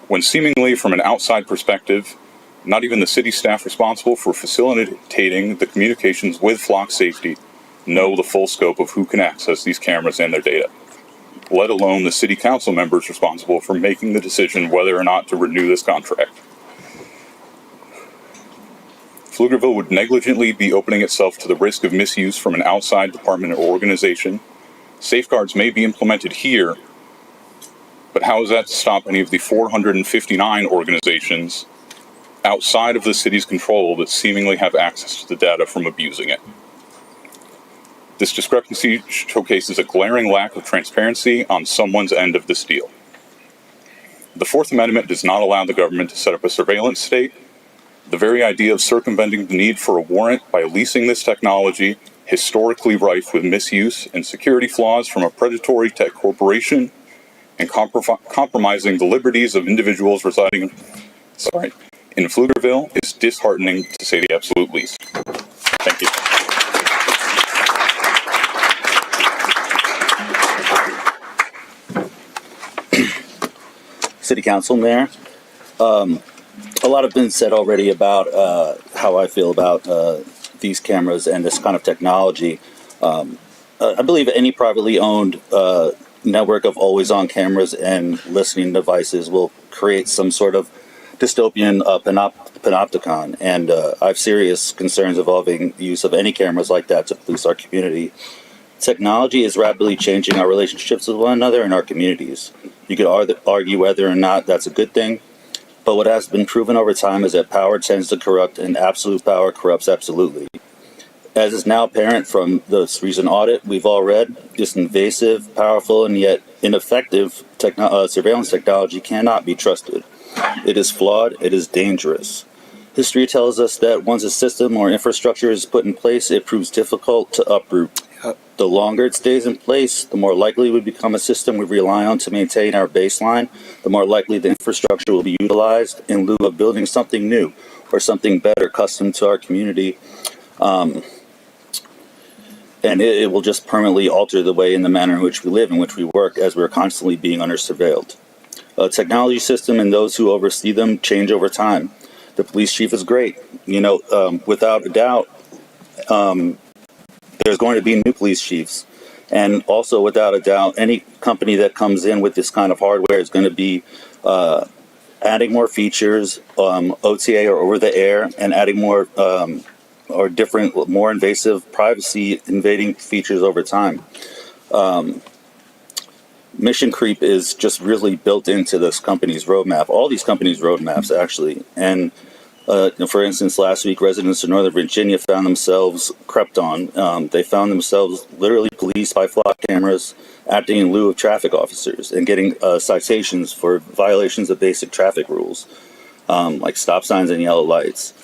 When seemingly from an outside perspective, not even the city staff responsible for facilitating the communications with Flock Safety know the full scope of who can access these cameras and their data, let alone the city council members responsible for making the decision whether or not to renew this contract. Pflugerville would negligently be opening itself to the risk of misuse from an outside department or organization. Safeguards may be implemented here, but how is that to stop any of the 459 organizations outside of the city's control that seemingly have access to the data from abusing it? This discrepancy showcases a glaring lack of transparency on someone's end of this deal. The Fourth Amendment does not allow the government to set up a surveillance state. The very idea of circumventing the need for a warrant by leasing this technology, historically rife with misuse and security flaws from a predatory tech corporation, and compromising the liberties of individuals residing in Pflugerville is disheartening, to say the absolute least. Thank you. City Council, Mayor. A lot has been said already about how I feel about these cameras and this kind of technology. I believe any privately owned network of always-on cameras and listening devices will create some sort of dystopian panopticon, and I have serious concerns involving the use of any cameras like that to police our community. Technology is rapidly changing our relationships with one another and our communities. You could argue whether or not that's a good thing, but what has been proven over time is that power tends to corrupt, and absolute power corrupts absolutely. As is now apparent from this recent audit we've all read, this invasive, powerful, and yet ineffective surveillance technology cannot be trusted. It is flawed, it is dangerous. History tells us that once a system or infrastructure is put in place, it proves difficult to uproot. The longer it stays in place, the more likely it would become a system we rely on to maintain our baseline, the more likely the infrastructure will be utilized in lieu of building something new or something better custom to our community. and it will just permanently alter the way and the manner in which we live, in which we work, as we're constantly being under surveilled. Technology system and those who oversee them change over time. The police chief is great. Without a doubt, there's going to be new police chiefs. And also, without a doubt, any company that comes in with this kind of hardware is going to be adding more features, OTA or over the air, and adding more or different, more invasive privacy invading features over time. Mission creep is just really built into this company's roadmap, all these companies' roadmaps, actually. And for instance, last week, residents of Northern Virginia found themselves crept on. They found themselves literally policed by flock cameras, acting in lieu of traffic officers and getting citations for violations of basic traffic rules, like stop signs and yellow lights.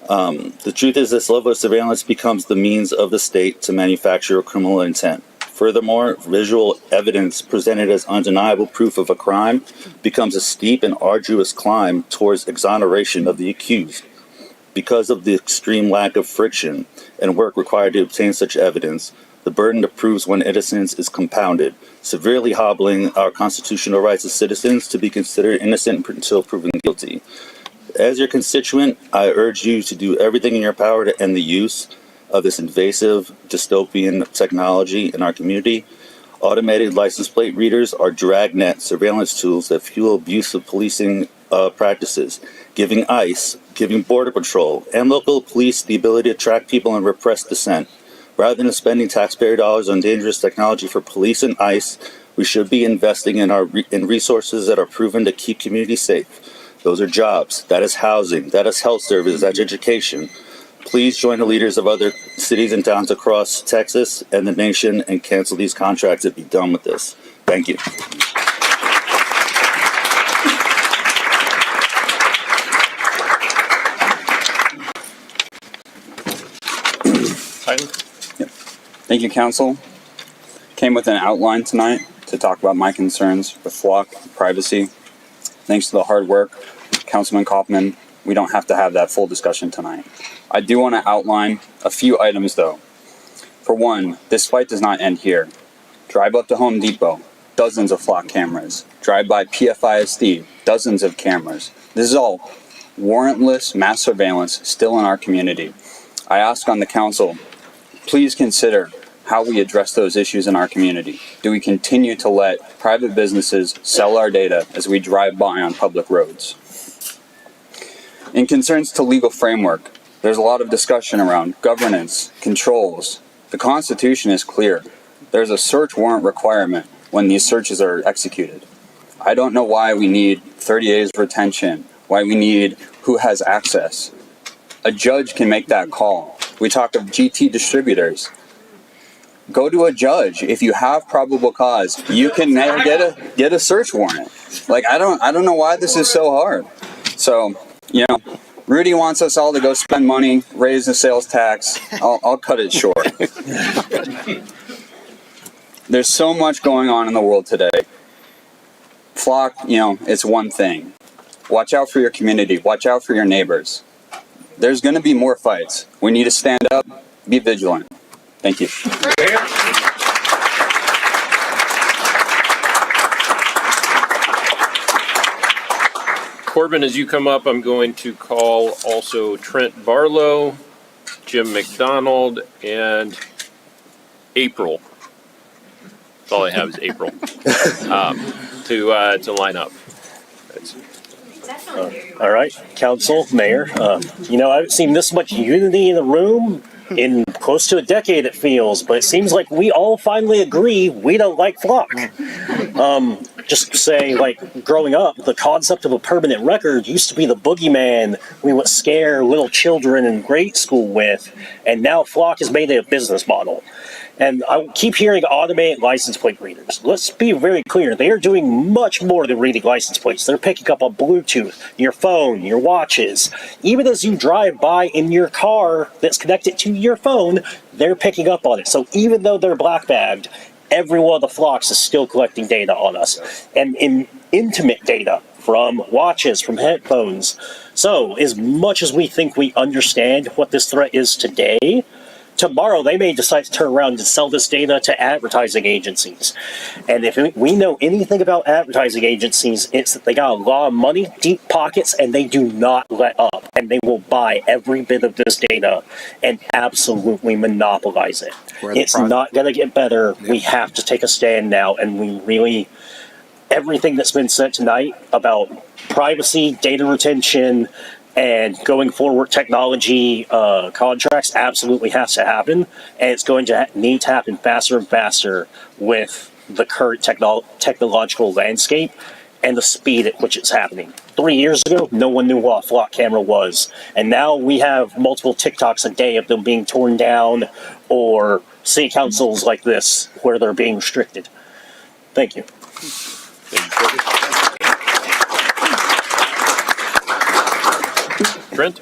The truth is, this level of surveillance becomes the means of the state to manufacture a criminal intent. Furthermore, visual evidence presented as undeniable proof of a crime becomes a steep and arduous climb towards exoneration of the accused. Because of the extreme lack of friction and work required to obtain such evidence, the burden to prove one's innocence is compounded, severely hobbling our constitutional rights as citizens to be considered innocent until proven guilty. As your constituent, I urge you to do everything in your power to end the use of this invasive dystopian technology in our community. Automated license plate readers are dragnet surveillance tools that fuel abusive policing practices, giving ICE, giving Border Patrol, and local police the ability to track people and repress dissent. Rather than spending taxpayer dollars on dangerous technology for police and ICE, we should be investing in resources that are proven to keep communities safe. Those are jobs, that is housing, that is health services, that's education. Please join the leaders of other cities and towns across Texas and the nation and cancel these contracts and be done with this. Thank you. Thank you, Council. Came with an outline tonight to talk about my concerns with flock privacy. Thanks to the hard work, Councilman Kaufman, we don't have to have that full discussion tonight. I do want to outline a few items, though. For one, this fight does not end here. Drive up to Home Depot, dozens of flock cameras. Drive by PFISD, dozens of cameras. This is all warrantless mass surveillance still in our community. I ask on the council, please consider how we address those issues in our community. Do we continue to let private businesses sell our data as we drive by on public roads? In concerns to legal framework, there's a lot of discussion around governance, controls. The Constitution is clear. There's a search warrant requirement when these searches are executed. I don't know why we need 30 days retention, why we need who has access. A judge can make that call. We talk of GT distributors. Go to a judge. If you have probable cause, you can get a search warrant. Like, I don't know why this is so hard. So, Rudy wants us all to go spend money, raise the sales tax. I'll cut it short. There's so much going on in the world today. Flock, it's one thing. Watch out for your community. Watch out for your neighbors. There's going to be more fights. We need to stand up, be vigilant. Thank you. Corbin, as you come up, I'm going to call also Trent Barlow, Jim McDonald, and April. That's all I have is April to line up. All right, Council, Mayor. I haven't seen this much unity in the room in close to a decade, it feels, but it seems like we all finally agree we don't like flock. Just to say, growing up, the concept of a permanent record used to be the boogeyman we would scare little children in grade school with, and now flock has made it a business model. And I keep hearing automated license plate readers. Let's be very clear. They are doing much more than reading license plates. They're picking up on Bluetooth, your phone, your watches. Even as you drive by in your car that's connected to your phone, they're picking up on it. So even though they're black bagged, every one of the flocks is still collecting data on us. And in intimate data from watches, from headphones. So as much as we think we understand what this threat is today, tomorrow they may decide to turn around and sell this data to advertising agencies. And if we know anything about advertising agencies, it's that they got a lot of money, deep pockets, and they do not let up. And they will buy every bit of this data and absolutely monopolize it. It's not going to get better. We have to take a stand now, and we really, everything that's been said tonight about privacy, data retention, and going forward technology contracts absolutely has to happen, and it's going to need to happen faster and faster with the current technological landscape and the speed at which it's happening. 3 years ago, no one knew what a flock camera was, and now we have multiple TikToks a day of them being torn down, or city councils like this where they're being restricted. Thank you. Trent?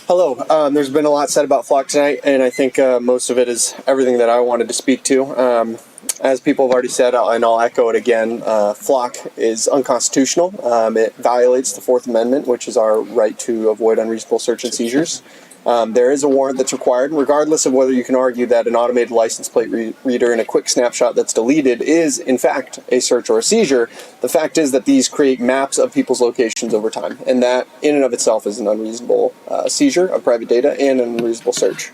Hello. There's been a lot said about Flock tonight, and I think most of it is everything that I wanted to speak to. As people have already said, and I'll echo it again, Flock is unconstitutional. It violates the Fourth Amendment, which is our right to avoid unreasonable search and seizures. There is a warrant that's required, regardless of whether you can argue that an automated license plate reader and a quick snapshot that's deleted is, in fact, a search or a seizure. The fact is that these create maps of people's locations over time, and that, in and of itself, is an unreasonable seizure of private data and an unreasonable search.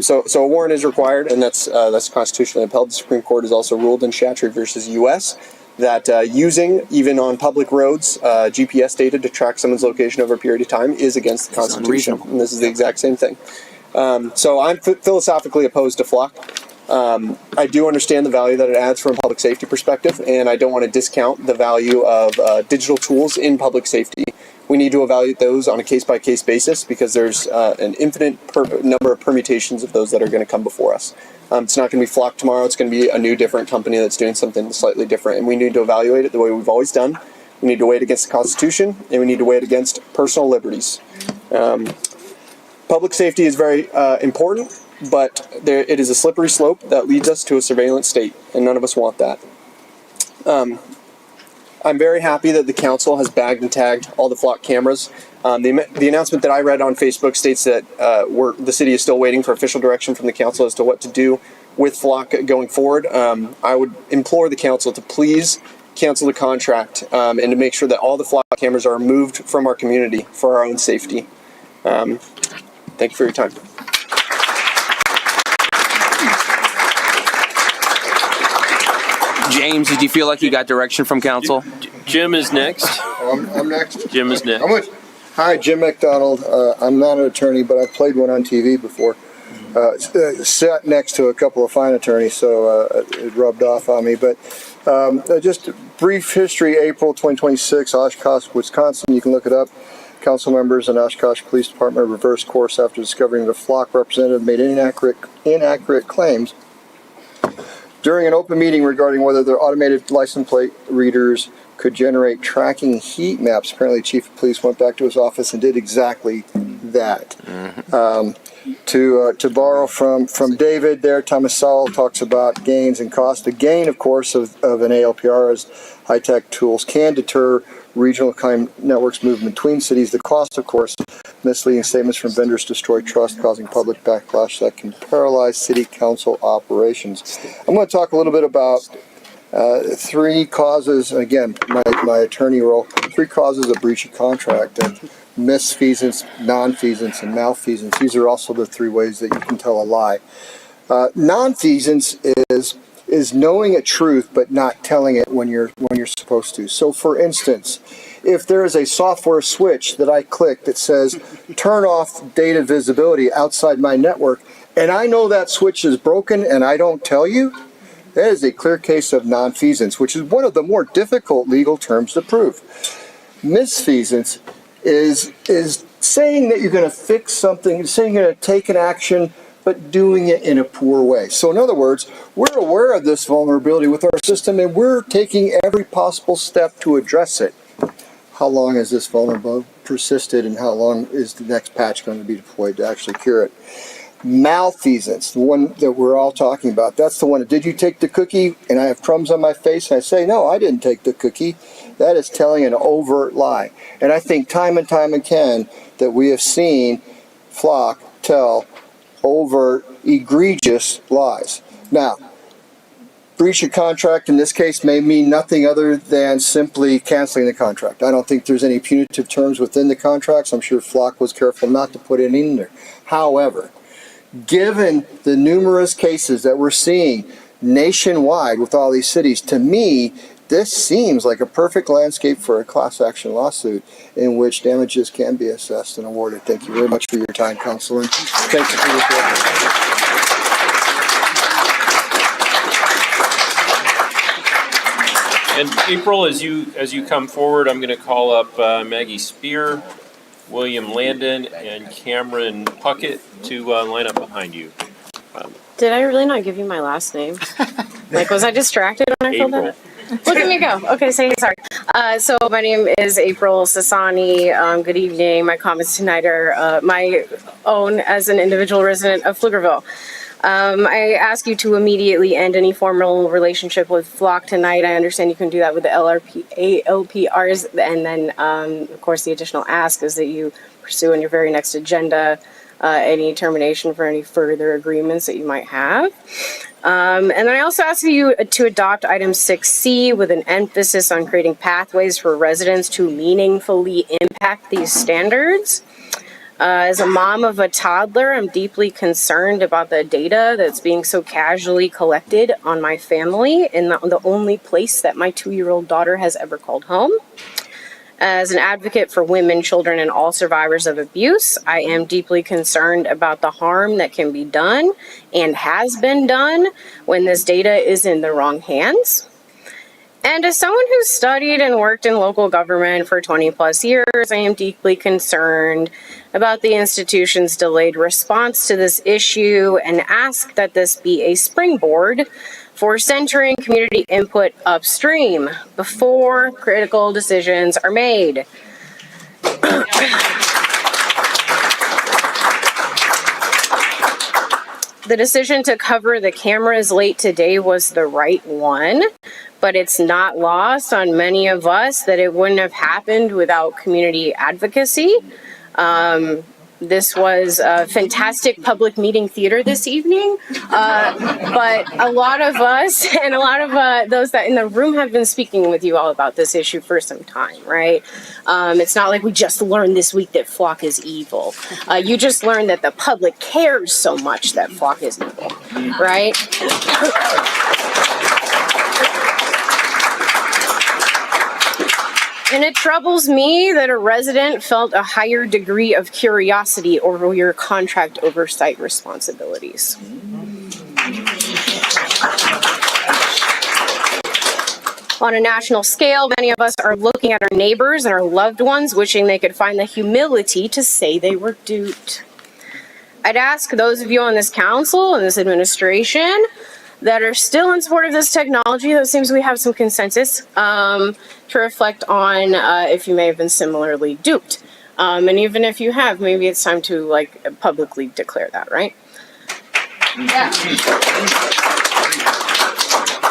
So a warrant is required, and that's constitutionally upheld. The Supreme Court has also ruled in Chatry versus U.S. that using, even on public roads, GPS data to track someone's location over a period of time is against the Constitution. And this is the exact same thing. So I'm philosophically opposed to Flock. I do understand the value that it adds from a public safety perspective, and I don't want to discount the value of digital tools in public safety. We need to evaluate those on a case-by-case basis because there's an infinite number of permutations of those that are going to come before us. It's not going to be Flock tomorrow. It's going to be a new, different company that's doing something slightly different, and we need to evaluate it the way we've always done. We need to weigh it against the Constitution, and we need to weigh it against personal liberties. Public safety is very important, but it is a slippery slope that leads us to a surveillance state, and none of us want that. I'm very happy that the council has bagged and tagged all the Flock cameras. The announcement that I read on Facebook states that the city is still waiting for official direction from the council as to what to do with Flock going forward. I would implore the council to please cancel the contract and to make sure that all the Flock cameras are removed from our community for our own safety. Thank you for your time. James, did you feel like you got direction from council? Jim is next. I'm next. Jim is next. Hi, Jim McDonald. I'm not an attorney, but I've played one on TV before. Sat next to a couple of fine attorneys, so it rubbed off on me. But just brief history, April 2026, Oshkosh, Wisconsin. You can look it up. Council members and Oshkosh Police Department reversed course after discovering the Flock representative made inaccurate claims during an open meeting regarding whether their automated license plate readers could generate tracking heat maps. Apparently, Chief of Police went back to his office and did exactly that. To borrow from David there, Thomas Sowell talks about gains and cost. The gain, of course, of an ALPR is high-tech tools can deter regional crime networks moving between cities. The cost, of course, misleading statements from vendors destroy trust, causing public backlash that can paralyze city council operations. I'm going to talk a little bit about three causes, again, my attorney role, three causes of breach of contract, and misfeasance, nonfeasance, and malfeasance. These are also the three ways that you can tell a lie. Nonfeasance is knowing a truth but not telling it when you're supposed to. So for instance, if there is a software switch that I click that says turn off data visibility outside my network, and I know that switch is broken and I don't tell you, that is a clear case of nonfeasance, which is one of the more difficult legal terms to prove. Misfeasance is saying that you're going to fix something, saying you're going to take an action, but doing it in a poor way. So in other words, we're aware of this vulnerability with our system and we're taking every possible step to address it. How long has this vulnerability persisted and how long is the next patch going to be deployed to actually cure it? Malfeasance, the one that we're all talking about, that's the one. Did you take the cookie? And I have crumbs on my face and I say, no, I didn't take the cookie. That is telling an overt lie. And I think time and time again that we have seen Flock tell over egregious lies. Now, breach of contract in this case may mean nothing other than simply canceling the contract. I don't think there's any punitive terms within the contracts. I'm sure Flock was careful not to put it in there. However, given the numerous cases that we're seeing nationwide with all these cities, to me, this seems like a perfect landscape for a class action lawsuit in which damages can be assessed and awarded. Thank you very much for your time, Councilman. Thank you for your question. And April, as you come forward, I'm going to call up Maggie Spear, William Landon, and Cameron Puckett to line up behind you. Did I really not give you my last name? Like, was I distracted when I filled that? Look at me go. Okay, sorry. So my name is April Sassani. Good evening. My comments tonight are my own as an individual resident of Pflugerville. I ask you to immediately end any formal relationship with Flock tonight. I understand you can do that with the ALPRs, and then, of course, the additional ask is that you pursue in your very next agenda any termination for any further agreements that you might have. And then I also ask you to adopt item 6C with an emphasis on creating pathways for residents to meaningfully impact these standards. As a mom of a toddler, I'm deeply concerned about the data that's being so casually collected on my family in the only place that my 2-year-old daughter has ever called home. As an advocate for women, children, and all survivors of abuse, I am deeply concerned about the harm that can be done and has been done when this data is in the wrong hands. And as someone who's studied and worked in local government for 20 plus years, I am deeply concerned about the institution's delayed response to this issue and ask that this be a springboard for centering community input upstream before critical decisions are made. The decision to cover the cameras late today was the right one, but it's not lost on many of us that it wouldn't have happened without community advocacy. This was a fantastic public meeting theater this evening, but a lot of us and a lot of those that in the room have been speaking with you all about this issue for some time, right? It's not like we just learned this week that Flock is evil. You just learned that the public cares so much that Flock is evil, right? And it troubles me that a resident felt a higher degree of curiosity over your contract oversight responsibilities. On a national scale, many of us are looking at our neighbors and our loved ones, wishing they could find the humility to say they were duped. I'd ask those of you on this council and this administration that are still in support of this technology, though it seems we have some consensus, to reflect on if you may have been similarly duped. And even if you have, maybe it's time to publicly declare that, right? Yeah.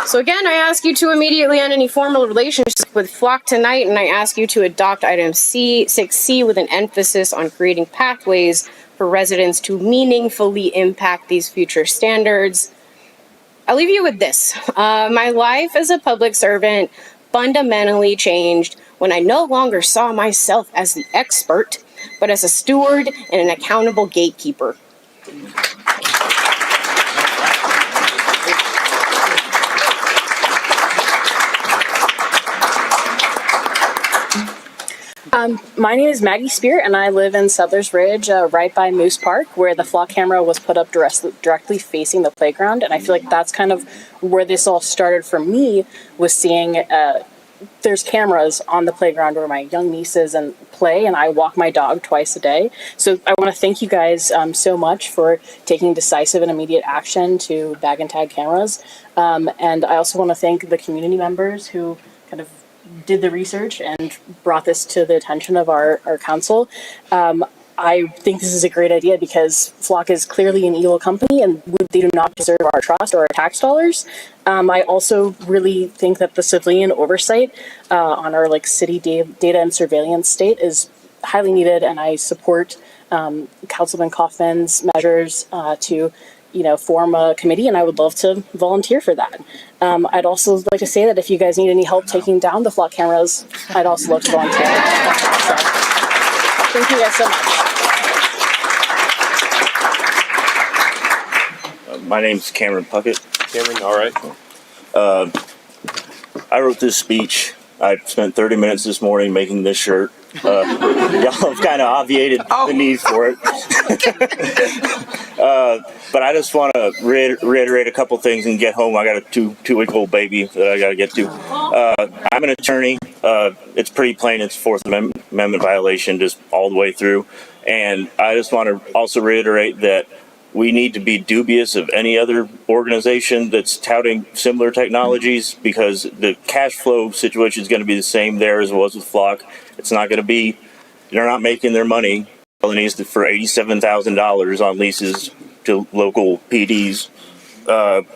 So again, I ask you to immediately end any formal relationship with Flock tonight, and I ask you to adopt item 6C with an emphasis on creating pathways for residents to meaningfully impact these future standards. I'll leave you with this. My life as a public servant fundamentally changed when I no longer saw myself as the expert, but as a steward and an accountable gatekeeper. My name is Maggie Spear, and I live in Settlers Ridge, right by Moose Park, where the Flock camera was put up directly facing the playground. And I feel like that's kind of where this all started for me, was seeing there's cameras on the playground where my young nieces play, and I walk my dog twice a day. So I want to thank you guys so much for taking decisive and immediate action to bag and tag cameras. And I also want to thank the community members who kind of did the research and brought this to the attention of our council. I think this is a great idea because Flock is clearly an evil company and they do not deserve our trust or our tax dollars. I also really think that the civilian oversight on our city data and surveillance state is highly needed, and I support Councilman Kaufman's measures to, form a committee, and I would love to volunteer for that. I'd also like to say that if you guys need any help taking down the flock cameras, I'd also love to volunteer. So, thank you guys so much. My name's Cameron Puckett. Cameron, all right. I wrote this speech. I spent 30 minutes this morning making this shirt. Y'all have kind of obviated the need for it. But I just want to reiterate a couple things and get home. I got a two-week-old baby that I got to get to. I'm an attorney. It's pretty plain. It's Fourth Amendment violation just all the way through. And I just want to also reiterate that we need to be dubious of any other organization that's touting similar technologies, because the cash flow situation is going to be the same there as it was with Flock. It's not going to be, they're not making their money for $87,000 on leases to local PDs. And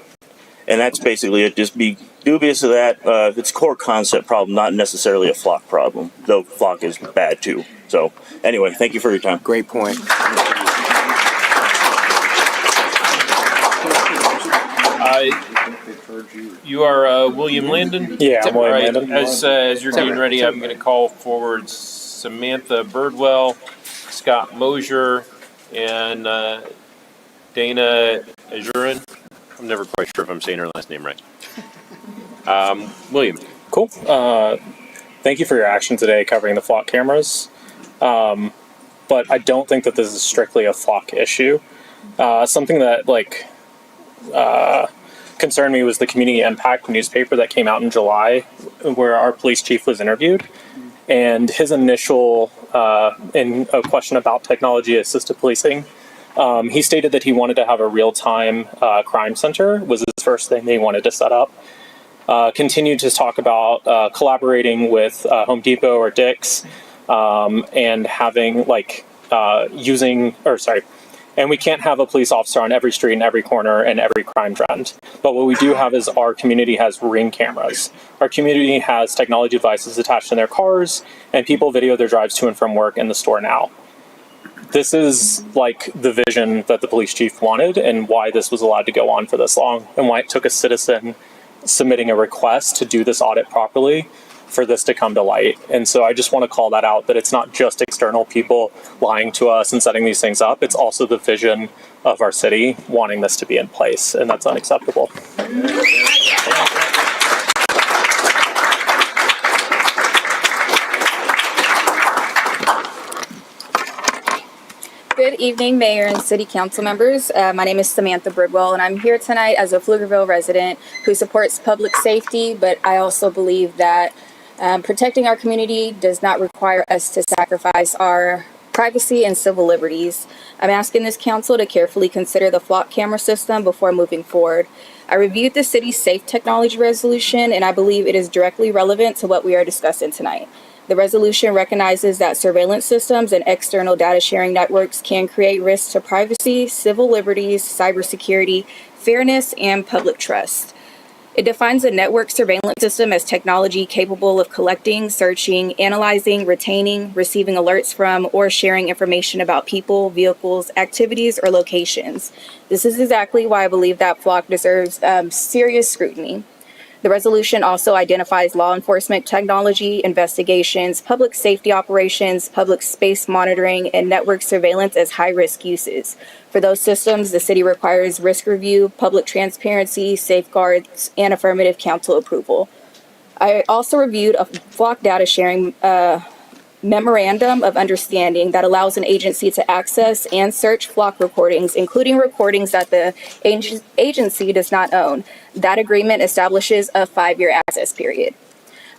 that's basically it. Just be dubious of that. It's a core concept problem, not necessarily a Flock problem, though Flock is bad too. So anyway, thank you for your time. Great point. You are William Landon? Yeah, I'm William Landon. As you're getting ready, I'm going to call forward Samantha Birdwell, Scott Mosier, and Dana Ajurin. I'm never quite sure if I'm saying her last name right. William. Cool. Thank you for your action today covering the flock cameras. But I don't think that this is strictly a flock issue. Something that concerned me was the Community Impact newspaper that came out in July, where our police chief was interviewed. And his initial, in a question about technology-assisted policing, he stated that he wanted to have a real-time crime center, was his first thing they wanted to set up. Continued to talk about collaborating with Home Depot or Dick's, and having and we can't have a police officer on every street and every corner and every crime trend. But what we do have is our community has Ring cameras. Our community has technology devices attached in their cars, and people video their drives to and from work in the store now. This is the vision that the police chief wanted, and why this was allowed to go on for this long, and why it took a citizen submitting a request to do this audit properly for this to come to light. And so I just want to call that out, that it's not just external people lying to us and setting these things up. It's also the vision of our city wanting this to be in place, and that's unacceptable. Good evening, Mayor and City Council members. My name is Samantha Birdwell, and I'm here tonight as a Pflugerville resident who supports public safety, but I also believe that protecting our community does not require us to sacrifice our privacy and civil liberties. I'm asking this council to carefully consider the flock camera system before moving forward. I reviewed the city's safe technology resolution, and I believe it is directly relevant to what we are discussing tonight. The resolution recognizes that surveillance systems and external data sharing networks can create risks to privacy, civil liberties, cybersecurity, fairness, and public trust. It defines a network surveillance system as technology capable of collecting, searching, analyzing, retaining, receiving alerts from, or sharing information about people, vehicles, activities, or locations. This is exactly why I believe that flock deserves serious scrutiny. The resolution also identifies law enforcement technology, investigations, public safety operations, public space monitoring, and network surveillance as high-risk uses. For those systems, the city requires risk review, public transparency, safeguards, and affirmative council approval. I also reviewed a flock data sharing memorandum of understanding that allows an agency to access and search flock recordings, including recordings that the agency does not own. That agreement establishes a 5-year access period.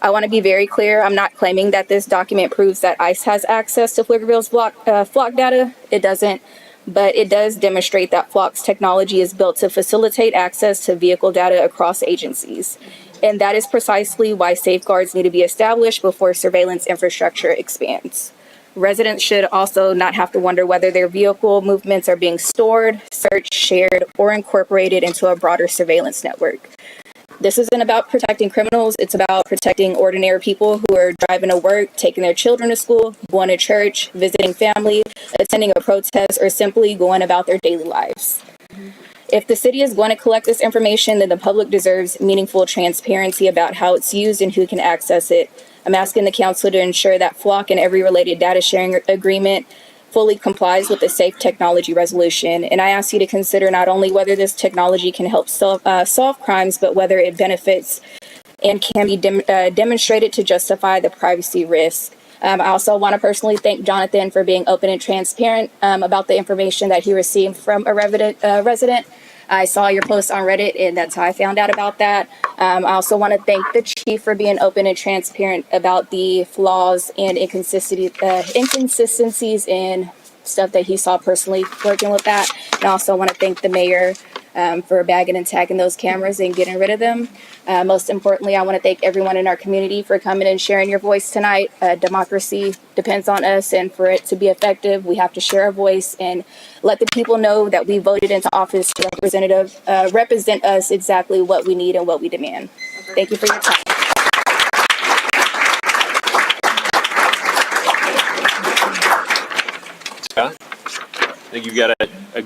I want to be very clear. I'm not claiming that this document proves that ICE has access to Pflugerville's flock data. It doesn't, but it does demonstrate that Flock's technology is built to facilitate access to vehicle data across agencies. And that is precisely why safeguards need to be established before surveillance infrastructure expands. Residents should also not have to wonder whether their vehicle movements are being stored, searched, shared, or incorporated into a broader surveillance network. This isn't about protecting criminals. It's about protecting ordinary people who are driving to work, taking their children to school, going to church, visiting family, attending a protest, or simply going about their daily lives. If the city is going to collect this information, then the public deserves meaningful transparency about how it's used and who can access it. I'm asking the council to ensure that FLOC and every related data sharing agreement fully complies with the Safe Technology Resolution. And I ask you to consider not only whether this technology can help solve crimes, but whether it benefits and can be demonstrated to justify the privacy risk. I also want to personally thank Jonathan for being open and transparent about the information that he received from a resident. I saw your post on Reddit, and that's how I found out about that. I also want to thank the chief for being open and transparent about the flaws and inconsistencies in stuff that he saw personally working with that. And I also want to thank the mayor for bagging and tagging those cameras and getting rid of them. Most importantly, I want to thank everyone in our community for coming and sharing your voice tonight. Democracy depends on us, and for it to be effective, we have to share our voice and let the people know that we voted into office to represent us exactly what we need and what we demand. Thank you for your time. Scott, I think you've got a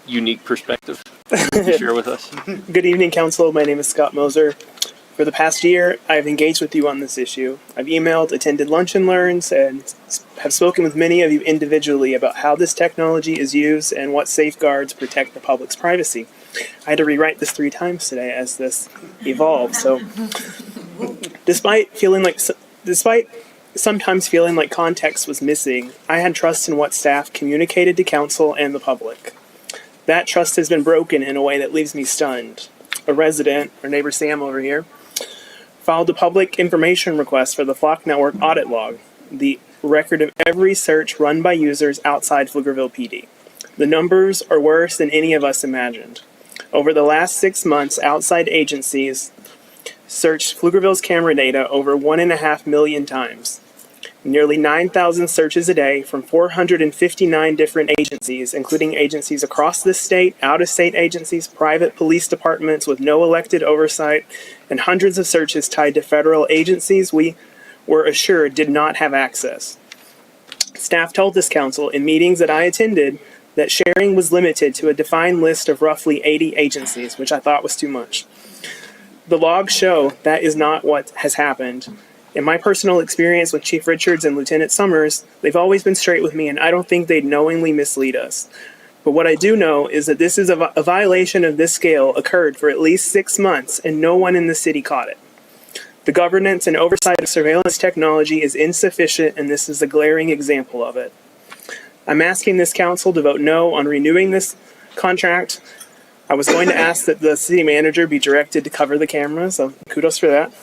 unique perspective to share with us. Good evening, Council. My name is Scott Moser. For the past year, I've engaged with you on this issue. I've emailed, attended lunch and learns, and have spoken with many of you individually about how this technology is used and what safeguards protect the public's privacy. I had to rewrite this 3 times today as this evolved. So, despite sometimes feeling like context was missing, I had trust in what staff communicated to Council and the public. That trust has been broken in a way that leaves me stunned. A resident, our neighbor Sam over here, filed a public information request for the Flock Network audit log, the record of every search run by users outside Pflugerville PD. The numbers are worse than any of us imagined. Over the last 6 months, outside agencies searched Pflugerville's camera data over 1.5 million times. Nearly 9,000 searches a day from 459 different agencies, including agencies across the state, out-of-state agencies, private police departments with no elected oversight, and hundreds of searches tied to federal agencies we were assured did not have access. Staff told this council in meetings that I attended that sharing was limited to a defined list of roughly 80 agencies, which I thought was too much. The logs show that is not what has happened. In my personal experience with Chief Richards and Lieutenant Summers, they've always been straight with me, and I don't think they'd knowingly mislead us. But what I do know is that this is a violation of this scale occurred for at least 6 months, and no one in the city caught it. The governance and oversight of surveillance technology is insufficient, and this is a glaring example of it. I'm asking this council to vote no on renewing this contract. I was going to ask that the city manager be directed to cover the camera, so kudos for that,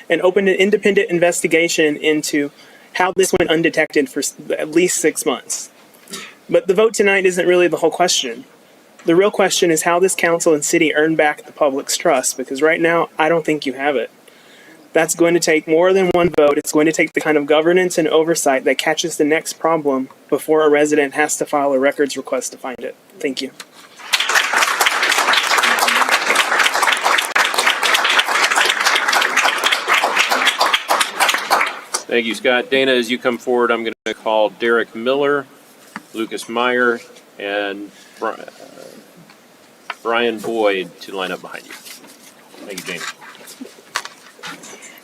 and open an independent investigation into how this went undetected for at least 6 months. But the vote tonight isn't really the whole question. The real question is how this council and city earn back the public's trust, because right now, I don't think you have it. That's going to take more than one vote. It's going to take the kind of governance and oversight that catches the next problem before a resident has to file a records request to find it. Thank you. Thank you, Scott. Dana, as you come forward, I'm going to call Derek Miller, Lucas Meyer, and Brian Boyd to line up behind you. Thank you, Dana.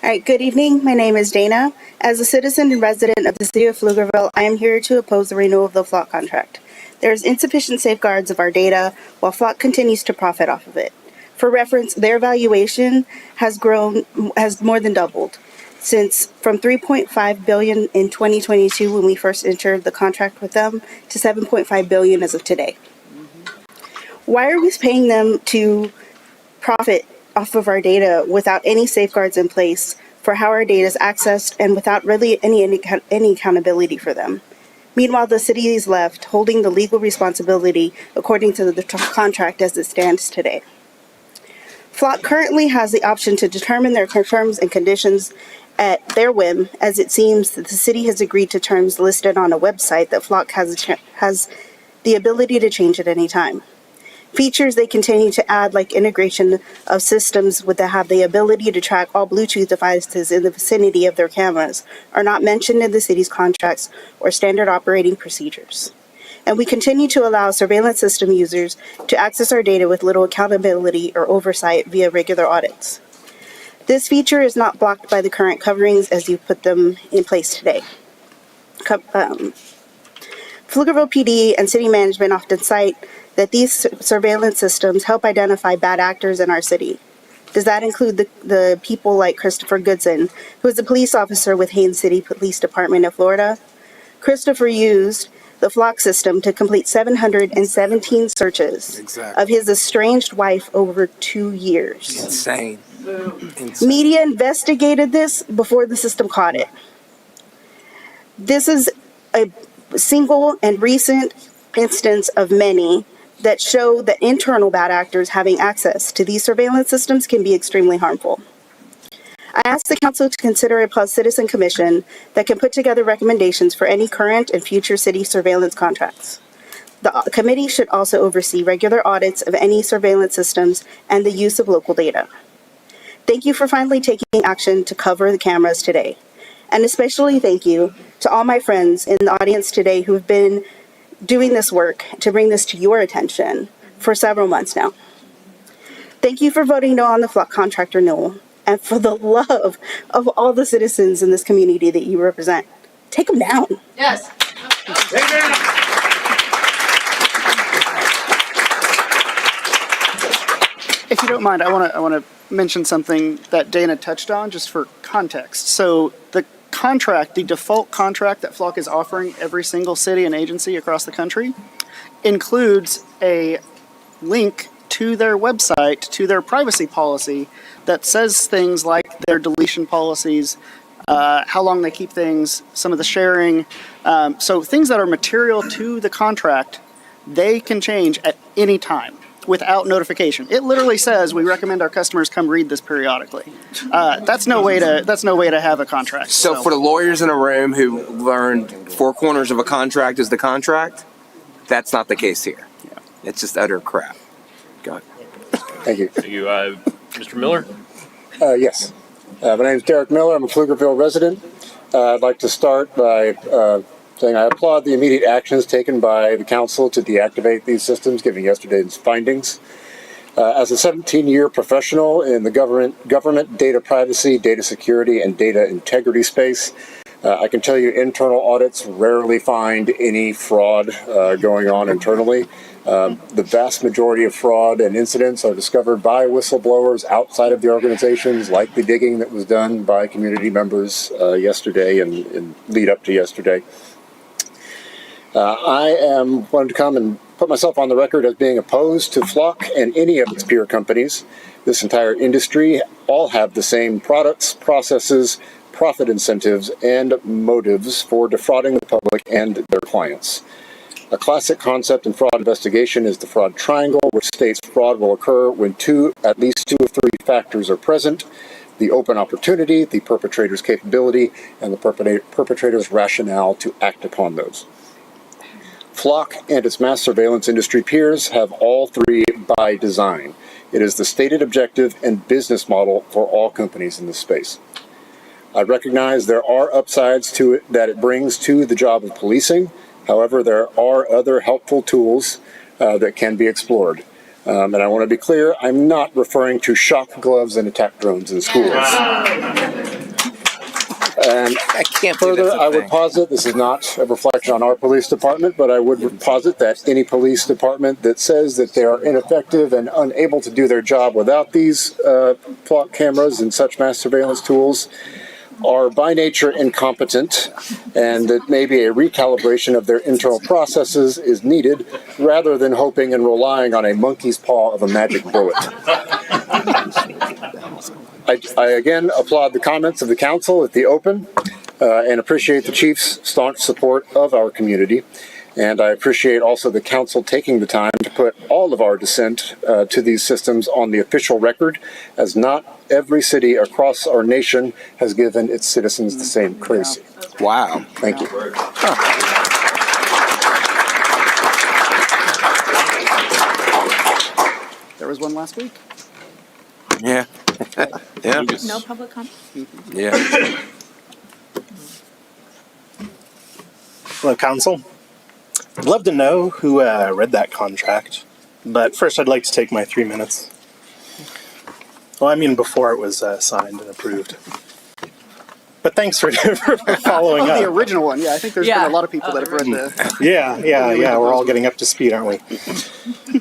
All right, good evening. My name is Dana. As a citizen and resident of the city of Pflugerville, I am here to oppose the renewal of the Flock contract. There is insufficient safeguards of our data, while Flock continues to profit off of it. For reference, their valuation has more than doubled. From $3.5 billion in 2022 when we first entered the contract with them to $7.5 billion as of today. Why are we paying them to profit off of our data without any safeguards in place for how our data is accessed and without really any accountability for them? Meanwhile, the city is left holding the legal responsibility according to the contract as it stands today. Flock currently has the option to determine their terms and conditions at their whim, as it seems that the city has agreed to terms listed on a website that Flock has the ability to change at any time. Features they continue to add, like integration of systems that have the ability to track all Bluetooth devices in the vicinity of their cameras, are not mentioned in the city's contracts or standard operating procedures. And we continue to allow surveillance system users to access our data with little accountability or oversight via regular audits. This feature is not blocked by the current coverings as you put them in place today. Pflugerville PD and city management often cite that these surveillance systems help identify bad actors in our city. Does that include the people like Christopher Goodson, who is a police officer with Haines City Police Department of Florida? Christopher used the Flock system to complete 717 searches of his estranged wife over 2 years. Insane. Media investigated this before the system caught it. This is a single and recent instance of many that show that internal bad actors having access to these surveillance systems can be extremely harmful. I ask the council to consider a citizen commission that can put together recommendations for any current and future city surveillance contracts. The committee should also oversee regular audits of any surveillance systems and the use of local data. Thank you for finally taking action to cover the cameras today. And especially thank you to all my friends in the audience today who have been doing this work to bring this to your attention for several months now. Thank you for voting no on the Flock contract renewal and for the love of all the citizens in this community that you represent. Take them down. Yes. If you don't mind, I want to mention something that Dana touched on just for context. So the contract, the default contract that Flock is offering every single city and agency across the country includes a link to their website, to their privacy policy that says things like their deletion policies, how long they keep things, some of the sharing. So things that are material to the contract, they can change at any time without notification. It literally says we recommend our customers come read this periodically. That's no way to have a contract. So for the lawyers in a room who learned 4 corners of a contract is the contract, that's not the case here. Yeah. It's just utter crap. Go ahead. Thank you. Thank you, Mr. Miller. Yes. My name is Derek Miller. I'm a Pflugerville resident. I'd like to start by saying I applaud the immediate actions taken by the council to deactivate these systems, given yesterday's findings. As a 17-year professional in the government data privacy, data security, and data integrity space, I can tell you internal audits rarely find any fraud going on internally. The vast majority of fraud and incidents are discovered by whistleblowers outside of the organizations, like the digging that was done by community members yesterday and lead up to yesterday. I wanted to come and put myself on the record as being opposed to Flock and any of its peer companies. This entire industry all have the same products, processes, profit incentives, and motives for defrauding the public and their clients. A classic concept in fraud investigation is the fraud triangle, which states fraud will occur when at least two of 3 factors are present: the open opportunity, the perpetrator's capability, and the perpetrator's rationale to act upon those. Flock and its mass surveillance industry peers have all 3 by design. It is the stated objective and business model for all companies in this space. I recognize there are upsides to it that it brings to the job of policing. However, there are other helpful tools that can be explored. And I want to be clear, I'm not referring to shock gloves and attack drones in schools. And further, I would posit, this is not a reflection on our police department, but I would posit that any police department that says that they are ineffective and unable to do their job without these Flock cameras and such mass surveillance tools are by nature incompetent, and that maybe a recalibration of their internal processes is needed rather than hoping and relying on a monkey's paw of a magic bullet. I again applaud the comments of the council at the open and appreciate the chief's staunch support of our community. And I appreciate also the council taking the time to put all of our dissent to these systems on the official record, as not every city across our nation has given its citizens the same courtesy. Wow. Thank you. was one last week. Yeah. Yeah. No public comment? Yeah. Hello, Council. I'd love to know who read that contract, but first I'd like to take my 3 minutes. Well, I mean before it was signed and approved. But thanks for, for following up. The original one, yeah. I think there's been a lot of people that have read the. Yeah. We're all getting up to speed, aren't we?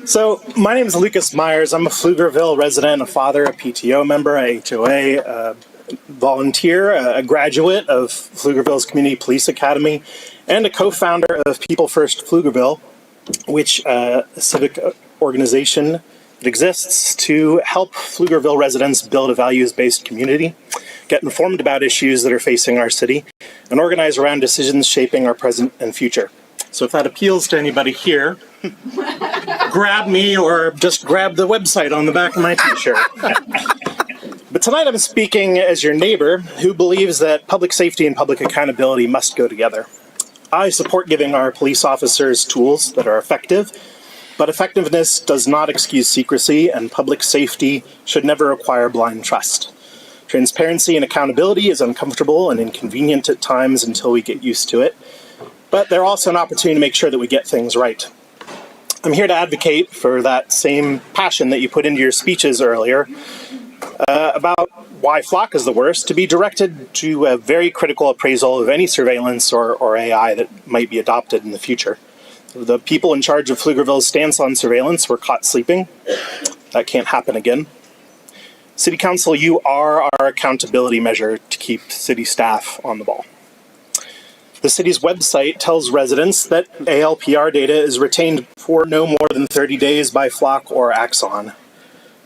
So, my name is Lucas Myers. I'm a Pflugerville resident, a father, a PTO member, a HOA, volunteer, a graduate of Pflugerville's Community Police Academy, and a co-founder of People First Pflugerville, which a civic organization that exists to help Pflugerville residents build a values-based community, get informed about issues that are facing our city, and organize around decisions shaping our present and future. So if that appeals to anybody here, grab me or just grab the website on the back of my t-shirt. But tonight I'm speaking as your neighbor who believes that public safety and public accountability must go together. I support giving our police officers tools that are effective, but effectiveness does not excuse secrecy, and public safety should never require blind trust. Transparency and accountability is uncomfortable and inconvenient at times until we get used to it, but they're also an opportunity to make sure that we get things right. I'm here to advocate for that same passion that you put into your speeches earlier about why Flock is the worst, to be directed to a very critical appraisal of any surveillance or AI that might be adopted in the future. The people in charge of Pflugerville's stance on surveillance were caught sleeping. That can't happen again. City Council, you are our accountability measure to keep city staff on the ball. The city's website tells residents that ALPR data is retained for no more than 30 days by Flock or Axon.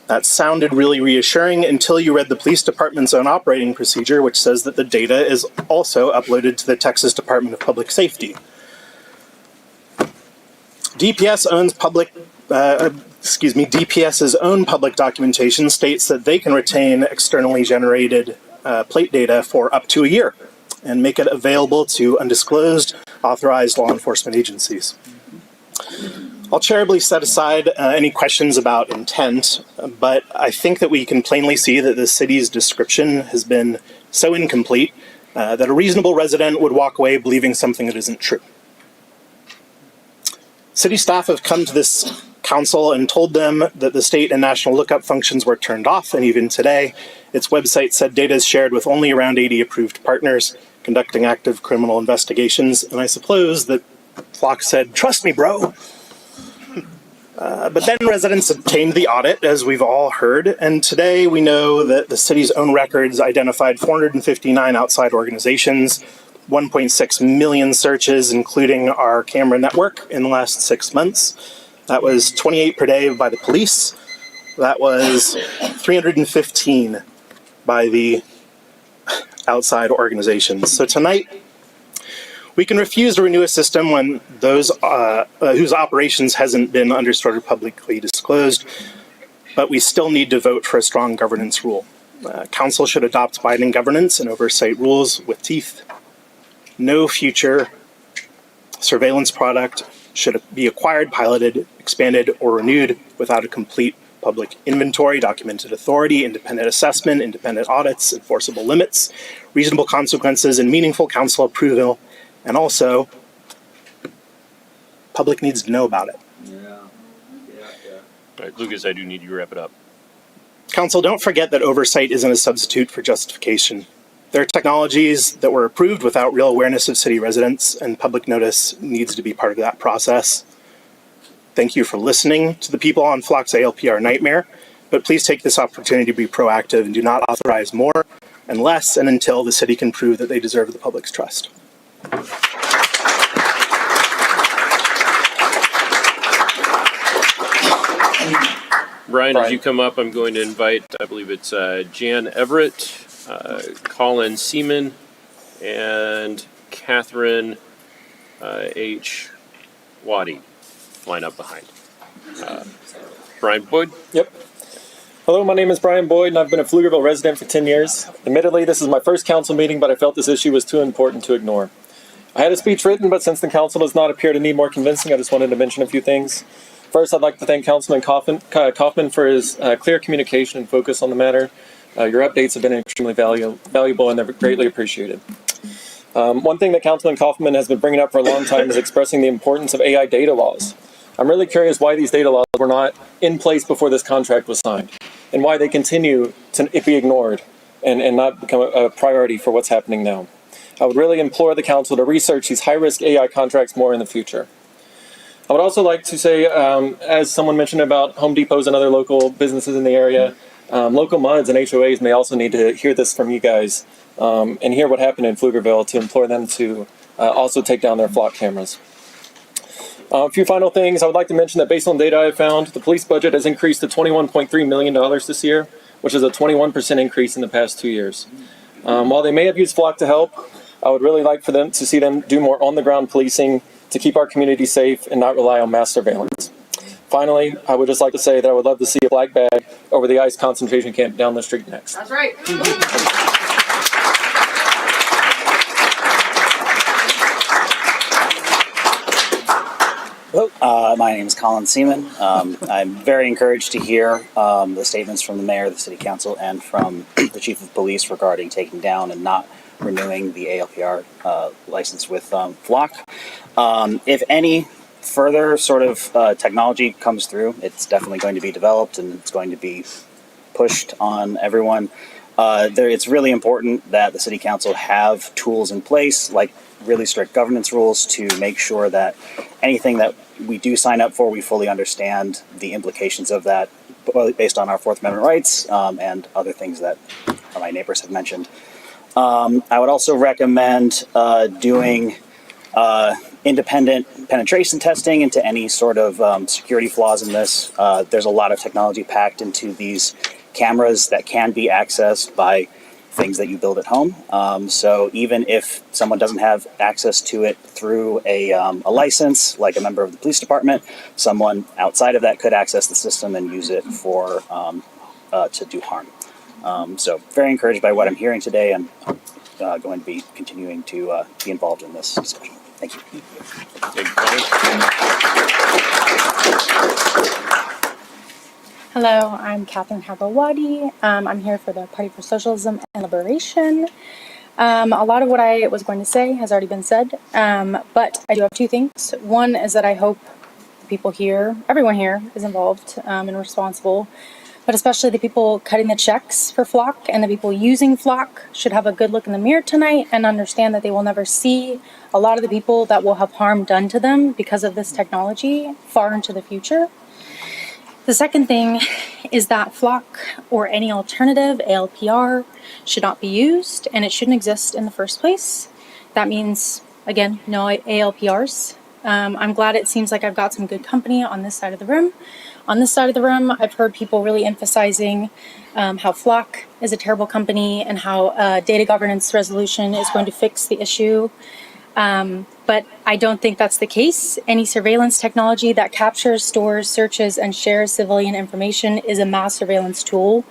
That sounded really reassuring until you read the police department's own operating procedure, which says that the data is also uploaded to the Texas Department of Public Safety. DPS's own public documentation states that they can retain externally generated plate data for up to a year and make it available to undisclosed, authorized law enforcement agencies. I'll charitably set aside any questions about intent, but I think that we can plainly see that the city's description has been so incomplete that a reasonable resident would walk away believing something that isn't true. City staff have come to this council and told them that the state and national lookup functions were turned off, and even today, its website said data is shared with only around 80 approved partners conducting active criminal investigations, and I suppose that Flock said, "Trust me, bro." But then residents obtained the audit, as we've all heard, and today we know that the city's own records identified 459 outside organizations, 1.6 million searches, including our camera network in the last 6 months. That was 28 per day by the police. That was 315 by the outside organizations. So tonight, we can refuse to renew a system when those whose operations hasn't been understood or publicly disclosed, but we still need to vote for a strong governance rule. Council should adopt binding governance and oversight rules with teeth. No future surveillance product should be acquired, piloted, expanded, or renewed without a complete public inventory, documented authority, independent assessment, independent audits, enforceable limits, reasonable consequences, and meaningful council approval. And also, public needs to know about it. All right, Lucas, I do need you to wrap it up. Council, don't forget that oversight isn't a substitute for justification. There are technologies that were approved without real awareness of city residents, and public notice needs to be part of that process. Thank you for listening to the people on Flock's ALPR nightmare, but please take this opportunity to be proactive and do not authorize more unless and until the city can prove that they deserve the public's trust. Brian, as you come up, I'm going to invite, I believe it's Jan Everett, Colin Seaman, and Catherine H. Waddy line up behind. Brian Boyd? Yep. Hello, my name is Brian Boyd, and I've been a Pflugerville resident for 10 years. Admittedly, this is my first council meeting, but I felt this issue was too important to ignore. I had a speech written, but since the council does not appear to need more convincing, I just wanted to mention a few things. First, I'd like to thank Councilman Kaufman for his clear communication and focus on the matter. Your updates have been extremely valuable and they're greatly appreciated. One thing that Councilman Kaufman has been bringing up for a long time is expressing the importance of AI data laws. I'm really curious why these data laws were not in place before this contract was signed, and why they continue to be ignored and not become a priority for what's happening now. I would really implore the council to research these high-risk AI contracts more in the future. I would also like to say, as someone mentioned about Home Depots and other local businesses in the area, local MUDs and HOAs may also need to hear this from you guys and hear what happened in Pflugerville to implore them to also take down their flock cameras. A few final things. I would like to mention that based on data I found, the police budget has increased to $21.3 million this year, which is a 21% increase in the past 2 years. While they may have used flock to help, I would really like for them to see them do more on-the-ground policing to keep our community safe and not rely on mass surveillance. Finally, I would just like to say that I would love to see a black bag over the ICE concentration camp down the street next. That's right. Hello, my name is Colin Seaman. I'm very encouraged to hear the statements from the mayor, the city council, and from the chief of police regarding taking down and not renewing the ALPR license with Flock. If any further sort of technology comes through, it's definitely going to be developed and it's going to be pushed on everyone. It's really important that the city council have tools in place, like really strict governance rules, to make sure that anything that we do sign up for, we fully understand the implications of that based on our Fourth Amendment rights and other things that my neighbors have mentioned. I would also recommend doing independent penetration testing into any sort of security flaws in this. There's a lot of technology packed into these cameras that can be accessed by things that you build at home. So even if someone doesn't have access to it through a license, like a member of the police department, someone outside of that could access the system and use it for to do harm. So very encouraged by what I'm hearing today, and going to be continuing to be involved in this discussion. Thank you. Hello, I'm Catherine Habawadi. I'm here for the Party for Socialism and Liberation. A lot of what I was going to say has already been said, but I do have two things. One is that I hope people here, everyone here, is involved and responsible, but especially the people cutting the checks for Flock and the people using Flock should have a good look in the mirror tonight and understand that they will never see a lot of the people that will have harm done to them because of this technology far into the future. The second thing is that Flock or any alternative ALPR should not be used, and it shouldn't exist in the first place. That means, again, no ALPRs. I'm glad it seems like I've got some good company on this side of the room. On this side of the room, I've heard people really emphasizing how Flock is a terrible company and how data governance resolution is going to fix the issue. But I don't think that's the case. Any surveillance technology that captures, stores, searches, and shares civilian information is a mass surveillance tool.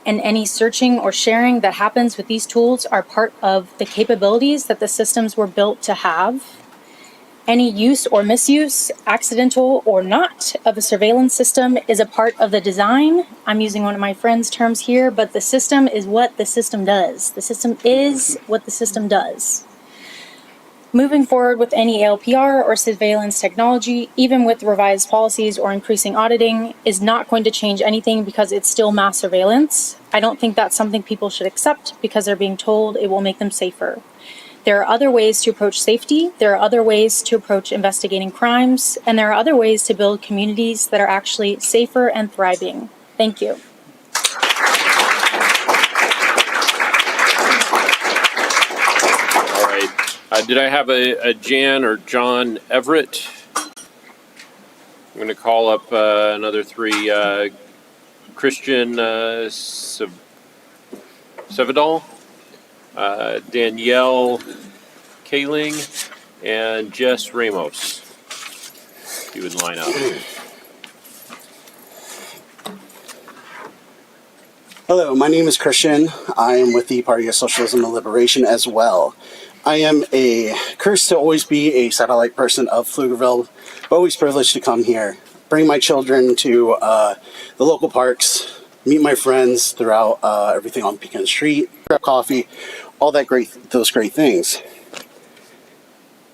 And any searching or sharing that happens with these tools are part of the capabilities that the systems were built to have. Any use or misuse, accidental or not, of a surveillance system is a part of the design. I'm using one of my friend's terms here, but the system is what the system does. The system is what the system does. Moving forward with any ALPR or surveillance technology, even with revised policies or increasing auditing, is not going to change anything because it's still mass surveillance. I don't think that's something people should accept because they're being told it will make them safer. There are other ways to approach safety, there are other ways to approach investigating crimes, and there are other ways to build communities that are actually safer and thriving. Thank you. Did I have a Jan or John Everett? I'm going to call up another three. Christian Sevadol, Danielle Kaling, and Jess Ramos. If you would line up. Hello, my name is Christian. I am with the Party of Socialism and Liberation as well. I am cursed to always be a satellite person of Pflugerville, but always privileged to come here. bring my children to the local parks, meet my friends throughout everything on Pecan Street, grab coffee, all those great things.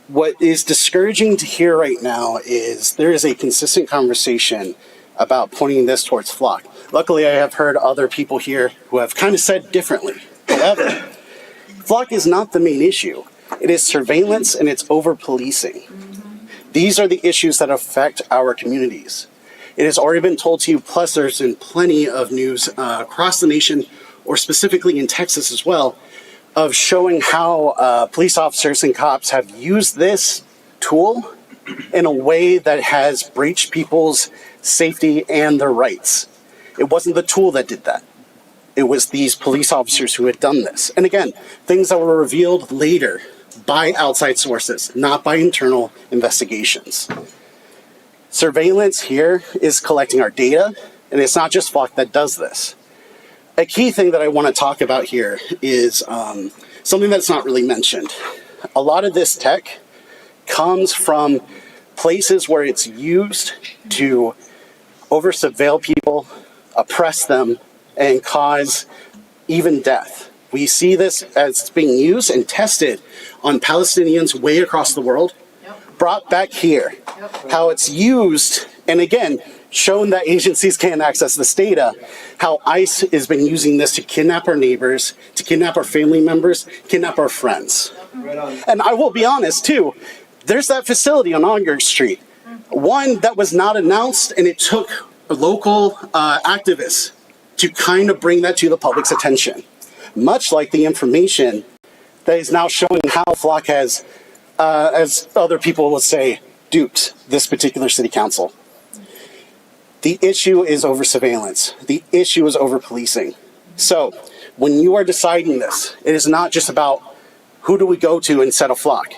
What is discouraging to hear right now is there is a consistent conversation about pointing this towards Flock. Luckily, I have heard other people here who have kind of said differently. However, Flock is not the main issue. It is surveillance and it's over-policing. These are the issues that affect our communities. It has already been told to you, plus there's been plenty of news across the nation, or specifically in Texas as well, of showing how police officers and cops have used this tool in a way that has breached people's safety and their rights. It wasn't the tool that did that. It was these police officers who had done this. And again, things that were revealed later by outside sources, not by internal investigations. Surveillance here is collecting our data, and it's not just Flock that does this. A key thing that I want to talk about here is something that's not really mentioned. A lot of this tech comes from places where it's used to over-surveil people, oppress them, and cause even death. We see this as being used and tested on Palestinians way across the world, brought back here. How it's used, and again, shown that agencies can't access this data, how ICE has been using this to kidnap our neighbors, to kidnap our family members, kidnap our friends. And I will be honest too, there's that facility on Augur Street, one that was not announced, and it took local activists to kind of bring that to the public's attention. Much like the information that is now showing how Flock has, as other people would say, duped this particular city council. The issue is over surveillance. The issue is over policing. So when you are deciding this, it is not just about who do we go to instead of Flock.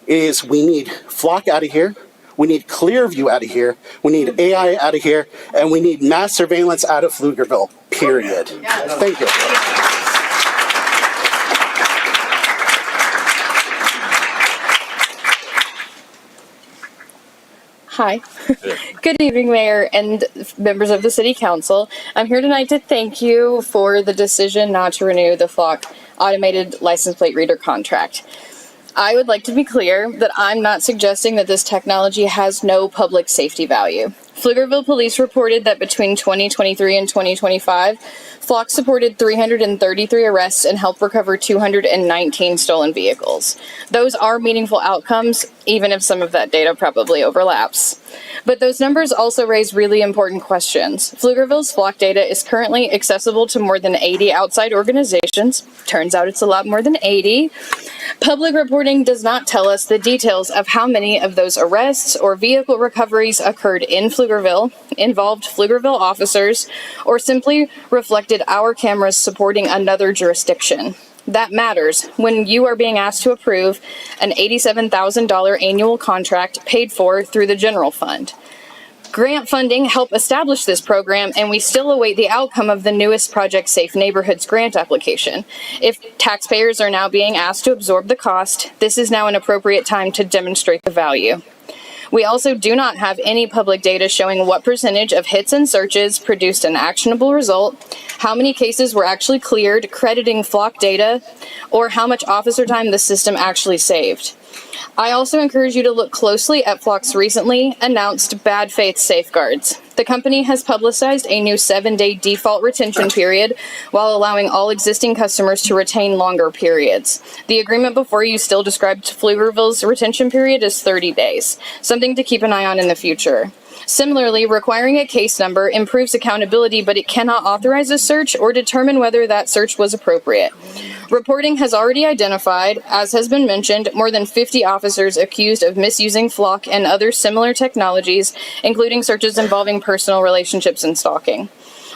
It is we need Flock out of here. We need Clearview out of here. We need AI out of here. And we need mass surveillance out of Pflugerville, period. Thank you. Hi. Good evening, Mayor and members of the City Council. I'm here tonight to thank you for the decision not to renew the Flock automated license plate reader contract. I would like to be clear that I'm not suggesting that this technology has no public safety value. Pflugerville Police reported that between 2023 and 2025, Flock supported 333 arrests and helped recover 219 stolen vehicles. Those are meaningful outcomes, even if some of that data probably overlaps. But those numbers also raise really important questions. Pflugerville's Flock data is currently accessible to more than 80 outside organizations. Turns out it's a lot more than 80. Public reporting does not tell us the details of how many of those arrests or vehicle recoveries occurred in Pflugerville, involved Pflugerville officers, or simply reflected our cameras supporting another jurisdiction. That matters when you are being asked to approve an $87,000 annual contract paid for through the general fund. Grant funding helped establish this program, and we still await the outcome of the newest Project Safe Neighborhoods grant application. If taxpayers are now being asked to absorb the cost, this is now an appropriate time to demonstrate the value. We also do not have any public data showing what percentage of hits and searches produced an actionable result, how many cases were actually cleared, crediting Flock data, or how much officer time the system actually saved. I also encourage you to look closely at Flock's recently announced bad faith safeguards. The company has publicized a new 7-day default retention period while allowing all existing customers to retain longer periods. The agreement before you still described Pflugerville's retention period as 30 days, something to keep an eye on in the future. Similarly, requiring a case number improves accountability, but it cannot authorize a search or determine whether that search was appropriate. Reporting has already identified, as has been mentioned, more than 50 officers accused of misusing Flock and other similar technologies, including searches involving personal relationships and stalking.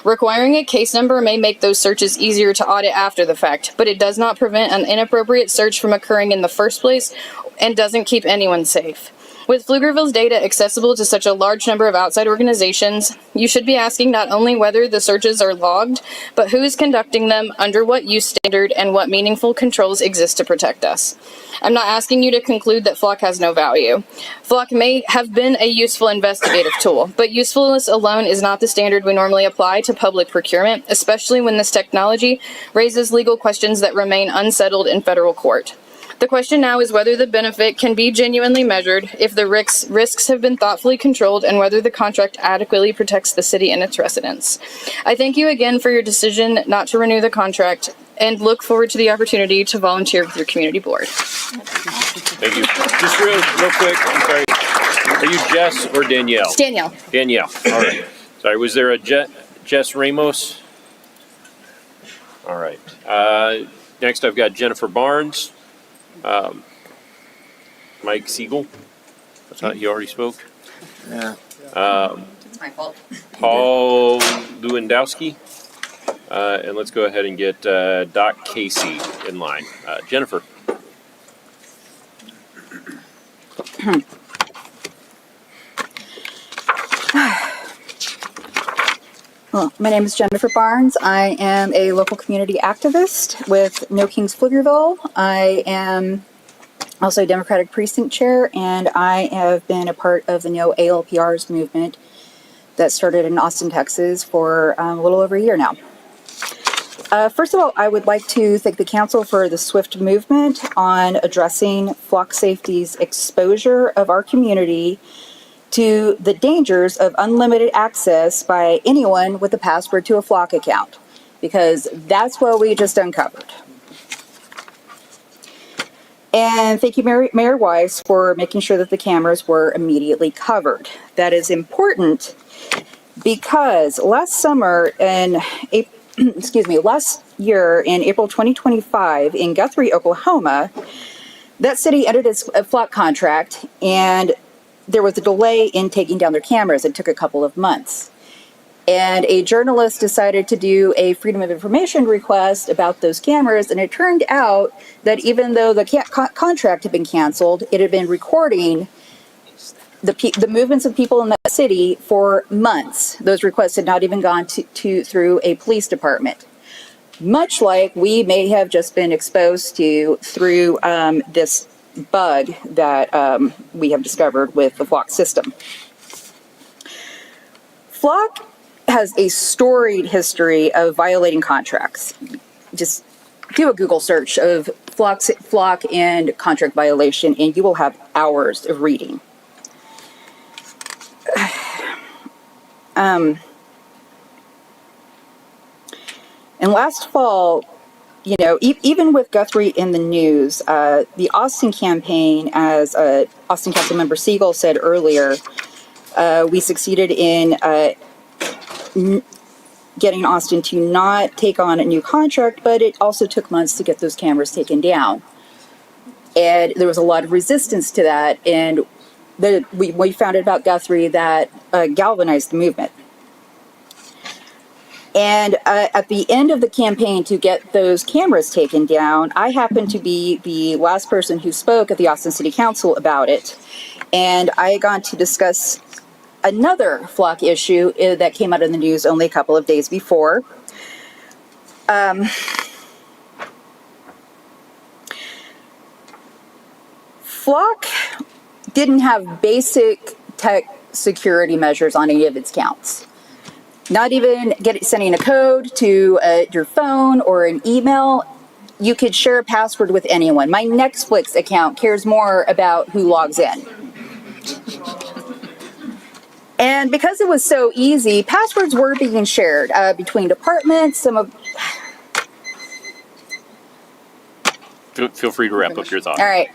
Requiring a case number may make those searches easier to audit after the fact, but it does not prevent an inappropriate search from occurring in the first place and doesn't keep anyone safe. With Pflugerville's data accessible to such a large number of outside organizations, you should be asking not only whether the searches are logged, but who is conducting them, under what use standard, and what meaningful controls exist to protect us. I'm not asking you to conclude that Flock has no value. Flock may have been a useful investigative tool, but usefulness alone is not the standard we normally apply to public procurement, especially when this technology raises legal questions that remain unsettled in federal court. The question now is whether the benefit can be genuinely measured, if the risks have been thoughtfully controlled, and whether the contract adequately protects the city and its residents. I thank you again for your decision not to renew the contract and look forward to the opportunity to volunteer with your community board. Thank you. Just real quick, I'm sorry. Are you Jess or Danielle? It's Danielle. Danielle. All right. Sorry, was there a Jess Ramos? All right. Next, I've got Jennifer Barnes. Mike Siegel. I thought you already spoke. Yeah. It's my fault. Paul Lewandowski. And let's go ahead and get Doc Casey in line. Jennifer. Well, my name is Jennifer Barnes. I am a local community activist with No Kings Pflugerville. I am also a Democratic precinct chair, and I have been a part of the No ALPRs movement that started in Austin, Texas for a little over a year now. First of all, I would like to thank the council for the swift movement on addressing flock safety's exposure of our community to the dangers of unlimited access by anyone with a password to a Flock account, because that's what we just uncovered. And thank you, Mayor Weiss, for making sure that the cameras were immediately covered. That is important because last year in April 2025 in Guthrie, Oklahoma, that city ended its Flock contract, and there was a delay in taking down their cameras. It took a couple of months. And a journalist decided to do a Freedom of Information request about those cameras, and it turned out that even though the contract had been canceled, it had been recording the movements of people in that city for months. Those requests had not even gone through a police department. Much like we may have just been exposed to through this bug that we have discovered with the Flock system. Flock has a storied history of violating contracts. Just do a Google search of Flock and contract violation, and you will have hours of reading. And last fall, you know, even with Guthrie in the news, the Austin campaign, as Austin Councilmember Siegel said earlier, we succeeded in getting Austin to not take on a new contract, but it also took months to get those cameras taken down. And there was a lot of resistance to that, and we found out about Guthrie that galvanized the movement. And at the end of the campaign to get those cameras taken down, I happened to be the last person who spoke at the Austin City Council about it. And I got to discuss another Flock issue that came out in the news only a couple of days before. Flock didn't have basic tech security measures on any of its accounts. Not even sending a code to your phone or an email. You could share a password with anyone. My Netflix account cares more about who logs in. And because it was so easy, passwords were being shared between departments. Feel free to wrap up your thoughts. All right.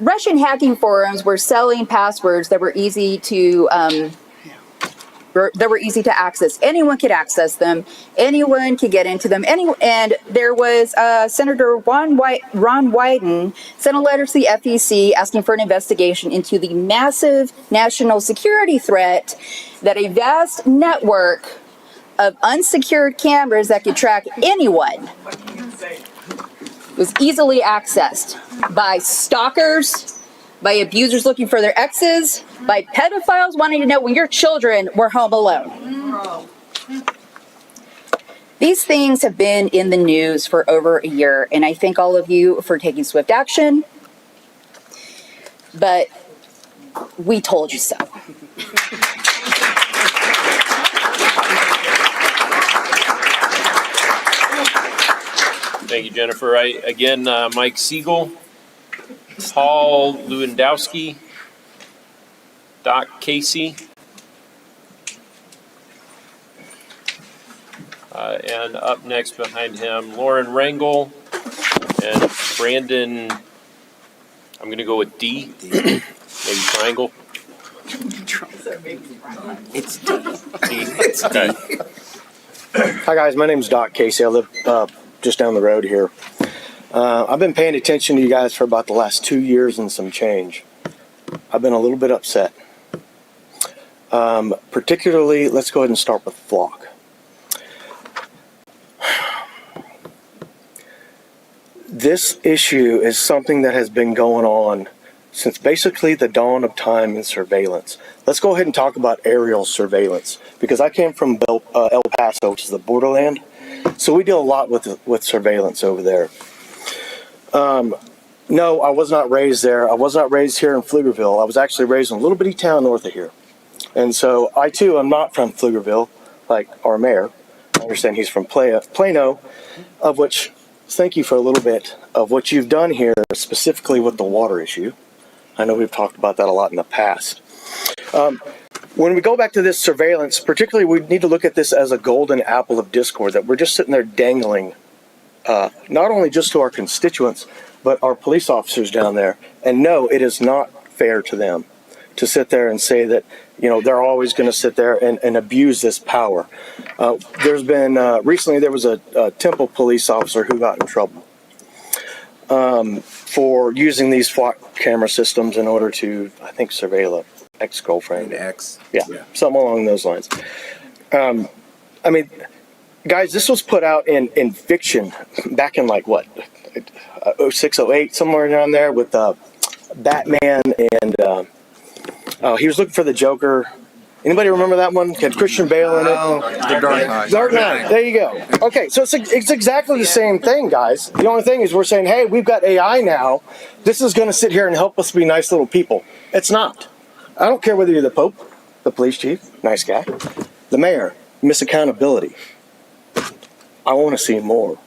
Russian hacking forums were selling passwords that were easy to access. Anyone could access them. Anyone could get into them. And there was Senator Ron Wyden sent a letter to the FEC asking for an investigation into the massive national security threat that a vast network of unsecured cameras that could track anyone was easily accessed by stalkers, by abusers looking for their exes, by pedophiles wanting to know when your children were home alone. These things have been in the news for over a year, and I thank all of you for taking swift action, but we told you so. Thank you, Jennifer. Mike Siegel, Paul Lewandowski, Doc Casey, and up next behind him, Lauren Rangel and Brandon. I'm going to go with D. Maybe triangle. It's D. It's D. Hi guys, my name is Doc Casey. I live just down the road here. I've been paying attention to you guys for about the last 2 years and some change. I've been a little bit upset. Particularly, let's go ahead and start with Flock. This issue is something that has been going on since basically the dawn of time in surveillance. Let's go ahead and talk about aerial surveillance, because I came from El Paso, which is the borderland, so we deal a lot with surveillance over there. No, I was not raised there. I was not raised here in Pflugerville. I was actually raised in a little bitty town north of here. And so I too am not from Pflugerville, like our mayor. I understand he's from Plano, of which, thank you for a little bit of what you've done here, specifically with the water issue. I know we've talked about that a lot in the past. When we go back to this surveillance, particularly we need to look at this as a golden apple of discord, that we're just sitting there dangling, not only just to our constituents, but our police officers down there. And no, it is not fair to them to sit there and say that, you know, they're always going to sit there and abuse this power. There's been, recently there was a Temple police officer who got in trouble for using these flock camera systems in order to, I think, surveil a ex-girlfriend. Yeah, something along those lines. I mean, guys, this was put out in fiction back in like what, 06, 08, somewhere around there, with Batman and he was looking for the Joker. Anybody remember that one? Had Christian Bale in it? The Dark Knight. Dark Knight. There you go. Okay, so it's exactly the same thing, guys. The only thing is we're saying, hey, we've got AI now. This is going to sit here and help us be nice little people. It's not. I don't care whether you're the Pope, the police chief, nice guy, the mayor, miss accountability. I want to see more.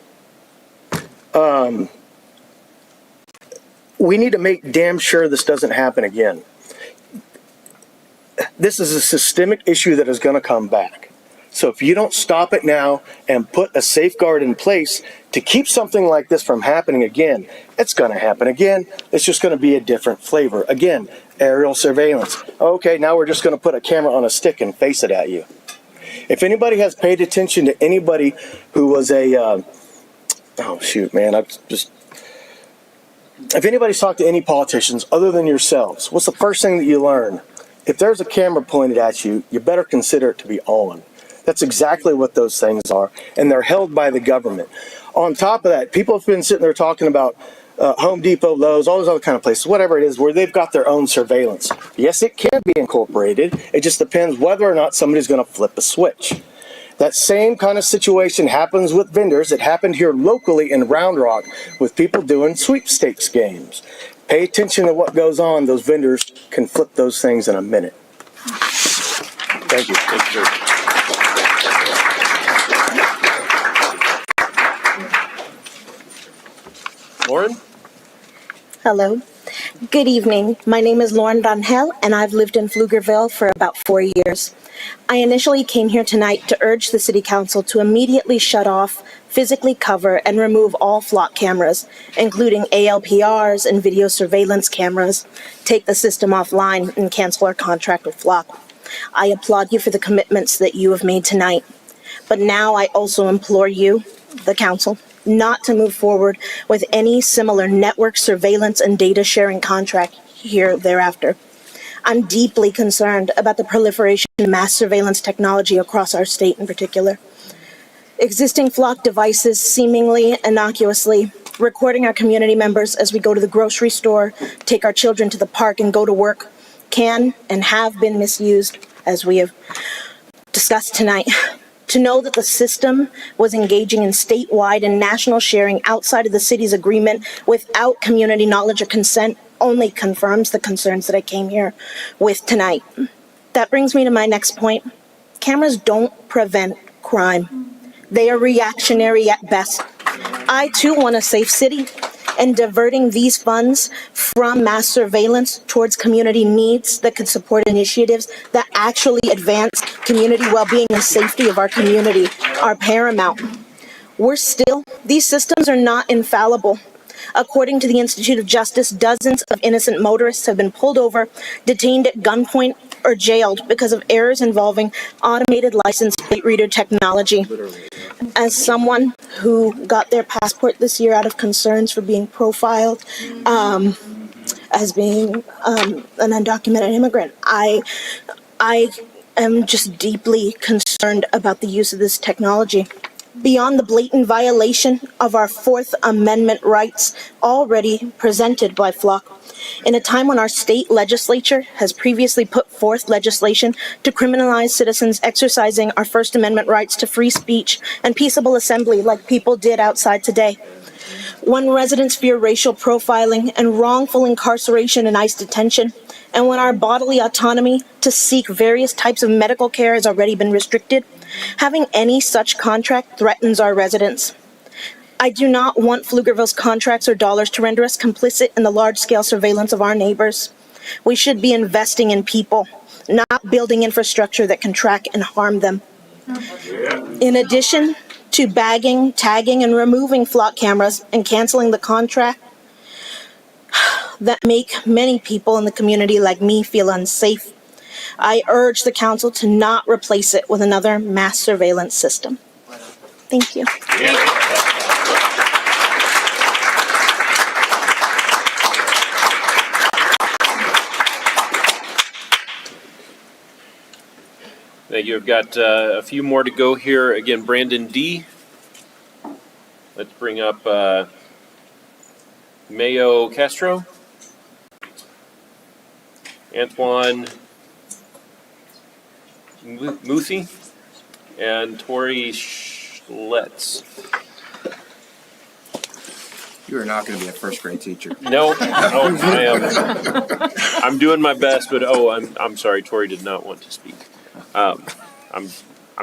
We need to make damn sure this doesn't happen again. This is a systemic issue that is going to come back. So if you don't stop it now and put a safeguard in place to keep something like this from happening again, it's going to happen again. It's just going to be a different flavor. Again, aerial surveillance. Okay, now we're just going to put a camera on a stick and face it at you. If anybody has paid attention to anybody who was a, oh shoot, man, if anybody's talked to any politicians other than yourselves, what's the first thing that you learn? If there's a camera pointed at you, you better consider it to be on. That's exactly what those things are, and they're held by the government. On top of that, people have been sitting there talking about Home Depot, Lowe's, all those other kind of places, whatever it is, where they've got their own surveillance. Yes, it can be incorporated. It just depends whether or not somebody's going to flip a switch. That same kind of situation happens with vendors. It happened here locally in Round Rock with people doing sweepstakes games. Pay attention to what goes on. Those vendors can flip those things in a minute. Thank you. Thank you, sir. Lauren? Hello. Good evening. My name is Lauren Donhel, and I've lived in Pflugerville for about 4 years. I initially came here tonight to urge the City Council to immediately shut off, physically cover, and remove all flock cameras, including ALPRs and video surveillance cameras, take the system offline, and cancel our contract with Flock. I applaud you for the commitments that you have made tonight. But now I also implore you, the Council, not to move forward with any similar network surveillance and data sharing contract here thereafter. I'm deeply concerned about the proliferation of mass surveillance technology across our state in particular. Existing Flock devices seemingly innocuously recording our community members as we go to the grocery store, take our children to the park, and go to work can and have been misused, as we have discussed tonight. To know that the system was engaging in statewide and national sharing outside of the city's agreement without community knowledge or consent only confirms the concerns that I came here with tonight. That brings me to my next point. Cameras don't prevent crime. They are reactionary at best. I too want a safe city, and diverting these funds from mass surveillance towards community needs that could support initiatives that actually advance community well-being and safety of our community are paramount. These systems are not infallible. According to the Institute of Justice, dozens of innocent motorists have been pulled over, detained at gunpoint, or jailed because of errors involving automated license plate reader technology. As someone who got their passport this year out of concerns for being profiled as being an undocumented immigrant, I am just deeply concerned about the use of this technology. Beyond the blatant violation of our Fourth Amendment rights already presented by Flock, in a time when our state legislature has previously put forth legislation to criminalize citizens exercising our First Amendment rights to free speech and peaceable assembly like people did outside today. When residents fear racial profiling and wrongful incarceration in ICE detention, and when our bodily autonomy to seek various types of medical care has already been restricted, having any such contract threatens our residents. I do not want Pflugerville's contracts or dollars to render us complicit in the large-scale surveillance of our neighbors. We should be investing in people, not building infrastructure that can track and harm them. In addition to bagging, tagging, and removing flock cameras and canceling the contract that make many people in the community like me feel unsafe, I urge the council to not replace it with another mass surveillance system. Thank you. Thank you. I've got a few more to go here. Again, Brandon D. Let's bring up Mayo Castro, Antoine Muthi, and Tori Schletz. You are not going to be a first grade teacher. No, I am. I'm doing my best, but I'm sorry. Tori did not want to speak. I'm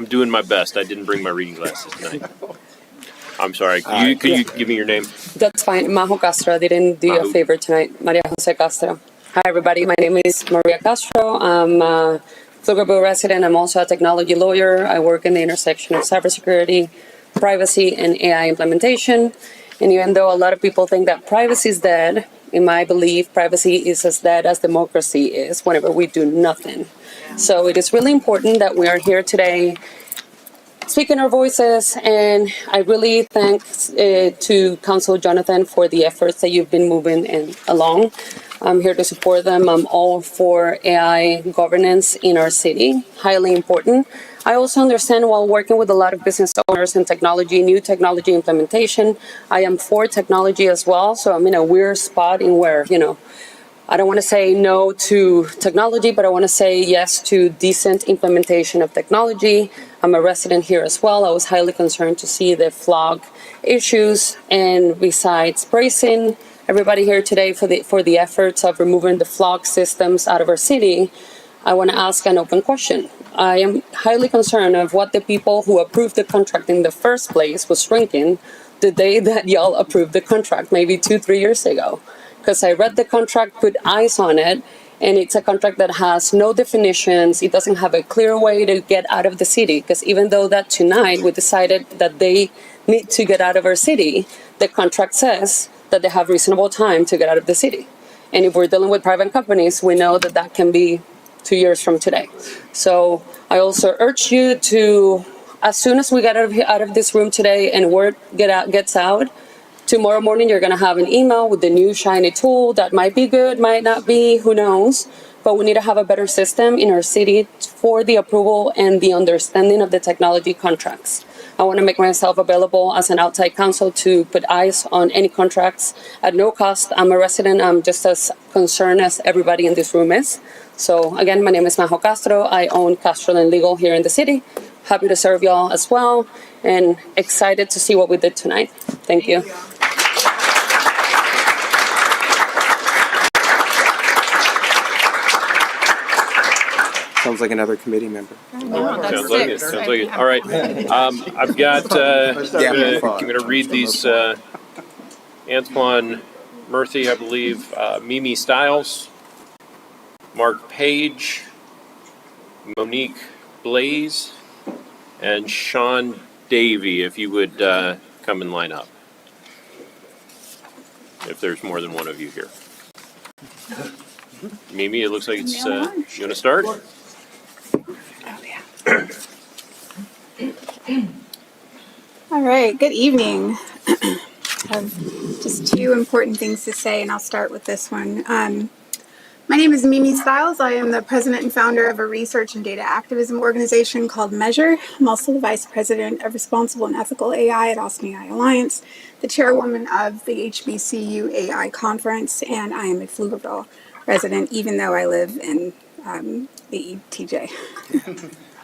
doing my best. I didn't bring my reading glasses tonight. I'm sorry. Can you give me your name? That's fine. Majo Castro. I didn't do you a favor tonight. Maria Jose Castro. Hi, everybody. My name is Maria Castro. I'm a Pflugerville resident. I'm also a technology lawyer. I work in the intersection of cybersecurity, privacy, and AI implementation. And even though a lot of people think that privacy is dead, in my belief, privacy is as dead as democracy is whenever we do nothing. So it is really important that we are here today speaking our voices, and I really thank to Council Jonathan for the efforts that you've been moving along. I'm here to support them. I'm all for AI governance in our city, highly important. I also understand while working with a lot of business owners and technology, new technology implementation, I am for technology as well. So I'm in a weird spot in where, I don't want to say no to technology, but I want to say yes to decent implementation of technology. I'm a resident here as well. I was highly concerned to see the flog issues. And besides praising everybody here today for the efforts of removing the flog systems out of our city, I want to ask an open question. I am highly concerned of what the people who approved the contract in the first place was drinking the day that y'all approved the contract, maybe 2-3 years ago. Because I read the contract, put eyes on it, and it's a contract that has no definitions. It doesn't have a clear way to get out of the city. Because even though that tonight we decided that they need to get out of our city, the contract says that they have reasonable time to get out of the city. And if we're dealing with private companies, we know that that can be 2 years from today. So I also urge you to, as soon as we get out of this room today and word gets out, tomorrow morning, you're going to have an email with the new shiny tool that might be good, might not be, who knows. But we need to have a better system in our city for the approval and the understanding of the technology contracts. I want to make myself available as an outside counsel to put eyes on any contracts at no cost. I'm a resident. I'm just as concerned as everybody in this room is. So again, my name is Majo Castro. I own Castro Legal here in the city. Happy to serve y'all as well, and excited to see what we did tonight. Thank you. Sounds like another committee member. Sounds like it. Sounds like it. All right. I've got. I'm going to read these. Antoine Murphy, I believe. Mimi Stiles, Mark Page, Monique Blaze, and Sean Davey. If you would come and line up. If there's more than one of you here. Mimi, it looks like it's. You want to start? All right, good evening. I have just two important things to say, and I'll start with this one. My name is Mimi Stiles. I am the president and founder of a research and data activism organization called Measure. I'm also the vice president of Responsible and Ethical AI at Austin AI Alliance, the chairwoman of the HBCU AI conference, and I am a Pflugerville resident, even though I live in the ETJ.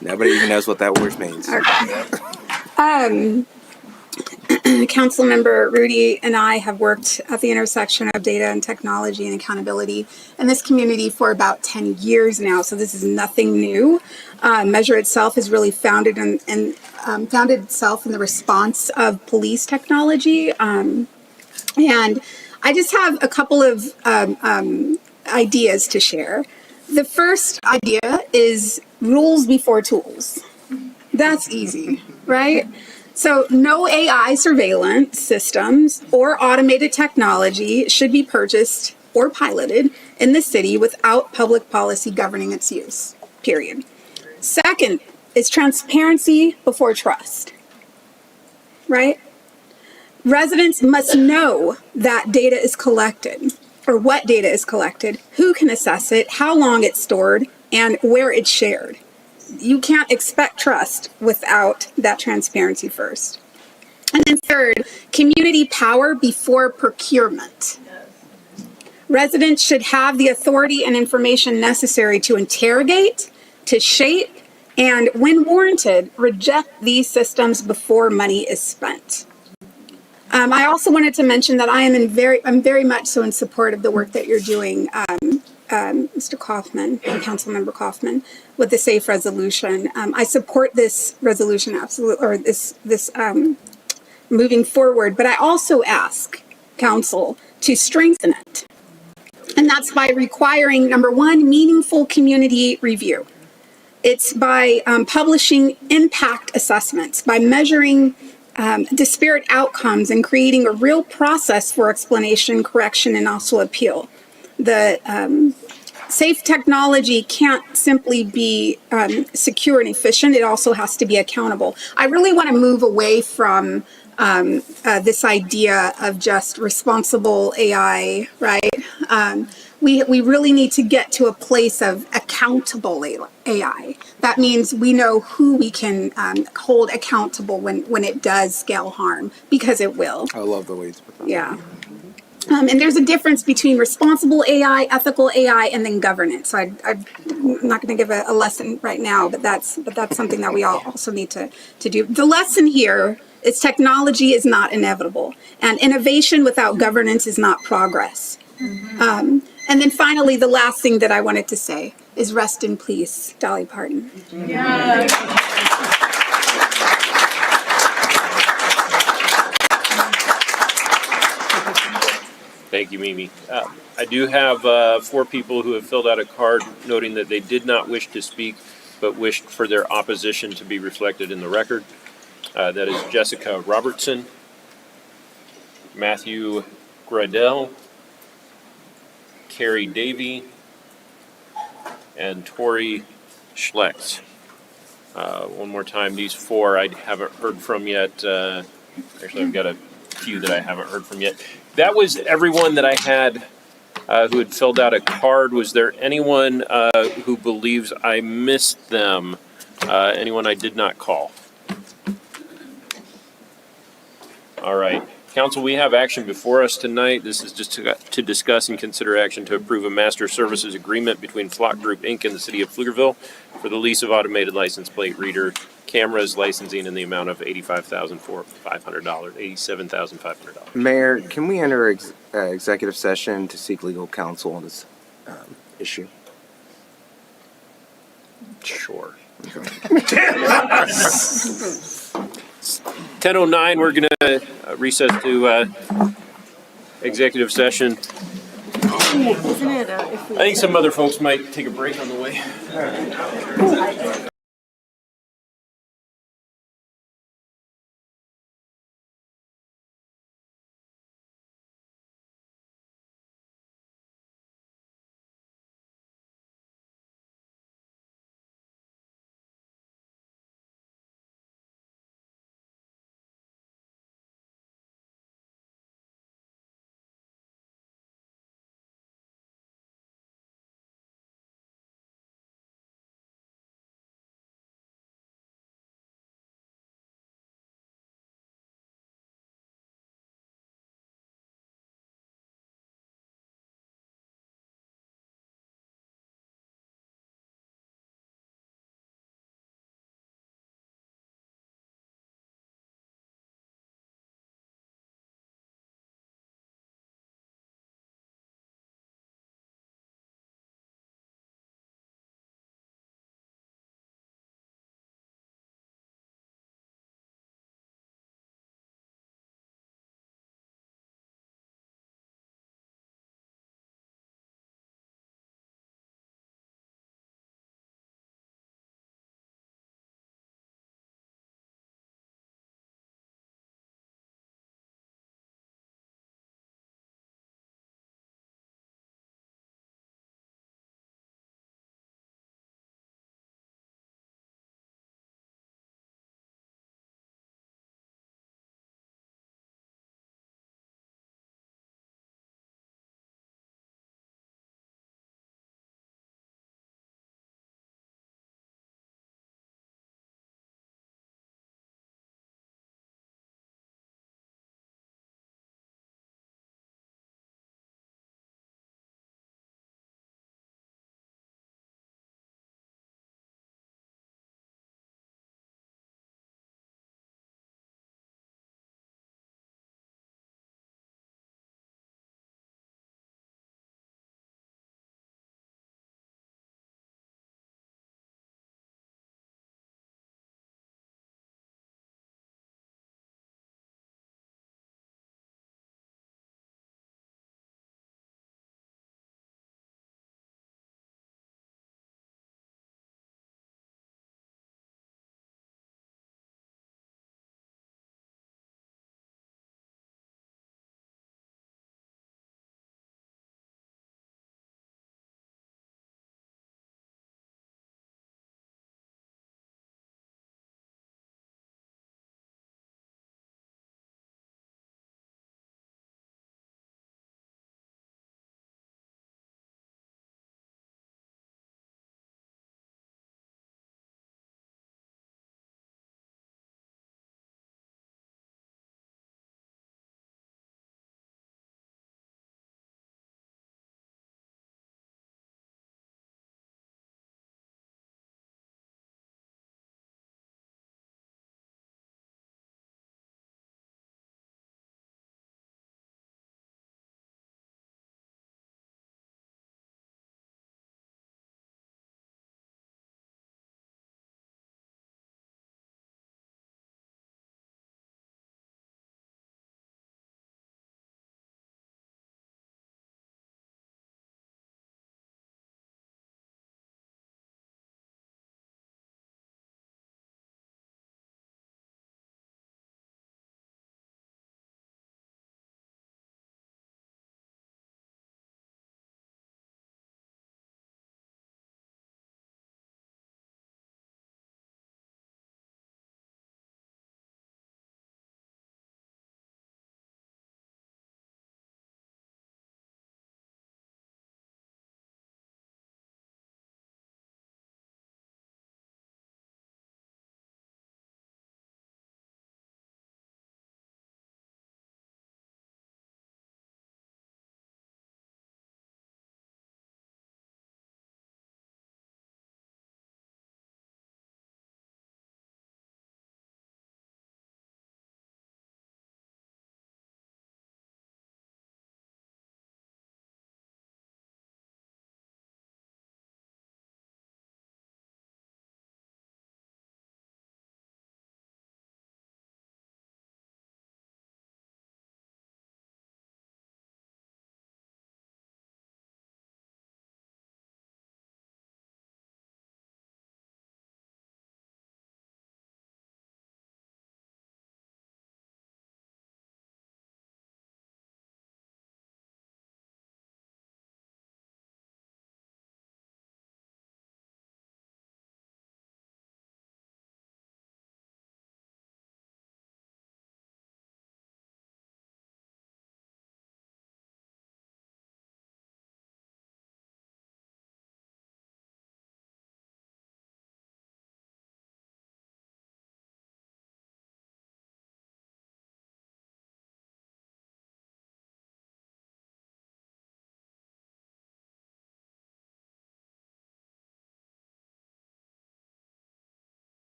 Nobody even knows what that word means. Councilmember Rudy and I have worked at the intersection of data and technology and accountability in this community for about 10 years now, so this is nothing new. Measure itself has really founded itself in the response of police technology, and I just have a couple of ideas to share. The first idea is rules before tools. That's easy, right? So no AI surveillance systems or automated technology should be purchased or piloted in the city without public policy governing its use, period. Second is transparency before trust, right? Residents must know that data is collected, or what data is collected, who can assess it, how long it's stored, and where it's shared. You can't expect trust without that transparency first. And then third, community power before procurement. Residents should have the authority and information necessary to interrogate, to shape, and when warranted, reject these systems before money is spent. I also wanted to mention that I'm very much so in support of the work that you're doing, Mr. Kaufman, Councilmember Kaufman, with the SAFE resolution. I support this resolution absolutely, or this moving forward, but I also ask Council to strengthen it. And that's by requiring, number one, meaningful community review. It's by publishing impact assessments, by measuring disparate outcomes and creating a real process for explanation, correction, and also appeal. The safe technology can't simply be secure and efficient. It also has to be accountable. I really want to move away from this idea of just responsible AI, right? We really need to get to a place of accountable AI. That means we know who we can hold accountable when it does scale harm, because it will. I love the way you put that. Yeah. And there's a difference between responsible AI, ethical AI, and then governance. So I'm not going to give a lesson right now, but that's something that we all also need to do. The lesson here is technology is not inevitable, and innovation without governance is not progress. And then finally, the last thing that I wanted to say is rest in peace, Dolly Parton. Yeah. Thank you, Mimi. I do have 4 people who have filled out a card noting that they did not wish to speak, but wished for their opposition to be reflected in the record. That is Jessica Robertson, Matthew Gradell, Carrie Davey, and Tori Schlecht. One more time, these 4 I haven't heard from yet. Actually, I've got a few that I haven't heard from yet. That was everyone that I had who had filled out a card. Was there anyone who believes I missed them? Anyone I did not call? All right. Council, we have action before us tonight. This is just to discuss and consider action to approve a master services agreement between Flock Group, Inc. and the city of Pflugerville for the lease of automated license plate reader cameras licensing in the amount of $87,500. Mayor, can we enter executive session to seek legal counsel on this issue? Sure. 10:09, we're going to recess to executive session. Isn't it? I think some other folks might take a break on the way.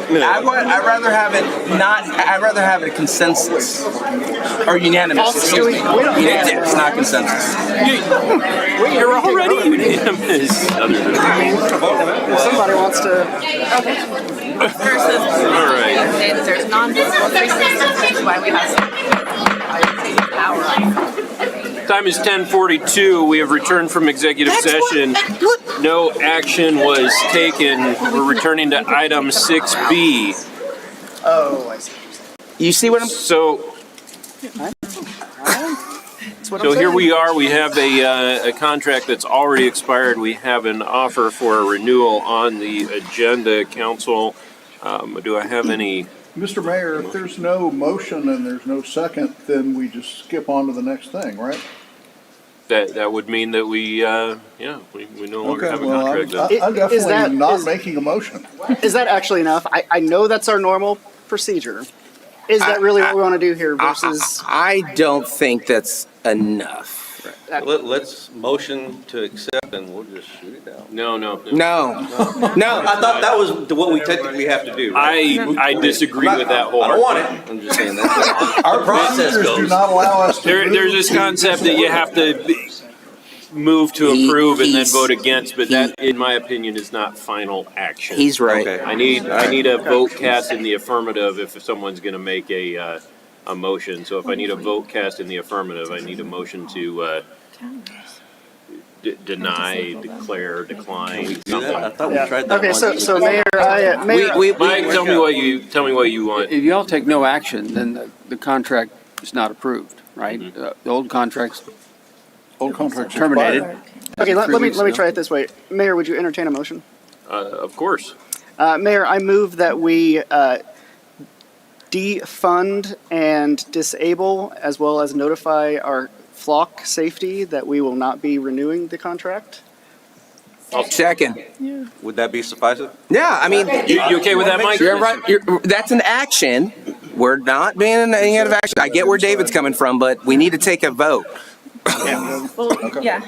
I'd rather have it not. I'd rather have a consensus or unanimous. Excuse me. It's not consensus. You're already unanimous. If somebody wants to. Versus All right. there's non-visible systems, which is why we have some power. Time is 10:42. We have returned from executive session. No action was taken. We're returning to item 6B. Oh, I see. You see what I'm? So here we are. We have a contract that's already expired. We have an offer for a renewal on the agenda. Council, do I have any? Mr. Mayor, if there's no motion and there's no second, then we just skip on to the next thing, right? That would mean that we no longer have a contract. I'm definitely not making a motion. Is that actually enough? I know that's our normal procedure. Is that really what we want to do here versus? I don't think that's enough. Let's motion to accept and we'll just shoot it down. No. I thought that was what we technically have to do. Right? I disagree with that whole. I don't want it. I'm just saying that's our process do not allow us to. There's this concept that you have to move to approve and then vote against, but that, in my opinion, is not final action. He's right. Okay. I need a vote cast in the affirmative if someone's going to make a motion. So if I need a vote cast in the affirmative, I need a motion to deny, declare, decline. I thought we tried that. Okay, so Mayor, Mike, tell me what you want. If y'all take no action, then the contract is not approved, right? Mm-hmm. The old contract's terminated. Okay, let me try it this way. Mayor, would you entertain a motion? Of course. Mayor, I move that we defund and disable, as well as notify our flock safety that we will not be renewing the contract. Second. Yeah. Would that be sufficient? Yeah, I mean, you okay with that, Mike? You're right. That's an action. We're not being in any kind of action. I get where David's coming from, but we need to take a vote. Yeah.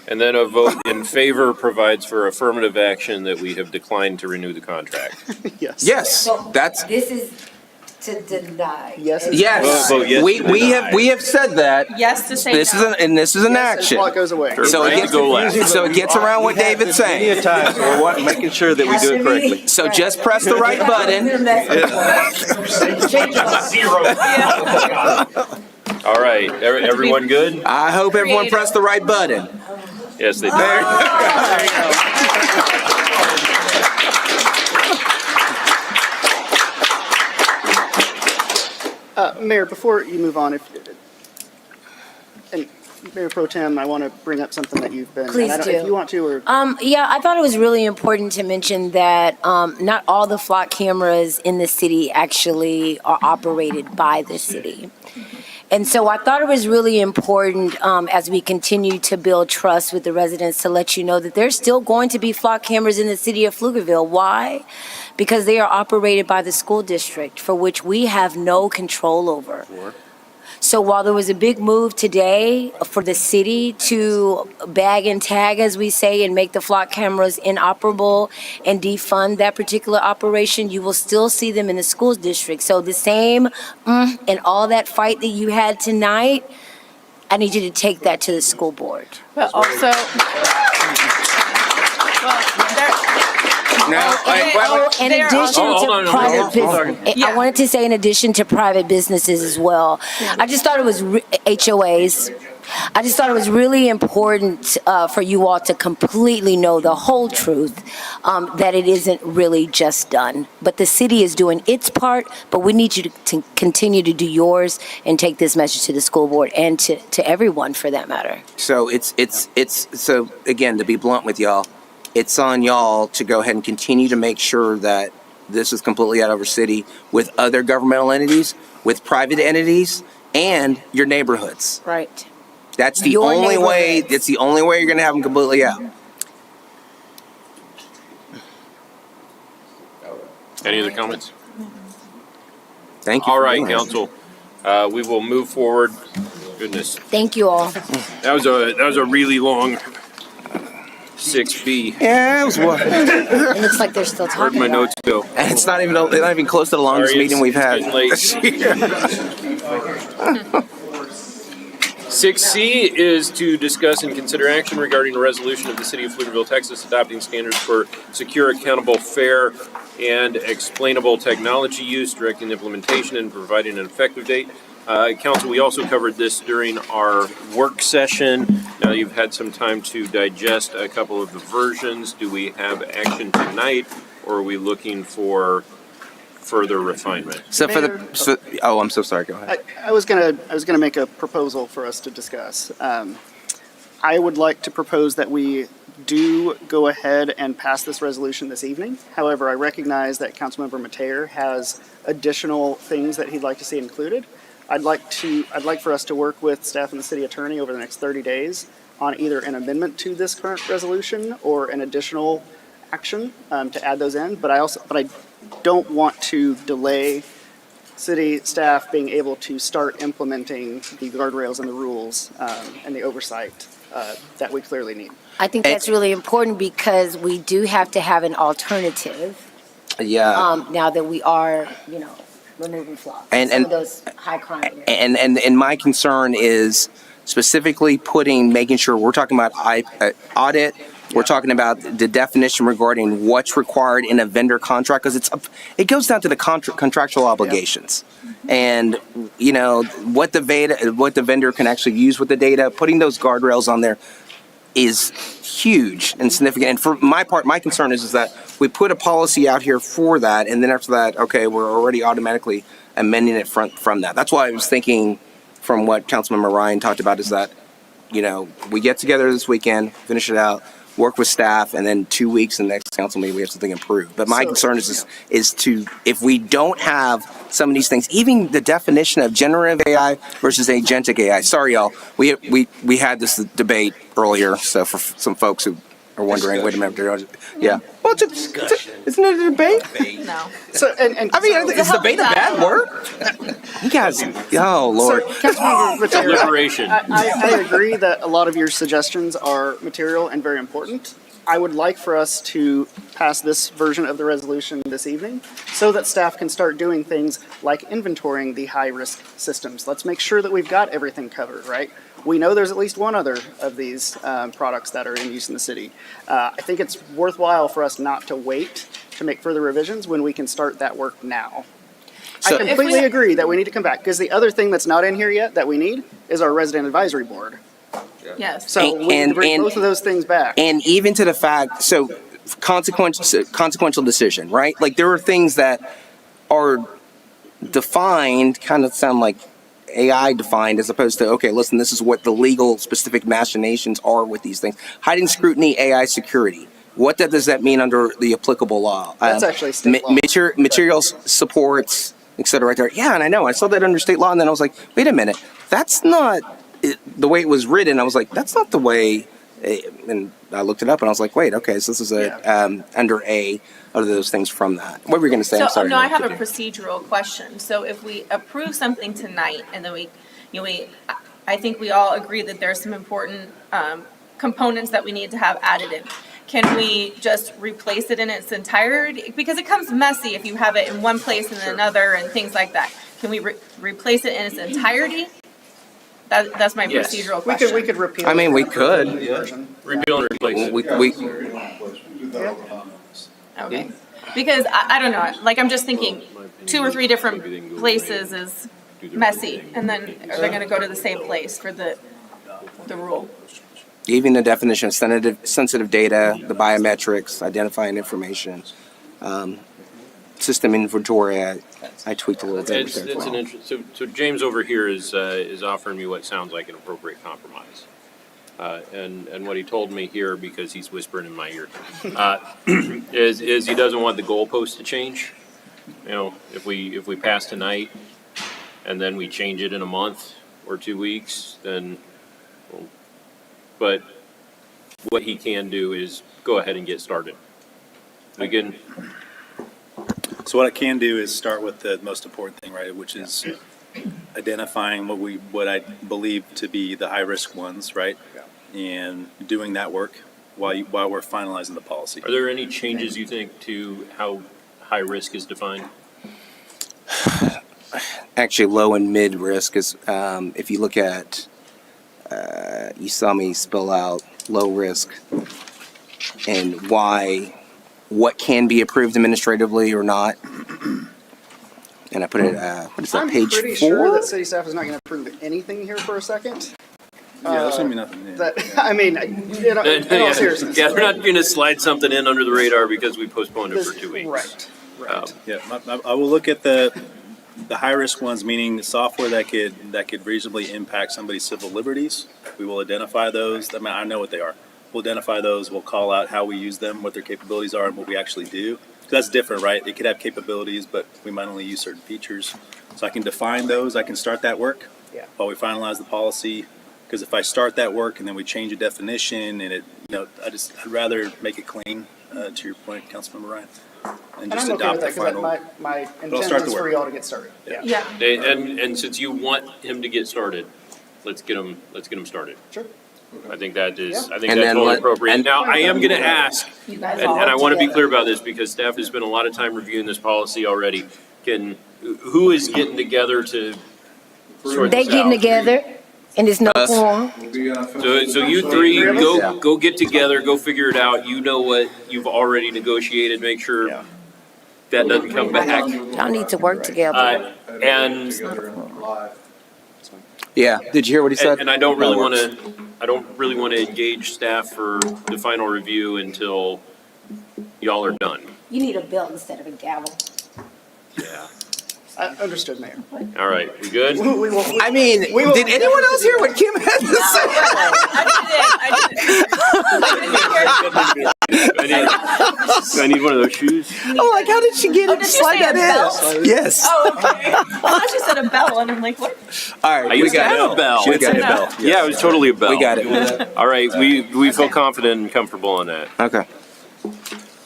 And then a vote in favor provides for affirmative action that we have declined to renew the contract. Yes. That's. This is to deny. Yes. Yes. Vote yes to We deny. have said that. Yes to say This no. is an action. Flock goes away. So it gets around what David's saying. Time, so we're making sure that we do it correctly. So just press the right button. All right, everyone good? I hope everyone pressed the right button. Yes, they did. Mayor, before you move on, and Mayor Pro Tem, I want to bring up something that you've been. Please and do. If you want to, or Yeah, I thought it was really important to mention that not all the flock cameras in the city actually are operated by the city. And so I thought it was really important as we continue to build trust with the residents to let you know that there's still going to be flock cameras in the city of Pflugerville. Why? Because they are operated by the school district, for which we have no control over. Sure. So while there was a big move today for the city to bag and tag, as we say, and make the flock cameras inoperable and defund that particular operation, you will still see them in the school district. So the same and all that fight that you had tonight, I need you to take that to the school board. But also, In addition to private business, I wanted to say in addition to private businesses as well. I just thought it was HOAs. I just thought it was really important for you all to completely know the whole truth, that it isn't really just done. But the city is doing its part, but we need you to continue to do yours and take this message to the school board and to everyone for that matter. So so again, to be blunt with y'all, it's on y'all to go ahead and continue to make sure that this is completely out of our city with other governmental entities, with private entities, and your neighborhoods. Right. That's the only way. It's the only way you're going to have them completely out. Any other comments? Thank you. All right, council. We will move forward. Goodness. Thank you all. That was a really long 6B. Yeah, it was what. It looks like they're still Where'd talking my about notes go? And it's not even close to the longest Sorry, meeting we've had. it's getting late. 6C is to discuss and consider action regarding a resolution of the City of Pflugerville, Texas, adopting standards for secure, accountable, fair, and explainable technology use, directing the implementation and providing an effective date. Council, we also covered this during our work session. Now you've had some time to digest a couple of the versions. Do we have action tonight, or are we looking for further refinement? So I'm so sorry. Go ahead. I was gonna make a proposal for us to discuss. I would like to propose that we do go ahead and pass this resolution this evening. However, I recognize that Councilmember Mateer has additional things that he'd like to see included. I'd like for us to work with staff and the city attorney over the next 30 days on either an amendment to this current resolution or an additional action to add those in. But I don't want to delay city staff being able to start implementing the guardrails and the rules and the oversight that we clearly need. I think that's really important because we do have to have an alternative. Yeah. Now that we are, removing flocks and some of those high crime areas. And my concern is specifically making sure we're talking about audit. We're talking about the definition regarding what's required in a vendor contract, because it goes down to the contractual obligations, and what the vendor can actually use with the data. Putting those guardrails on there is huge and significant. And for my part, my concern is that we put a policy out here for that, and then after that, okay, we're already automatically amending it from that. That's why I was thinking, from what Councilmember Ryan talked about, is that we get together this weekend, finish it out, work with staff, and then 2 weeks in the next council meeting we have something improved. But my concern is to, if we don't have some of these things, even the definition of generative AI versus agentic AI. Sorry, y'all. We had this debate earlier, so for some folks who are wondering, wait a minute, yeah. Well, isn't it a debate? No. So is debate a bad word? You guys, oh Lord. Liberation. I agree that a lot of your suggestions are material and very important. I would like for us to pass this version of the resolution this evening so that staff can start doing things like inventorying the high-risk systems. Let's make sure that we've got everything covered, right? We know there's at least one other of these products that are in use in the city. I think it's worthwhile for us not to wait to make further revisions when we can start that work now. I completely agree that we need to come back, because the other thing that's not in here yet that we need is our resident advisory board. Yes. So we need to bring both of those things back. And even to the fact, so consequential decision, right? Like there are things that are defined, kind of sound like AI defined, as opposed to, okay, listen, this is what the legal specific machinations are with these things. Hiding scrutiny, AI security. What does that mean under the applicable law? That's actually state law. Materials supports, et cetera, right there. Yeah, and I know. I saw that under state law, and then I was like, wait a minute. That's not the way it was written. I was like, that's not the way. And I looked it up, and I was like, wait, okay, so this is under A, other those things from that. What were you going to say? So, I'm sorry. no, I have a procedural question. So if we approve something tonight, and then I think we all agree that there's some important components that we need to have added in. Can we just replace it in its entirety? Because it comes messy if you have it in one place and then another and things like that. Can we replace it in its entirety? That's my procedural question. We could repeal. I mean, we could. Repeal and replace. Okay. Because I don't know, like I'm just thinking 2 or 3 different places is messy, and then are they gonna go to the same place for the rule? Even the definition of sensitive data, the biometrics, identifying information, system inventory, I tweaked a little bit. It's an interesting. So James over here is offering me what sounds like an appropriate compromise, and what he told me here, because he's whispering in my ear, is he doesn't want the goalpost to change. If we pass tonight, and then we change it in a month or 2 weeks, then. But what he can do is go ahead and get started. Again. So what I can do is start with the most important thing, right, which is identifying what I believe to be the high risk ones, right, and doing that work, while we're finalizing the policy. Are there any changes you think to how high risk is defined? Actually, low and mid risk is, if you look at, you saw me spell out low risk and what can be approved administratively or not. And I put it, what is that, page 4? I'm pretty sure that city staff is not going to approve anything here for a second. Yeah, that's gonna be nothing new. I mean, in all seriousness. Yeah, they're not going to slide something in under the radar because we postponed it for 2 weeks. Right. Yeah, I will look at the high risk ones, meaning software that could reasonably impact somebody's civil liberties. We will identify those. I mean, I know what they are. We'll identify those. We'll call out how we use them, what their capabilities are, and what we actually do. That's different, right? It could have capabilities, but we might only use certain features. So I can define those. I can start that work while we finalize the policy. Because if I start that work and then we change a definition and I'd rather make it clean, to your point, Councilmember Ryan, and just I'm okay adopt with the that final. because my intent is for y'all to get started. Yeah. And since you want him to get started, let's get him started. Sure. I think that is, I think And that's then totally let- appropriate. and- Now, I am going to ask, You and guys I all want to be together. clear about this because staff has spent a lot of time reviewing this policy already. Who is getting together to sort They this getting out? together, and there's no quorum. So you three, go get together, go figure it out. You know what you've already negotiated, make sure that doesn't come back. Y'all need to work together. And Yeah, did you hear what he said? And I don't really want to engage staff for the final review until y'all are done. You need a belt instead of a gavel. Yeah. Understood, Mayor. All right, we good? I mean, did anyone else hear what Kim had to say? I need one of those shoes. Oh, like, how did she get it? Slide that in. Yes. Oh, okay. I thought you said a bell, and I'm like, what? All right, I used to have a bell. We got it. Yeah, it was totally a bell. We got it. All right, we feel confident and comfortable on that. Okay.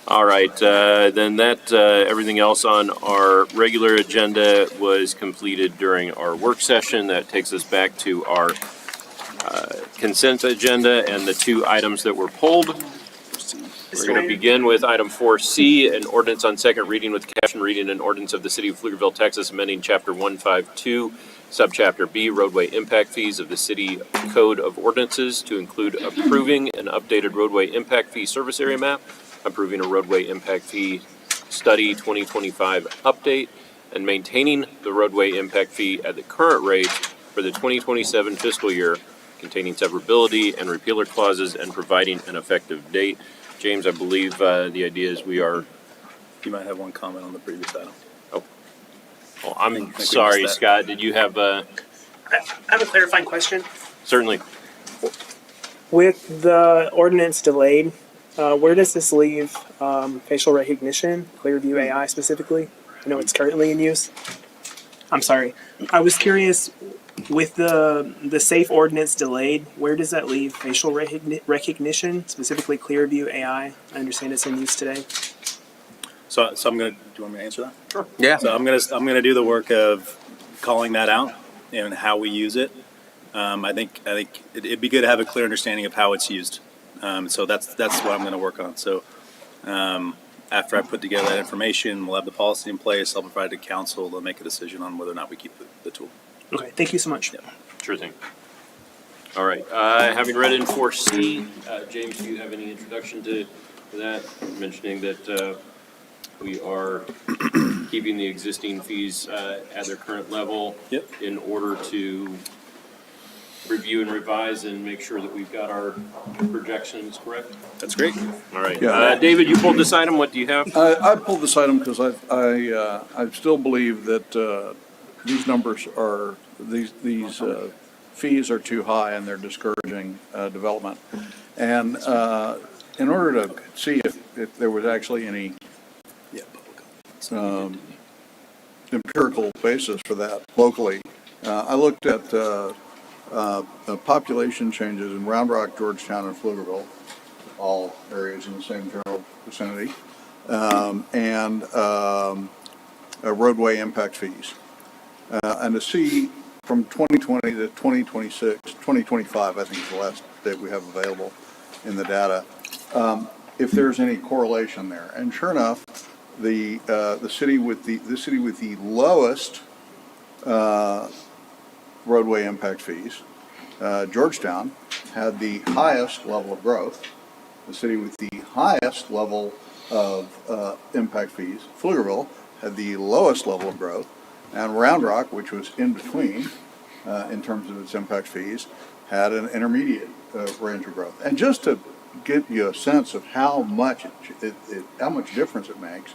All right, then that, everything else on our regular agenda was completed during our work session. That takes us back to our consent agenda and the 2 items that were pulled. We're going to begin with item 4C, an ordinance on second reading with caption reading, an ordinance of the City of Pflugerville, Texas, amending Chapter 152, Subchapter B, roadway impact fees of the City Code of Ordinances to include approving an updated roadway impact fee service area map, approving a roadway impact fee study 2025 update, and maintaining the roadway impact fee at the current rate for the 2027 fiscal year, containing severability and repealer clauses and providing an effective date. James, I believe the idea is we are. You might have one comment on the previous item. Oh, I'm sorry, Scott. Did you have I have a clarifying question. Certainly. With the ordinance delayed, where does this leave facial recognition, Clearview AI specifically? I know it's currently in use. I'm sorry. I was curious, with the safe ordinance delayed, where does that leave facial recognition, specifically Clearview AI? I understand it's in use today. So I'm gonna. Do you want me to answer that? Sure. Yeah. So I'm gonna do the work of calling that out and how we use it. I think it'd be good to have a clear understanding of how it's used. So that's what I'm gonna work on. So after I put together that information, we'll have the policy in place. I'll provide it to council. They'll make a decision on whether or not we keep the tool. Okay, thank you so much. Yeah. Sure thing. All right. Having read in 4C, James, do you have any introduction to that? Mentioning that we are keeping the existing fees at their current level in order to review and revise and make sure that we've got our projections correct. That's great. All right. Yeah. David, you pulled this item. What do you have? I pulled this item because I still believe that these numbers are, these fees are too high and they're discouraging development. And in order to see if there was actually any empirical basis for that locally, I looked at population changes in Round Rock, Georgetown, and Pflugerville, all areas in the same general vicinity, and roadway impact fees. And to see from 2020 to 2026, 2025, I think is the last date we have available in the data, if there's any correlation there. And sure enough, the city with the lowest roadway impact fees, Georgetown, had the highest level of growth. The city with the highest level of impact fees, Pflugerville, had the lowest level of growth, and Round Rock, which was in between in terms of its impact fees, had an intermediate range of growth. And just to give you a sense of how much how much difference it makes,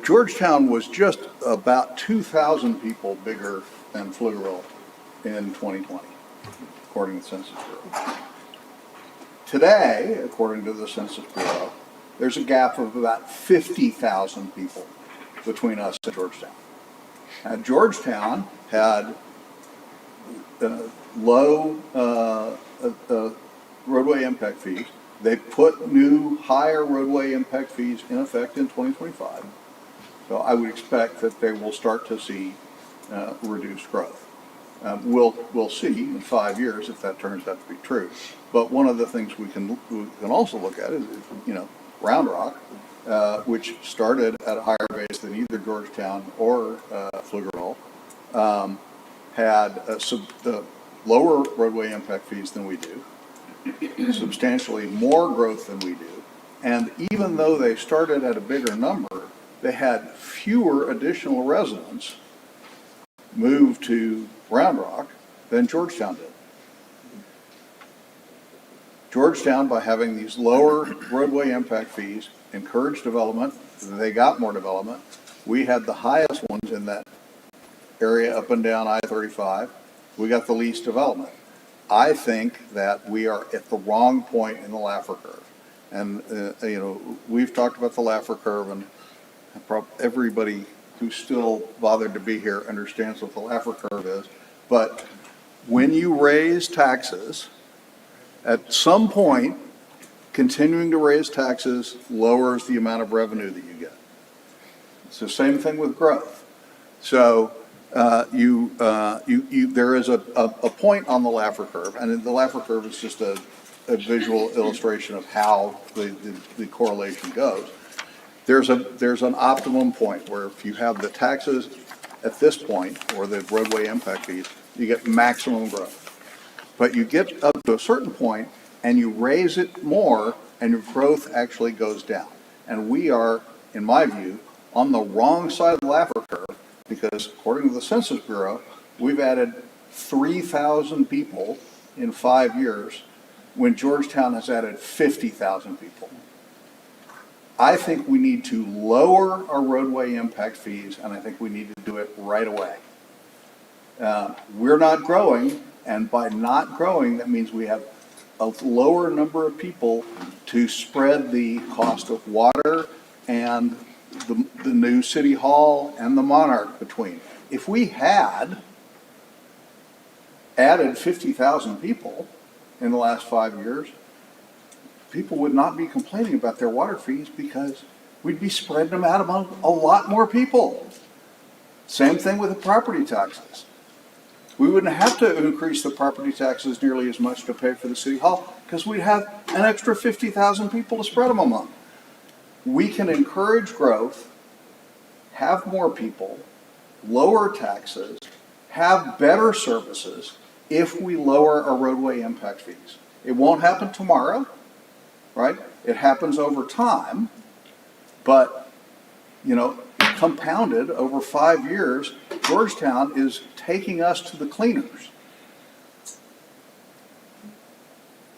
Georgetown was just about 2,000 people bigger than Pflugerville in 2020, according to the Census Bureau. Today, according to the Census Bureau, there's a gap of about 50,000 people between us and Georgetown. And Georgetown had low roadway impact fees. They put new higher roadway impact fees in effect in 2025. So I would expect that they will start to see reduced growth. We'll see in 5 years if that turns out to be true. But one of the things we can also look at is, Round Rock, which started at a higher base than either Georgetown or Pflugerville, had lower roadway impact fees than we do, substantially more growth than we do, and even though they started at a bigger number, they had fewer additional residents move to Round Rock than Georgetown did. Georgetown, by having these lower roadway impact fees, encouraged development. They got more development. We had the highest ones in that area up and down I-35. We got the least development. I think that we are at the wrong point in the Laffer curve. And, we've talked about the Laffer curve, and everybody who's still bothered to be here understands what the Laffer curve is. But when you raise taxes, at some point, continuing to raise taxes lowers the amount of revenue that you get. It's the same thing with growth. So there is a point on the Laffer curve, and the Laffer curve is just a visual illustration of how the correlation goes. There's an optimum point where if you have the taxes at this point, or the roadway impact fees, you get maximum growth. But you get up to a certain point and you raise it more and your growth actually goes down. And we are, in my view, on the wrong side of the Laffer curve, because according to the Census Bureau, we've added 3,000 people in 5 years when Georgetown has added 50,000 people. I think we need to lower our roadway impact fees, and I think we need to do it right away. We're not growing, and by not growing, that means we have a lower number of people to spread the cost of water and the new city hall and the Monarch between. If we had added 50,000 people in the last 5 years, people would not be complaining about their water fees because we'd be spreading them out among a lot more people. Same thing with the property taxes. We wouldn't have to increase the property taxes nearly as much to pay for the city hall because we'd have an extra 50,000 people to spread them among. We can encourage growth, have more people, lower taxes, have better services if we lower our roadway impact fees. It won't happen tomorrow, right? It happens over time, but, compounded over 5 years, Georgetown is taking us to the cleaners.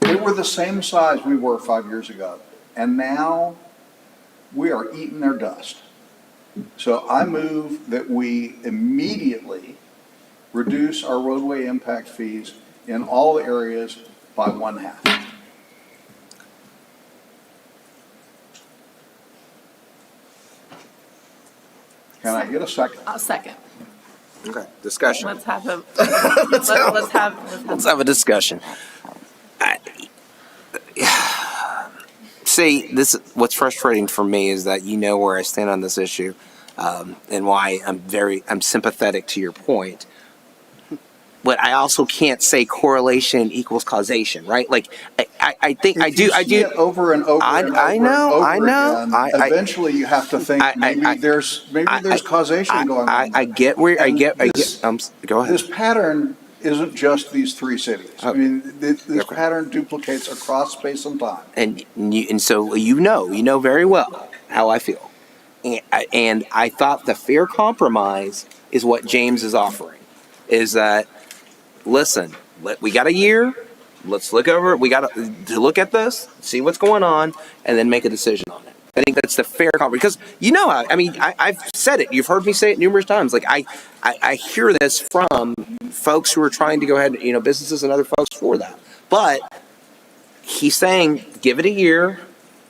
They were the same size we were 5 years ago, and now we are eating their dust. So I move that we immediately reduce our roadway impact fees in all areas by 1/2. Can I get a second? I'll second. Okay, discussion. Let's have a Let's have a discussion. See, what's frustrating for me is that you know where I stand on this issue, and why I'm sympathetic to your point. but I also can't say correlation equals causation, right? Like, I think If I do. you see it over and over and over and over again, eventually you have to think maybe there's causation going on. I get where I get. Go ahead. This pattern isn't just these three cities. I mean, this pattern duplicates across space and time. And so you know very well how I feel, and I thought the fair compromise is what James is offering, is that listen, we got a year. Let's look over it. We got to look at this, see what's going on, and then make a decision on it. I think that's the fair compromise, because I've said it. You've heard me say it numerous times. Like I hear this from folks who are trying to go ahead, businesses and other folks for that. But he's saying, give it a year.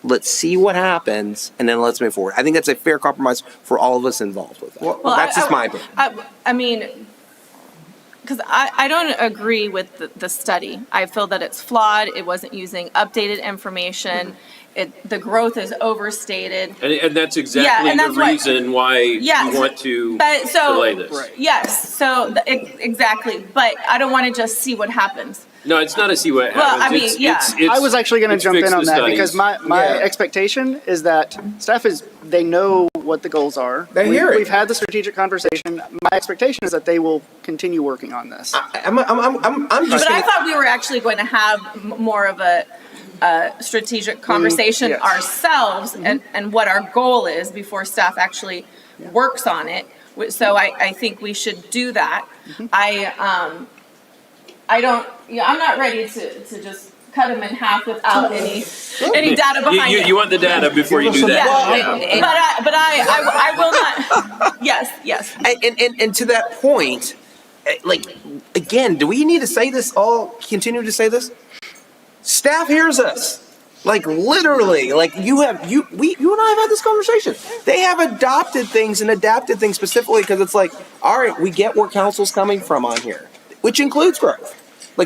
Let's see what happens, and then let's move forward. I think that's a fair compromise for all of us involved with that. Well, that's just my opinion. I mean, because I don't agree with the study. I feel that it's flawed. It wasn't using updated information. The growth is overstated. And that's exactly the reason why we want to delay this. Right. Yes, so exactly. But I don't want to just see what happens. No, it's not a see what happens. Well, I mean, It's I was actually going to jump in on that because my expectation is that staff they know what the goals are. We've had the strategic conversation. My expectation is that they will continue working on this. But I thought we were actually going to have more of a strategic conversation ourselves and what our goal is before staff actually works on it. So I think we should do that. I'm not ready to just cut them in half without any data behind it. You want the data before you do that. But I will not. Yes. And to that point, again, do we need to say this continue to say this? Staff hears us. Literally, you and I have had this conversation. They have adopted things and adapted things specifically because it's all right, we get where council's coming from on here, which includes growth.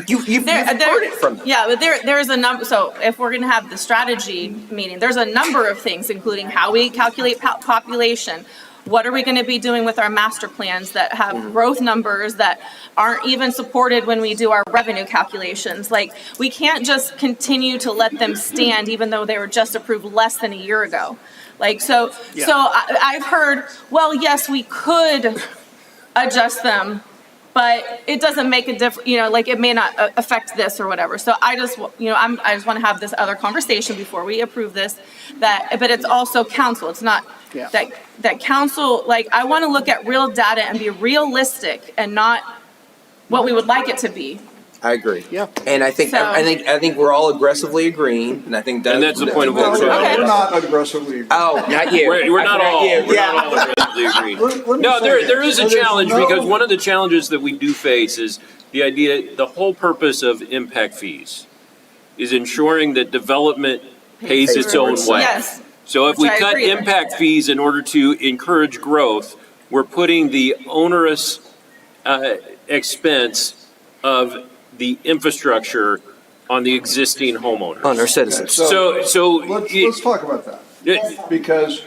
You've heard it from them. Yeah, but there's a number. So if we're going to have the strategy meeting, there's a number of things, including how we calculate population. What are we going to be doing with our master plans that have growth numbers that aren't even supported when we do our revenue calculations? We can't just continue to let them stand even though they were just approved less than a year ago. So I've heard, well, yes, we could adjust them, but it doesn't make a difference, it may not affect this or whatever. So I just want to have this other conversation before we approve this, but it's also council. It's not that council, I want to look at real data and be realistic and not what we would like it to be. I agree. Yeah. And I think we're all aggressively agreeing, and I think that's the point of order. We're not aggressively agreeing. Oh, not you. We're not all aggressively agreeing. No, there is a challenge because one of the challenges that we do face is the whole purpose of impact fees is ensuring that development pays its own way. Yes. So if we cut impact fees in order to encourage growth, we're putting the onerous expense of the infrastructure on the existing homeowners. On our citizens. Okay, so let's talk about that. Because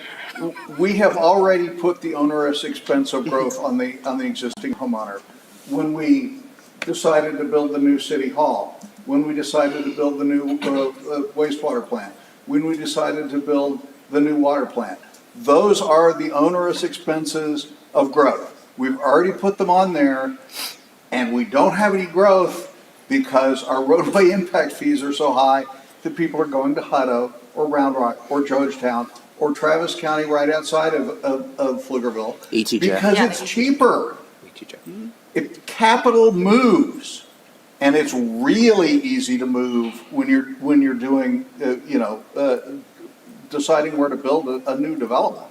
we have already put the onerous expense of growth on the existing homeowner. When we decided to build the new city hall, when we decided to build the new wastewater plant, when we decided to build the new water plant, those are the onerous expenses of growth. We've already put them on there, and we don't have any growth because our roadway impact fees are so high that people are going to Hutto or Round Rock or Georgetown or Travis County right outside of Pflugerville because it's cheaper. If capital moves, and it's really easy to move when you're doing deciding where to build a new development.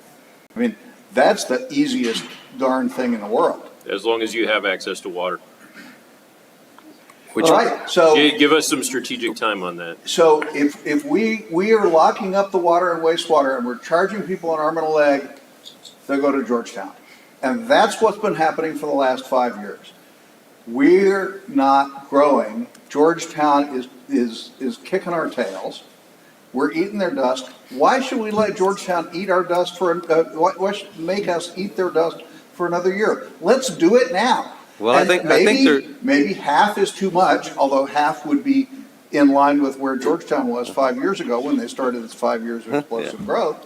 I mean, that's the easiest darn thing in the world. As long as you have access to water. Right. So give us some strategic time on that. So if we are locking up the water and wastewater and we're charging people an arm and a leg, they'll go to Georgetown. And that's what's been happening for the last 5 years. We're not growing. Georgetown is kicking our tails. We're eating their dust. Why should we let Georgetown eat our dust why should make us eat their dust for another year? Let's do it now. Well, And I think there. maybe half is too much, although half would be in line with where Georgetown was 5 years ago when they started its 5 years of explosive growth.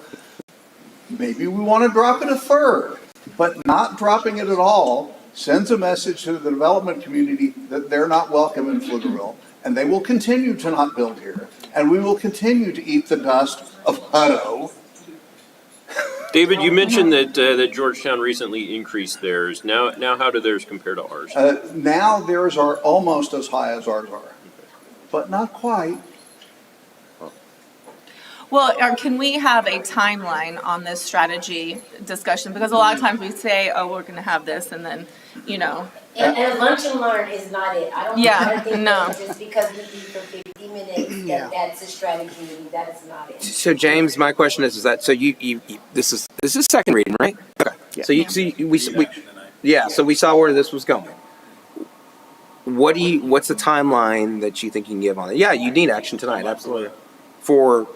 Maybe we want to drop it a third, but not dropping it at all sends a message to the development community that they're not welcome in Pflugerville, and they will continue to not build here, and we will continue to eat the dust of Hutto. David, you mentioned that Georgetown recently increased theirs. Now how do theirs compare to ours? Now theirs are almost as high as ours are, but not quite. Well, can we have a timeline on this strategy discussion? Because a lot of times we say, oh, we're going to have this, and then, you know. And lunch and learn is not it. I don't think no. that just because we meet for 50 minutes that's a strategy meeting. That is not it. So James, my question is that so you this is second reading, right? Okay. Yeah. So you see so we saw where this was going. What's the timeline that you think you can give on it? Yeah, you need action tonight, absolutely. For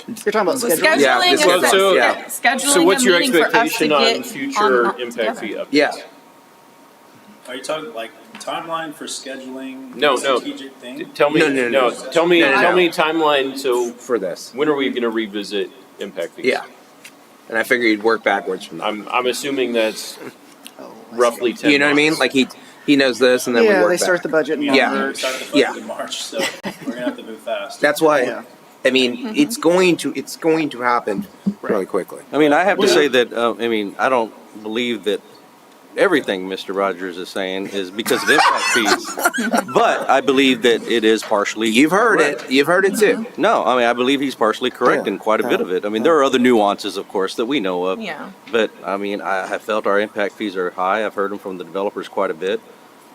You're talking about scheduling? Scheduling so what's a your meeting for us to expectation on get future on impact fee updates? Yeah. Are you talking like timeline for scheduling? No. Strategic thing? Tell me, No. Tell me timeline. So for this, when are we going to revisit impact fees? Yeah. And I figure you'd work backwards from that. I'm assuming that's roughly 10 You know what I mean? months. Like he knows this, and then we work they back. start the budget in Yeah. March. We start the budget in March, so we're gonna have to move fast. That's why. Yeah. I mean, it's going to happen really quickly. I mean, I have to say that, I don't believe that everything Mr. Rogers is saying is because of impact fees, but I believe that it is partially. You've heard correct. it. You've heard it too. No, I mean, he's partially correct in quite a bit of it. I mean, there are other nuances, of course, that we know of. Yeah. But, I mean, I have felt our impact fees are high. I've heard them from the developers quite a bit.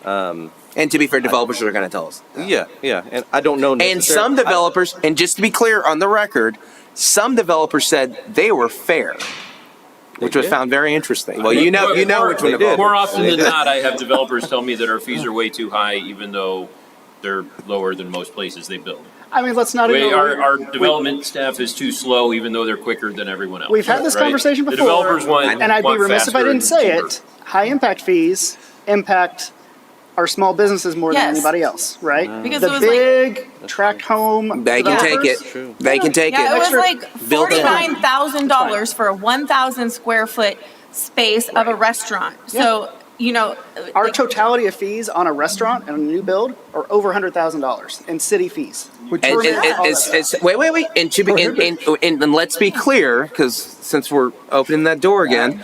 And to be fair, developers are going to tell us. Yeah, and I don't know. And some developers, and just to be clear on the record, some developers said they were fair, which was found very interesting. Well, you know which one it is. More often than not, I have developers tell me that our fees are way too high, even though they're lower than most places they build. I mean, let's not ignore. Our development staff is too slow, even though they're quicker than everyone else. We've had this conversation before. The developers want, and I'd be remiss if I didn't say cheaper. it. High impact fees impact our small businesses more than anybody else, right? Because the it was big tract home. They can take developers, it. They can take it. Yeah, it was like Built in. $49,000 for a 1,000 square foot space of a restaurant. So, you know, our totality of fees on a restaurant and a new build are over $100,000 in city fees. Wait. And to be and let's be clear, because since we're opening that door again,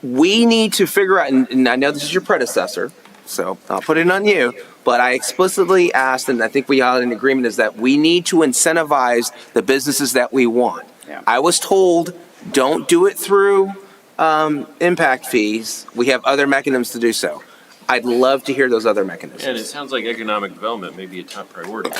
we need to figure out. And I know this is your predecessor, so I'll put it on you. But I explicitly asked, and I think we had an agreement, is that we need to incentivize the businesses that we want. Yeah. I was told, don't do it through impact fees. We have other mechanisms to do so. I'd love to hear those other mechanisms. And it sounds like economic development may be a top priority.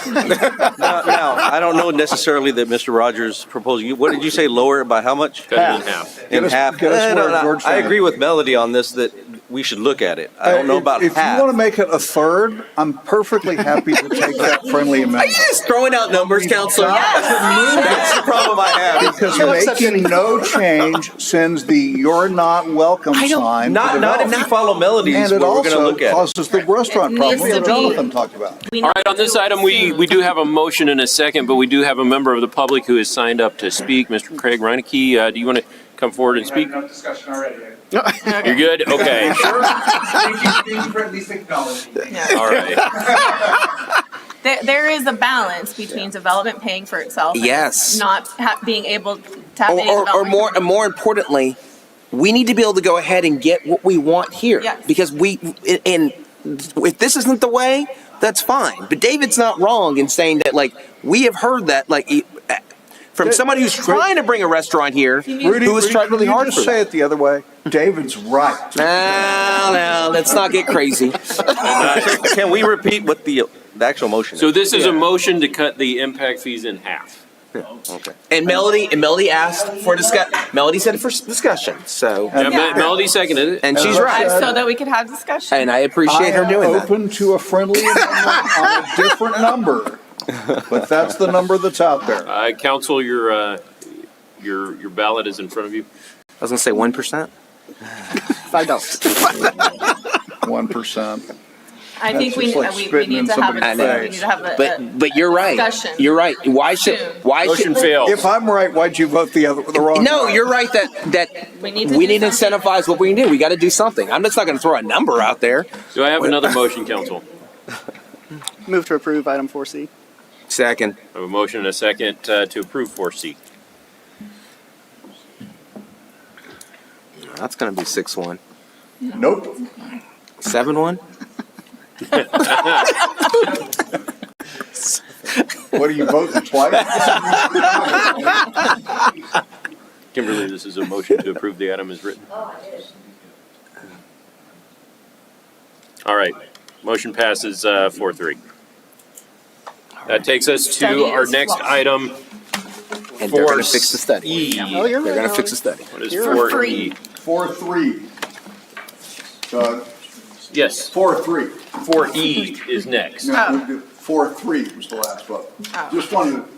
Now, I don't know necessarily that Mr. Rogers proposed. What did you say? Lower it by how much? Cut it in half. In half. Get us where No, Georgetown I is. agree with Melody on this, that we should look at it. I don't know about if half. you want to make it a third, I'm perfectly happy to take that friendly Are amendment. you just throwing out numbers, Counselor? That's the problem I have. Because making no change sends the "you're not welcome" sign. Not if you follow Melody's, and it what we're going to also look at. causes the restaurant problem needs to that be- Jonathan talked about. All right, on this item, we do have a motion in a second, but we do have a member of the public who has signed up to speak. Mr. Craig Reineke, do you want to come forward and speak? Enough discussion already. You're good? Okay. Thank you for at least acknowledging. All right. there is a balance between development paying for itself and Yes. not being able to have any Or development. more importantly, we need to be able to go ahead and get what we want here. Yes. Because and if this isn't the way, that's fine. But David's not wrong in saying that, like, we have heard that, like, from somebody who's trying to bring a restaurant here, who has tried really hard Just for say that. it the other way. David's right. No, let's not get crazy. Can we repeat what the actual motion is? So this is a motion to cut the impact fees in half. Okay. And Melody asked for discussion. Melody said for discussion. So Yeah, Melody seconded it. and she's right. So that we could have discussion. And I appreciate her doing that. Open to a friendly amendment on a different number, but that's the number that's out there. Council, your ballot is in front of you. I was gonna say 1%. $5. 1%. I think we need to have a But you're right. discussion. You're right. Why should Motion fails. If I'm right, why'd you vote the wrong? No, way? you're right that We we need need to to incentivize what we can do. We got to do something. I'm just not going to throw a number out there. Do I have another motion, council? Move to approve item 4C. Second. I have a motion and a second to approve 4C. That's going to be 6-1. Nope. 7-1. What are you voting twice? Kimberly, this is a motion to approve the item as written. All right. Motion passes 4-3. That takes us to our next item. And they're going to fix the study. E. Oh, you're They're right. going to fix the study. What is You're 4E? 4-3. Doug? Yes, 4-3. 4E is next. No, 4-3 was the last vote. Just wanted to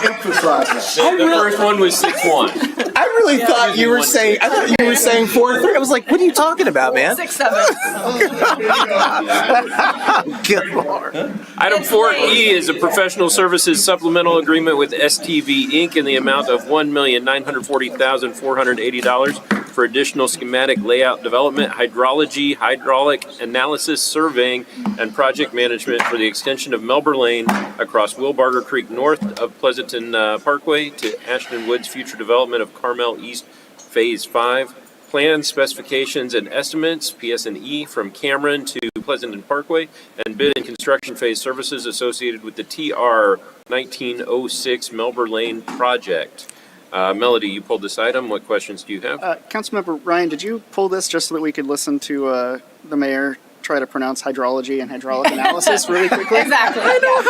emphasize that. The first one was 6-1. I really thought you were saying. I thought you were saying 4-3. I was like, what are you talking about, man? 6-7. Good Lord. Item 4E is a professional services supplemental agreement with STV Inc. in the amount of $1,940,480 for additional schematic layout development, hydrology, hydraulic analysis, surveying, and project management for the extension of Melbourne Lane across Wilbarger Creek north of Pleasanton Parkway to Ashton Woods future development of Carmel East Phase 5. Plans, specifications, and estimates, PS&E from Cameron to Pleasanton Parkway, and bid and construction phase services associated with the TR 1906 Melbourne Lane project. Melody, you pulled this item. What questions do you have? Councilmember Ryan, did you pull this just so that we could listen to the mayor try to pronounce hydrology and hydraulic analysis really quickly? Exactly. I know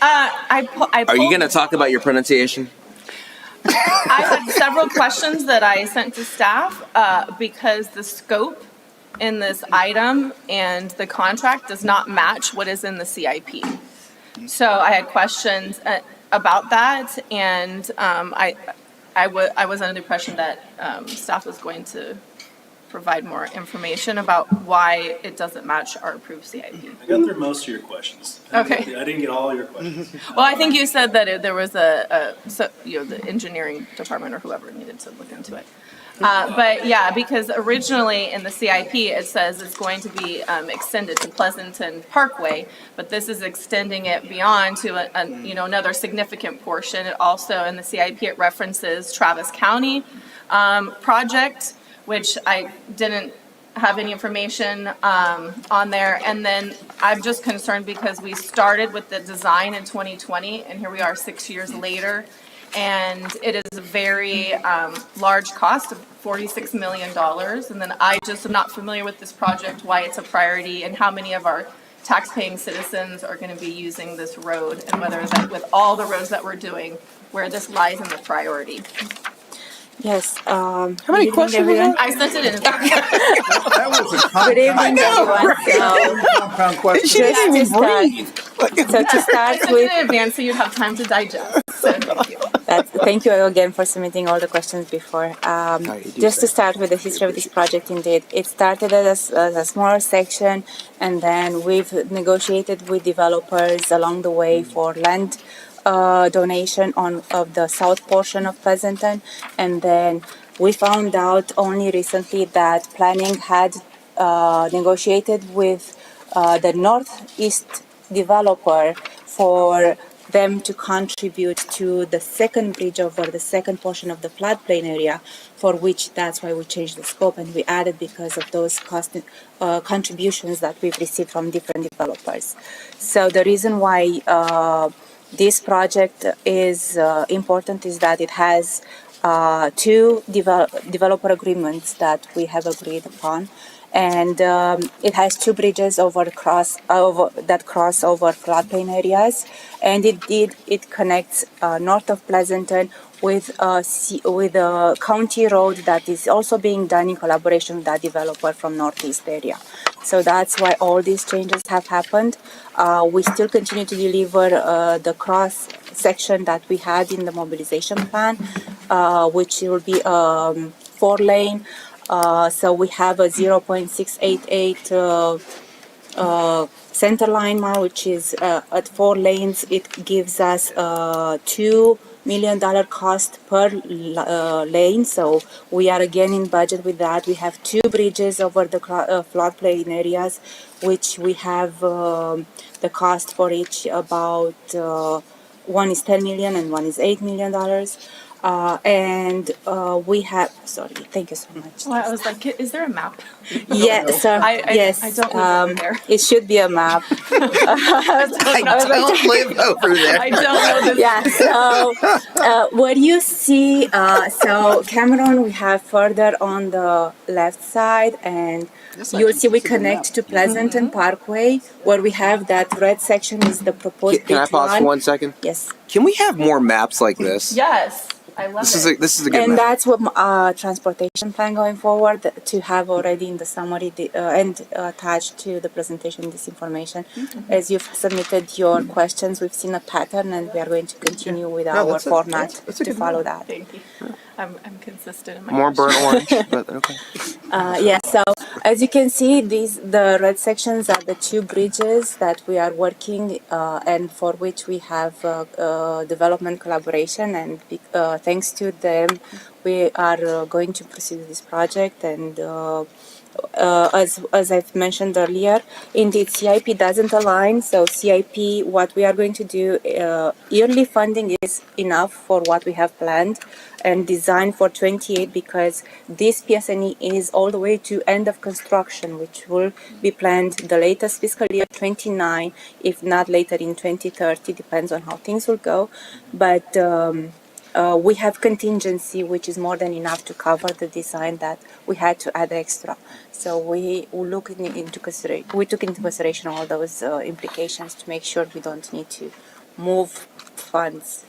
how to. Are you going to talk about your pronunciation? I had several questions that I sent to staff because the scope in this item and the contract does not match what is in the CIP. So I had questions about that, and I was under the impression that staff was going to provide more information about why it doesn't match our approved CIP. I got through most of your questions. Okay. I didn't get all your questions. Well, I think you said that there was the engineering department or whoever needed to look into it. But yeah, because originally in the CIP, it says it's going to be extended to Pleasanton Parkway, but this is extending it beyond to another significant portion. It also, in the CIP, it references Travis County project, which I didn't have any information on there. And then I'm just concerned because we started with the design in 2020, and here we are 6 years later. And it is a very large cost of $46 million. And then I just am not familiar with this project, why it's a priority, and how many of our taxpaying citizens are going to be using this road, and whether that with all the roads that we're doing, where this lies in the priority. Yes. How many questions? I sent it in. That was a Good evening, everyone. compound question. She didn't even breathe. So to start I sent with, it in advance so you'd have time to digest. So thank you. thank you again for submitting all the questions before. Just to start with the history of this project, indeed, it started as a smaller section, and then we've negotiated with developers along the way for land donation of the south portion of Pleasanton, and then we found out only recently that planning had negotiated with the northeast developer for them to contribute to the second bridge over the second portion of the floodplain area, for which that's why we changed the scope and we added because of those cost contributions that we've received from different developers. So the reason why this project is important is that it has two developer agreements that we have agreed upon, and it has two bridges that cross over floodplain areas, and it connects north of Pleasanton with a county road that is also being done in collaboration with that developer from northeast area. So that's why all these changes have happened. We still continue to deliver the cross section that we had in the mobilization plan. which will be 4-lane. So we have a 0.688 center line mile, which is at 4 lanes. It gives us $2 million cost per lane. So we are again in budget with that. We have 2 bridges over the floodplain areas, which we have the cost for each about one is 10 million and one is $8 million. We have, sorry, thank you so much. Well, I was like, is there a map? Yes, yes. I don't live over there. It should be a map. I don't live over there. I don't know this. Yeah, so what you see, so Cameron, we have further on the left side, and you'll see we connect to Pleasanton Parkway, where we have that red section is the proposed Can I pause for 1 second? Yes. Can we have more maps like this? Yes, I love it. This is a good And map. that's what transportation plan going forward to have already in the summary and attached to the presentation this information. As you've submitted your questions, we've seen a pattern, and we are going to continue with our format to follow that. Thank you. I'm consistent in my More burnt questions. orange, but okay. Yeah, so as you can see, the red sections are the 2 bridges that we are working and for which we have development collaboration, and thanks to them, we are going to proceed with this project. And as I've mentioned earlier, indeed CIP doesn't align. So CIP, what we are going to do, yearly funding is enough for what we have planned and designed for 28, because this PSNE is all the way to end of construction, which will be planned the latest fiscal year 29, if not later in 2030, depends on how things will go. But we have contingency, which is more than enough to cover the design that we had to add extra. So we took into consideration all those implications to make sure we don't need to move funds,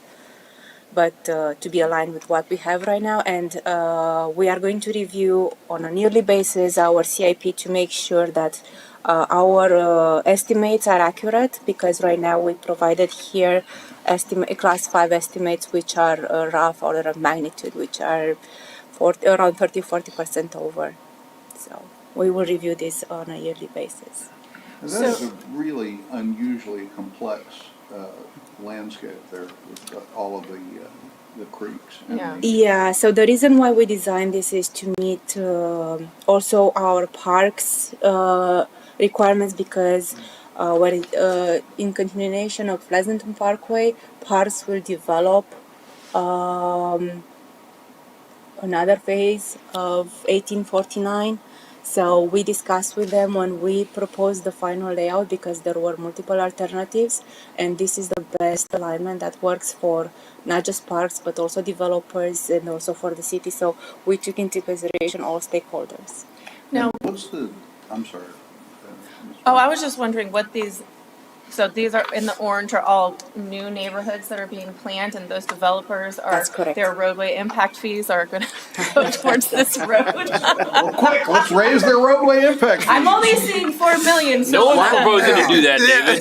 but to be aligned with what we have right now. And we are going to review on a yearly basis our CIP to make sure that our estimates are accurate, because right now we provided here class 5 estimates, which are rough order of magnitude, which are around 30-40% over. So we will review this on a yearly basis. And that is a really unusually complex landscape there with all of the creeks. And Yeah, so the reason why we designed this is to meet also our parks requirements, because in continuation of Pleasanton Parkway, parks will develop another phase of 1849. So we discussed with them when we proposed the final layout, because there were multiple alternatives, and this is the best alignment that works for not just parks but also developers and also for the city. So we took into consideration all stakeholders. Now, I'm sorry. Oh, I was just wondering what these. So these are in the orange are all new neighborhoods that are being planned, and those developers are. That's correct. Their roadway impact fees are going to go towards this road. Well, quick, let's raise their roadway impact fees. I'm only seeing $4 million. So No one's proposing to do that, David.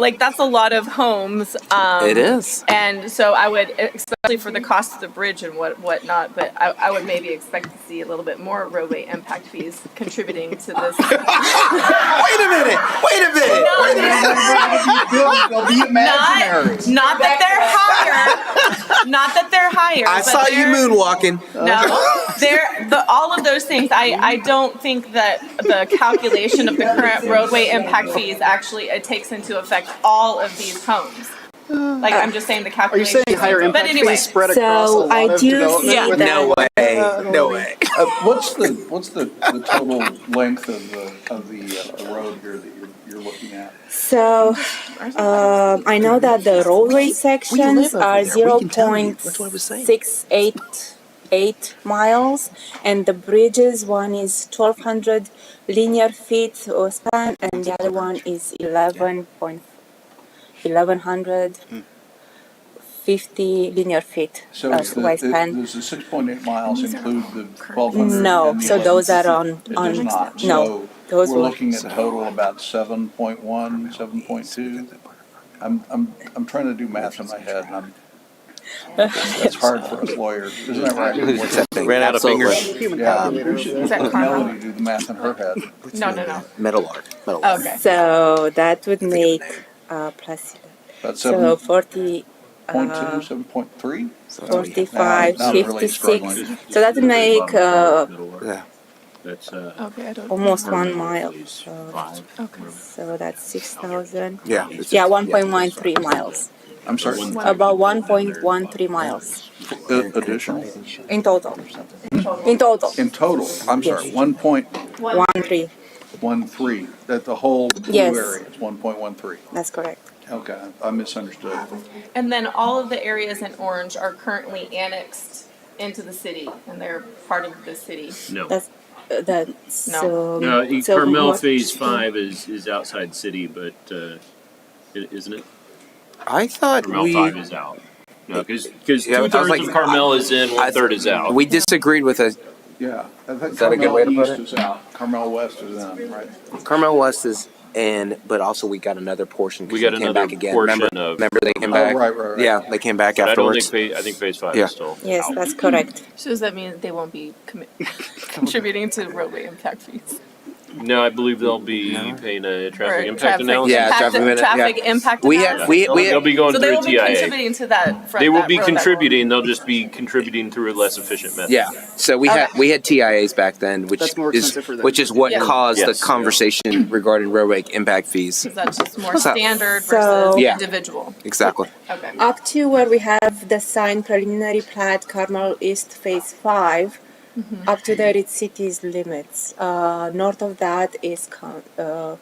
Like that's a lot of homes. It is. And so I would, especially for the cost of the bridge and whatnot, but I would maybe expect to see a little bit more roadway impact fees contributing to this. Wait a minute. They'll be imaginary. Not that they're higher. Not that they're higher. I saw you moonwalking. No, all of those things. I don't think that the calculation of the current roadway impact fees actually takes into effect all of these homes. Like I'm just saying the calculation. Are you saying higher impact fees spread across a lot of development? No way. What's the total length of the road here that you're looking at? So I know that the roadway sections are 0.688 miles, and the bridges, one is 1,200 linear feet span, and the other one is 1,150 linear feet So wide span. does the 6.8 miles include the 1,200? No, and the so those are on It does not. no. So Those we're were looking at a total about 7.1, 7.2. I'm trying to do math in my head, and That's hard for us lawyers, isn't that right? What's that thing? Ran out of fingers. Human Yeah, calculator. we should Is that let Carmel? Melody do the math in her head. No. Metal art. Okay. So that would make plus About so 40, 7.2, 7.3? 45, Now I'm really 56. struggling. So that would make Yeah. That's, Okay, I don't. almost 1 mile. So, Okay. so that's 6,000. Yeah. Yeah, 1.13 miles. I'm sorry, About 1.13 miles additional? in total. In total. In total, I'm sorry, 1.13, 1.3. that the whole blue Yes. area is 1.13. That's correct. Okay, I misunderstood. And then all of the areas in orange are currently annexed into the city, and they're part of the city. no. That's No. No, so Carmel what- Phase 5 is outside city, but, isn't it? I thought Carmel 5 is out. No, because Yeah, I was 2/3 like- of Carmel is in, 1/3 is out. We disagreed with a Yeah, I think Is that a good way to Carmel put East is out, Carmel West is in, right? Carmel West is in, but also we got another portion. 'Cause We got they came another back again. portion remember, of. remember they came Oh, back. right. Yeah, they came back But I don't afterwards. think, I think Phase 5 Yeah. is still Yes, out. that's correct. So does that mean they won't be contributing to roadway impact fees? No, I believe they'll be paying a traffic Or impact analysis. Yeah, traffic minute, traffic yeah. impact We analysis? had we They'll be going So they through a will be TIA. contributing to that. They will that be road that contributing, they'll just be contributing through a less efficient method. Yeah, so we had TIAs back then, which That's more is expensive for them. which is what Yeah. caused Yes. the conversation regarding roadway impact fees. Is that just more So- standard So- versus Yeah. individual? Exactly. Okay. Up to where we have the signed preliminary plat, Carmel East Phase 5, up to there it's city's limits. North of that is county. So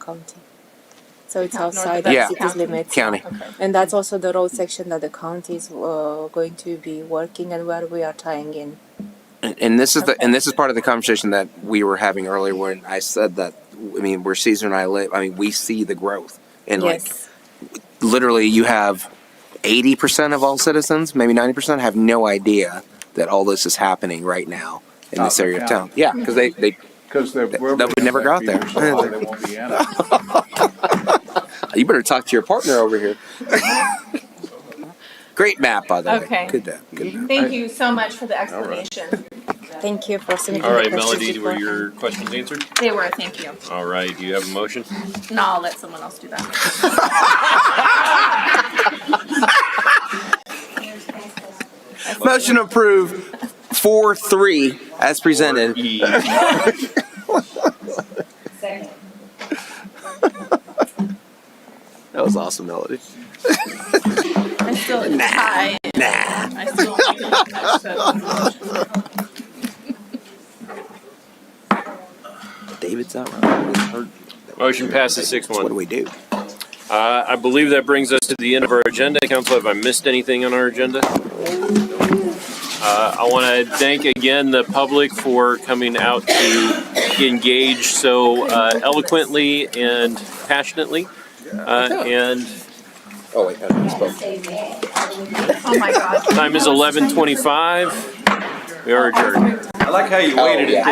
it's North of outside that the Yeah. city's county. limits. County. Okay. And that's also the road section that the county is going to be working and where we are tying in. And this is part of the conversation that we were having earlier when I said that, I mean, where Caesar and I live, I mean, we see the growth. And Yes. literally you have 80% of all citizens, maybe 90% have no idea that all this is happening right now in this area of town. Yeah, because they Because they would never go out there. They won't be in it. You better talk to your partner over here. Great map, by the way. Okay. Good map. Good map. Thank you so much for the explanation. Thank you for submitting All right, the questions Melody, were before. your questions answered? They were, thank you. All right, do you have a motion? No, I'll let someone else do that. Motion approved 4-3 as presented. E. That was awesome, Melody. I still tie. Nah. I still don't like it. David's not right. Motion passes What 6-1. do we do? I believe that brings us to the end of our agenda. Council, have I missed anything on our agenda? I want to thank again the public for coming out to engage so eloquently and passionately. And Oh wait, I spoke. Oh my God. time is 11:25. We are adjourned. I like how you waited yeah.